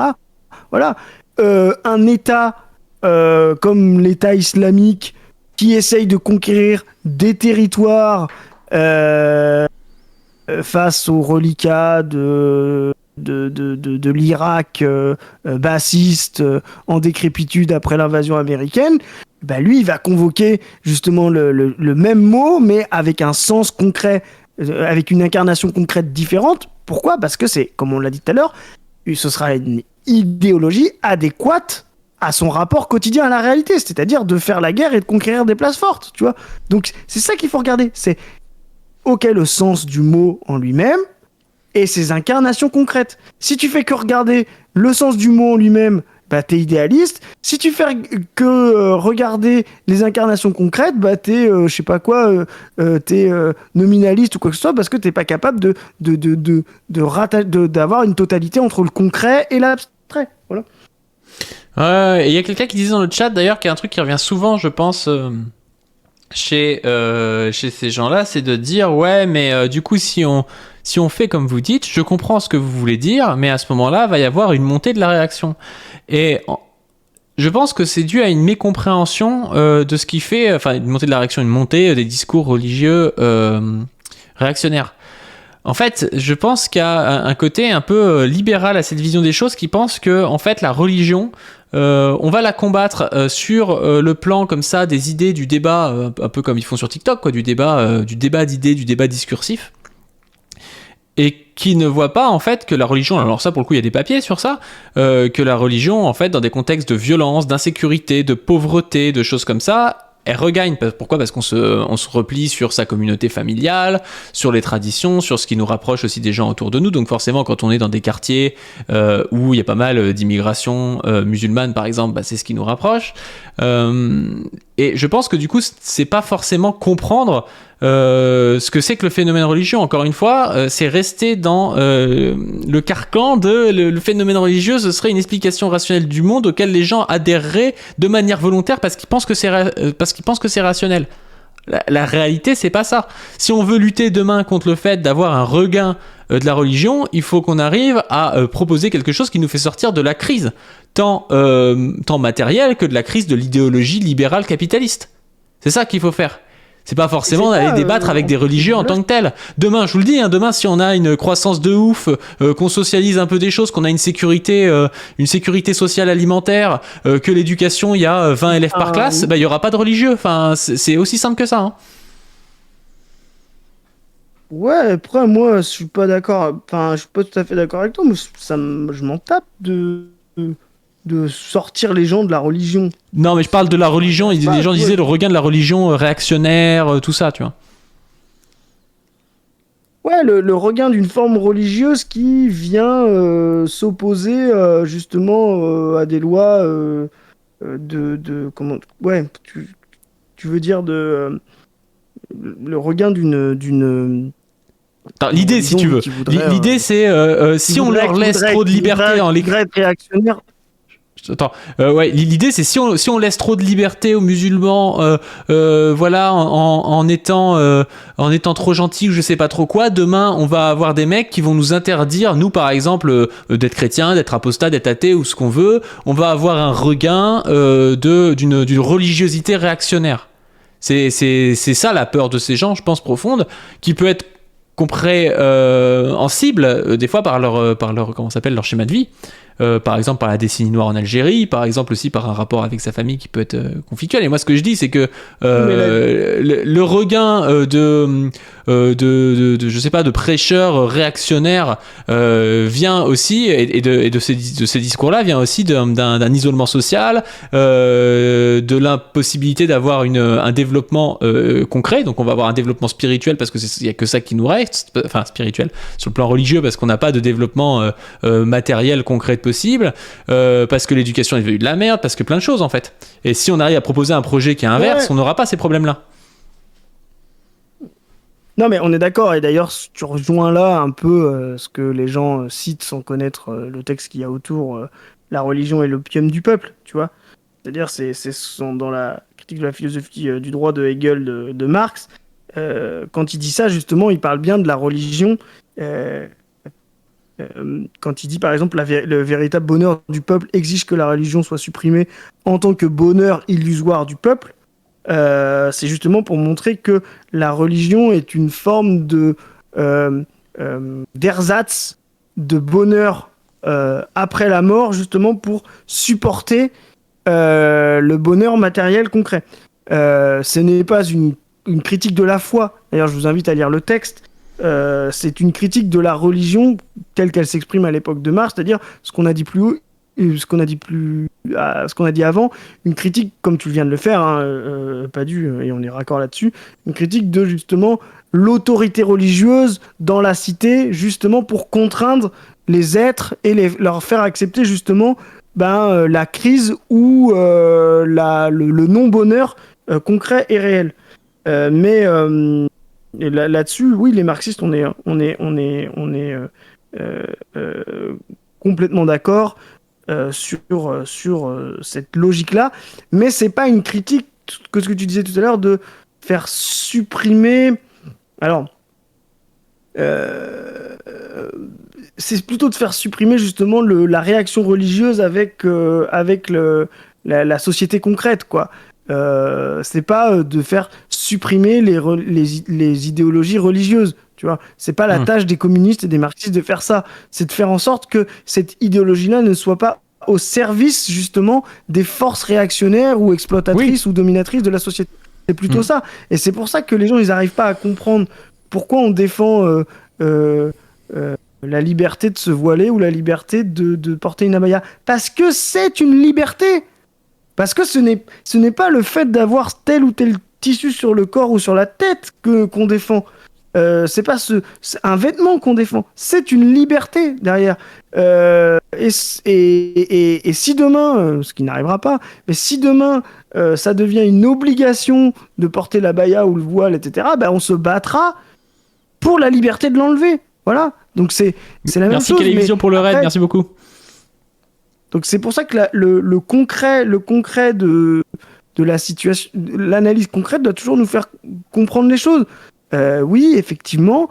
Voilà. Un État comme l'État islamique qui essaye de conquérir des territoires face aux reliquats de l'Irak bassiste en décrépitude après l'invasion américaine, lui, il va convoquer justement le même mot, mais avec un sens concret, avec une incarnation concrète différente. Pourquoi ? Parce que c'est, comme on l'a dit tout à l'heure, ce sera une idéologie adéquate à son rapport quotidien à la réalité, c'est-à-dire de faire la guerre et de conquérir des places fortes, tu vois. Donc c'est ça qu'il faut regarder, c'est le sens du mot en lui-même, et ses incarnations concrètes. Si tu fais que regarder le sens du mot en lui-même, t'es idéaliste. Si tu fais que regarder les incarnations concrètes, t'es, je sais pas quoi, t'es nominaliste ou quoi que ce soit, parce que t'es pas capable d'avoir une totalité entre le concret et l'abstrait. Voilà. Il y a quelqu'un qui disait dans le chat, d'ailleurs, qu'il y a un truc qui revient souvent, je pense, chez ces gens-là, c'est de dire, ouais, mais du coup, si on fait comme vous dites, je comprends ce que vous voulez dire, mais à ce moment-là, va y avoir une montée de la réaction. Et je pense que c'est dû à une mécompréhension de ce qui fait, enfin, une montée de la réaction, une montée des discours religieux réactionnaires. En fait, je pense qu'il y a un côté un peu libéral à cette vision des choses qui pense que, en fait, la religion, on va la combattre sur le plan comme ça des idées, du débat, un peu comme ils font sur TikTok, quoi, du débat d'idées, du débat discursif. Et qui ne voit pas en fait que la religion, alors ça pour le coup il y a des papiers sur ça, que la religion en fait dans des contextes de violence, d'insécurité, de pauvreté, de choses comme ça, elle regagne. Pourquoi ? Parce qu'on se replie sur sa communauté familiale, sur les traditions, sur ce qui nous rapproche aussi des gens autour de nous. Donc forcément quand on est dans des quartiers où il y a pas mal d'immigration musulmane par exemple, c'est ce qui nous rapproche. Et je pense que du coup c'est pas forcément comprendre ce que c'est que le phénomène religieux. Encore une fois, c'est rester dans le carcan de le phénomène religieux, ce serait une explication rationnelle du monde auquel les gens adhéreraient de manière volontaire parce qu'ils pensent que c'est rationnel. La réalité, c'est pas ça. Si on veut lutter demain contre le fait d'avoir un regain de la religion, il faut qu'on arrive à proposer quelque chose qui nous fait sortir de la crise, tant matérielle que de la crise de l'idéologie libérale capitaliste. C'est ça qu'il faut faire. C'est pas forcément d'aller débattre avec des religieux en tant que tels. Demain, je vous le dis, demain, si on a une croissance de ouf, qu'on socialise un peu des choses, qu'on a une sécurité sociale alimentaire, que l'éducation, il y a 20 élèves par classe, il y aura pas de religieux. Enfin, c'est aussi simple que ça. Ouais, après, moi, je suis pas d'accord. Enfin, je suis pas tout à fait d'accord avec toi, mais je m'en tape de sortir les gens de la religion. Non, mais je parle de la religion. Les gens disaient le regain de la religion réactionnaire, tout ça, tu vois. Ouais, le regain d'une forme religieuse qui vient s'opposer justement à des lois comment. Ouais, tu veux dire le regain d'une l'idée, si tu veux. L'idée, c'est si on leur laisse trop de liberté en réactionnaire. Attends, ouais, l'idée c'est si on laisse trop de liberté aux musulmans, voilà, en étant trop gentils ou je sais pas trop quoi, demain on va avoir des mecs qui vont nous interdire, nous par exemple, d'être chrétiens, d'être apostats, d'être athées ou ce qu'on veut. On va avoir un regain d'une religiosité réactionnaire. C'est ça la peur de ces gens, je pense, profonde, qui peut être compris en cible des fois par leur comment s'appelle, leur schéma de vie. Par exemple par la décennie noire en Algérie, par exemple aussi par un rapport avec sa famille qui peut être conflictuel. Et moi ce que je dis c'est que le regain de je sais pas, de prêcheurs réactionnaires vient aussi, et de ces discours-là vient aussi d'un isolement social, de l'impossibilité d'avoir un développement concret. Donc on va avoir un développement spirituel parce que il y a que ça qui nous reste, enfin spirituel sur le plan religieux parce qu'on n'a pas de développement matériel concret possible, parce que l'éducation est devenue de la merde, parce que plein de choses en fait. Et si on arrive à proposer un projet qui est inverse, on n'aura pas ces problèmes-là. Non mais on est d'accord, et d'ailleurs tu rejoins là un peu ce que les gens citent sans connaître le texte qu'il y a autour, la religion est l'opium du peuple, tu vois. C'est-à-dire c'est dans la critique de la philosophie du droit de Hegel de Marx, quand il dit ça justement, il parle bien de la religion quand il dit par exemple le véritable bonheur du peuple exige que la religion soit supprimée en tant que bonheur illusoire du peuple. C'est justement pour montrer que la religion est une forme d'ersatz, de bonheur après la mort, justement pour supporter le bonheur matériel concret. Ce n'est pas une critique de la foi. D'ailleurs, je vous invite à lire le texte. C'est une critique de la religion telle qu'elle s'exprime à l'époque de Marx, c'est-à-dire ce qu'on a dit plus haut, ce qu'on a dit avant, une critique, comme tu viens de le faire, pas dû, et on est raccord là-dessus, une critique de justement l'autorité religieuse dans la cité, justement pour contraindre les êtres et leur faire accepter justement la crise ou le non-bonheur concret et réel. Mais là-dessus, oui, les marxistes, on est complètement d'accord sur cette logique-là, mais c'est pas une critique que ce que tu disais tout à l'heure de faire supprimer. Alors, c'est plutôt de faire supprimer justement la réaction religieuse avec la société concrète, quoi. C'est pas de faire supprimer les idéologies religieuses, tu vois. C'est pas la tâche des communistes et des marxistes de faire ça. C'est de faire en sorte que cette idéologie-là ne soit pas au service justement des forces réactionnaires ou exploitatrices ou dominatrices de la société. C'est plutôt ça. Et c'est pour ça que les gens ils n'arrivent pas à comprendre pourquoi on défend la liberté de se voiler ou la liberté de porter une abaya. Parce que c'est une liberté. Parce que ce n'est pas le fait d'avoir tel ou tel tissu sur le corps ou sur la tête qu'on défend. C'est pas c'est un vêtement qu'on défend. C'est une liberté derrière. Et si demain, ce qui n'arrivera pas, mais si demain ça devient une obligation de porter la baya ou le voile, etc., on se battra pour la liberté de l'enlever. Voilà. Donc c'est la même chose. Merci Télévision pour le raid. Merci beaucoup. Donc c'est pour ça que le concret de la situation, l'analyse concrète doit toujours nous faire comprendre les choses. Oui, effectivement,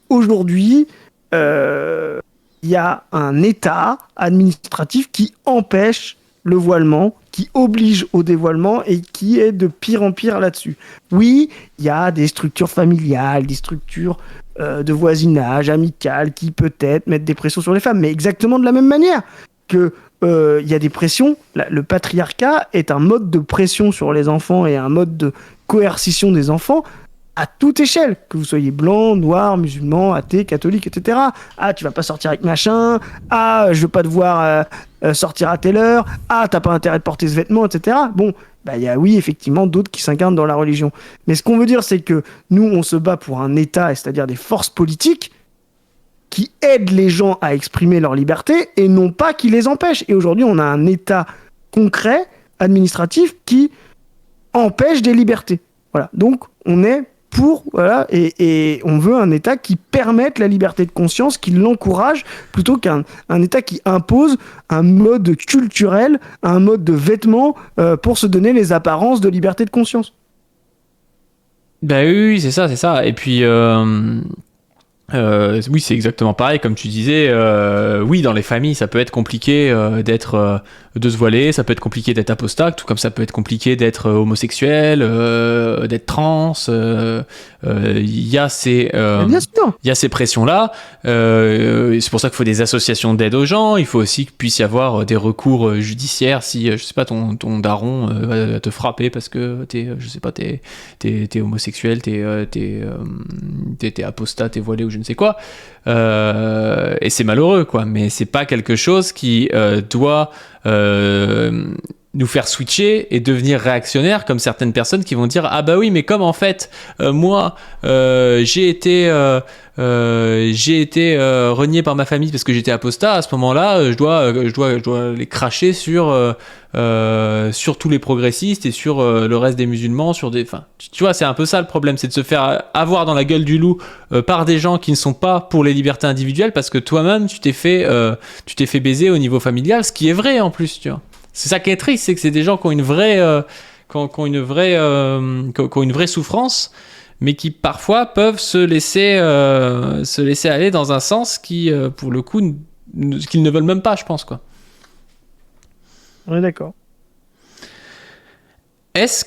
aujourd'hui, il y a un État administratif qui empêche le voilement, qui oblige au dévoilement et qui est de pire en pire là-dessus. Oui, il y a des structures familiales, des structures de voisinage, amicales, qui peut-être mettent des pressions sur les femmes, mais exactement de la même manière que il y a des pressions. Le patriarcat est un mode de pression sur les enfants et un mode de coercition des enfants à toute échelle, que vous soyez blanc, noir, musulman, athée, catholique, etc. Ah, tu vas pas sortir avec machin. Ah, je veux pas te voir sortir à telle heure. Ah, t'as pas intérêt de porter ce vêtement, etc. Bon, bah il y a oui effectivement d'autres qui s'incarnent dans la religion. Mais ce qu'on veut dire, c'est que nous, on se bat pour un État, c'est-à-dire des forces politiques qui aident les gens à exprimer leur liberté et non pas qui les empêchent. Et aujourd'hui, on a un État concret, administratif, qui empêche des libertés. Voilà. Donc, on est pour, voilà, et on veut un État qui permette la liberté de conscience, qui l'encourage, plutôt qu'un État qui impose un mode culturel, un mode de vêtements pour se donner les apparences de liberté de conscience. Bah oui, c'est ça. Et puis, oui, c'est exactement pareil, comme tu disais. Oui, dans les familles, ça peut être compliqué de se voiler, ça peut être compliqué d'être apostat, tout comme ça peut être compliqué d'être homosexuel, d'être trans. Il y a ces pressions-là. C'est pour ça qu'il faut des associations d'aide aux gens. Il faut aussi qu'il puisse y avoir des recours judiciaires si, je sais pas, ton daron va te frapper parce que t'es homosexuel, t'es apostat, t'es voilé ou je ne sais quoi. Et c'est malheureux, quoi. Mais c'est pas quelque chose qui doit nous faire switcher et devenir réactionnaire comme certaines personnes qui vont dire ah bah oui mais comme en fait moi j'ai été renié par ma famille parce que j'étais apostat, à ce moment-là je dois les cracher sur tous les progressistes et sur le reste des musulmans, tu vois, c'est un peu ça le problème, c'est de se faire avoir dans la gueule du loup par des gens qui ne sont pas pour les libertés individuelles parce que toi-même tu t'es fait baiser au niveau familial, ce qui est vrai en plus, tu vois. C'est ça qui est triste, c'est que c'est des gens qui ont une vraie souffrance, mais qui parfois peuvent se laisser aller dans un sens qui, pour le coup, qu'ils ne veulent même pas, je pense, quoi. On est d'accord. Est-ce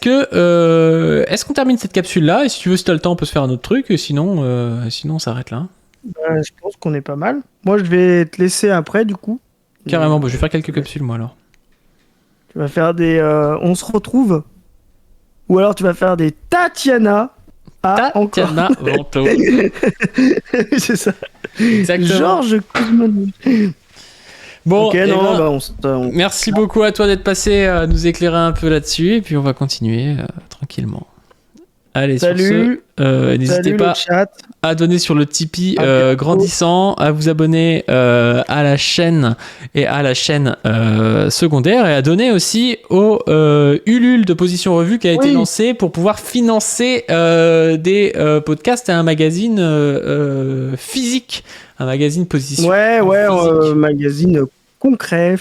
qu'on termine cette capsule-là? Et si tu veux, si tu as le temps, on peut se faire un autre truc. Sinon, on s'arrête là. Je pense qu'on est pas mal. Moi, je vais te laisser après, du coup. Carrément, je vais faire quelques capsules, moi, alors. Tu vas faire des on se retrouve, ou alors tu vas faire des Tatiana Vento. C'est ça. Exactement. Georges Cosmoni. Bon, okay, merci beaucoup à toi d'être passé à nous éclairer un peu là-dessus, et puis on va continuer tranquillement. Allez, salut. Sur ce, n'hésitez pas à donner sur le Tipeee grandissant, à vous abonner à la chaîne et à la chaîne secondaire, et à donner aussi au Ulule de Position Revue qui a été lancé pour pouvoir financer des podcasts et un magazine physique, un magazine Position. Magazine concret,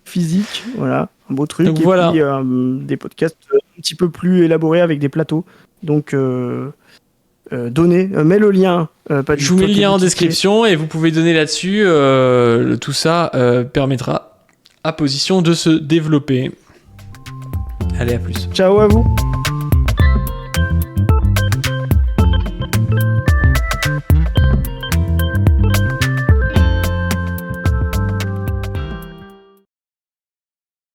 physique, voilà, un beau truc. Donc, et voilà. Puis des podcasts un petit peu plus élaborés avec des plateaux. Donc, donnez, mets le lien. Je vous mets le lien en description et vous pouvez donner là-dessus. Tout ça permettra à Position de se développer. Allez, à plus. Ciao à vous.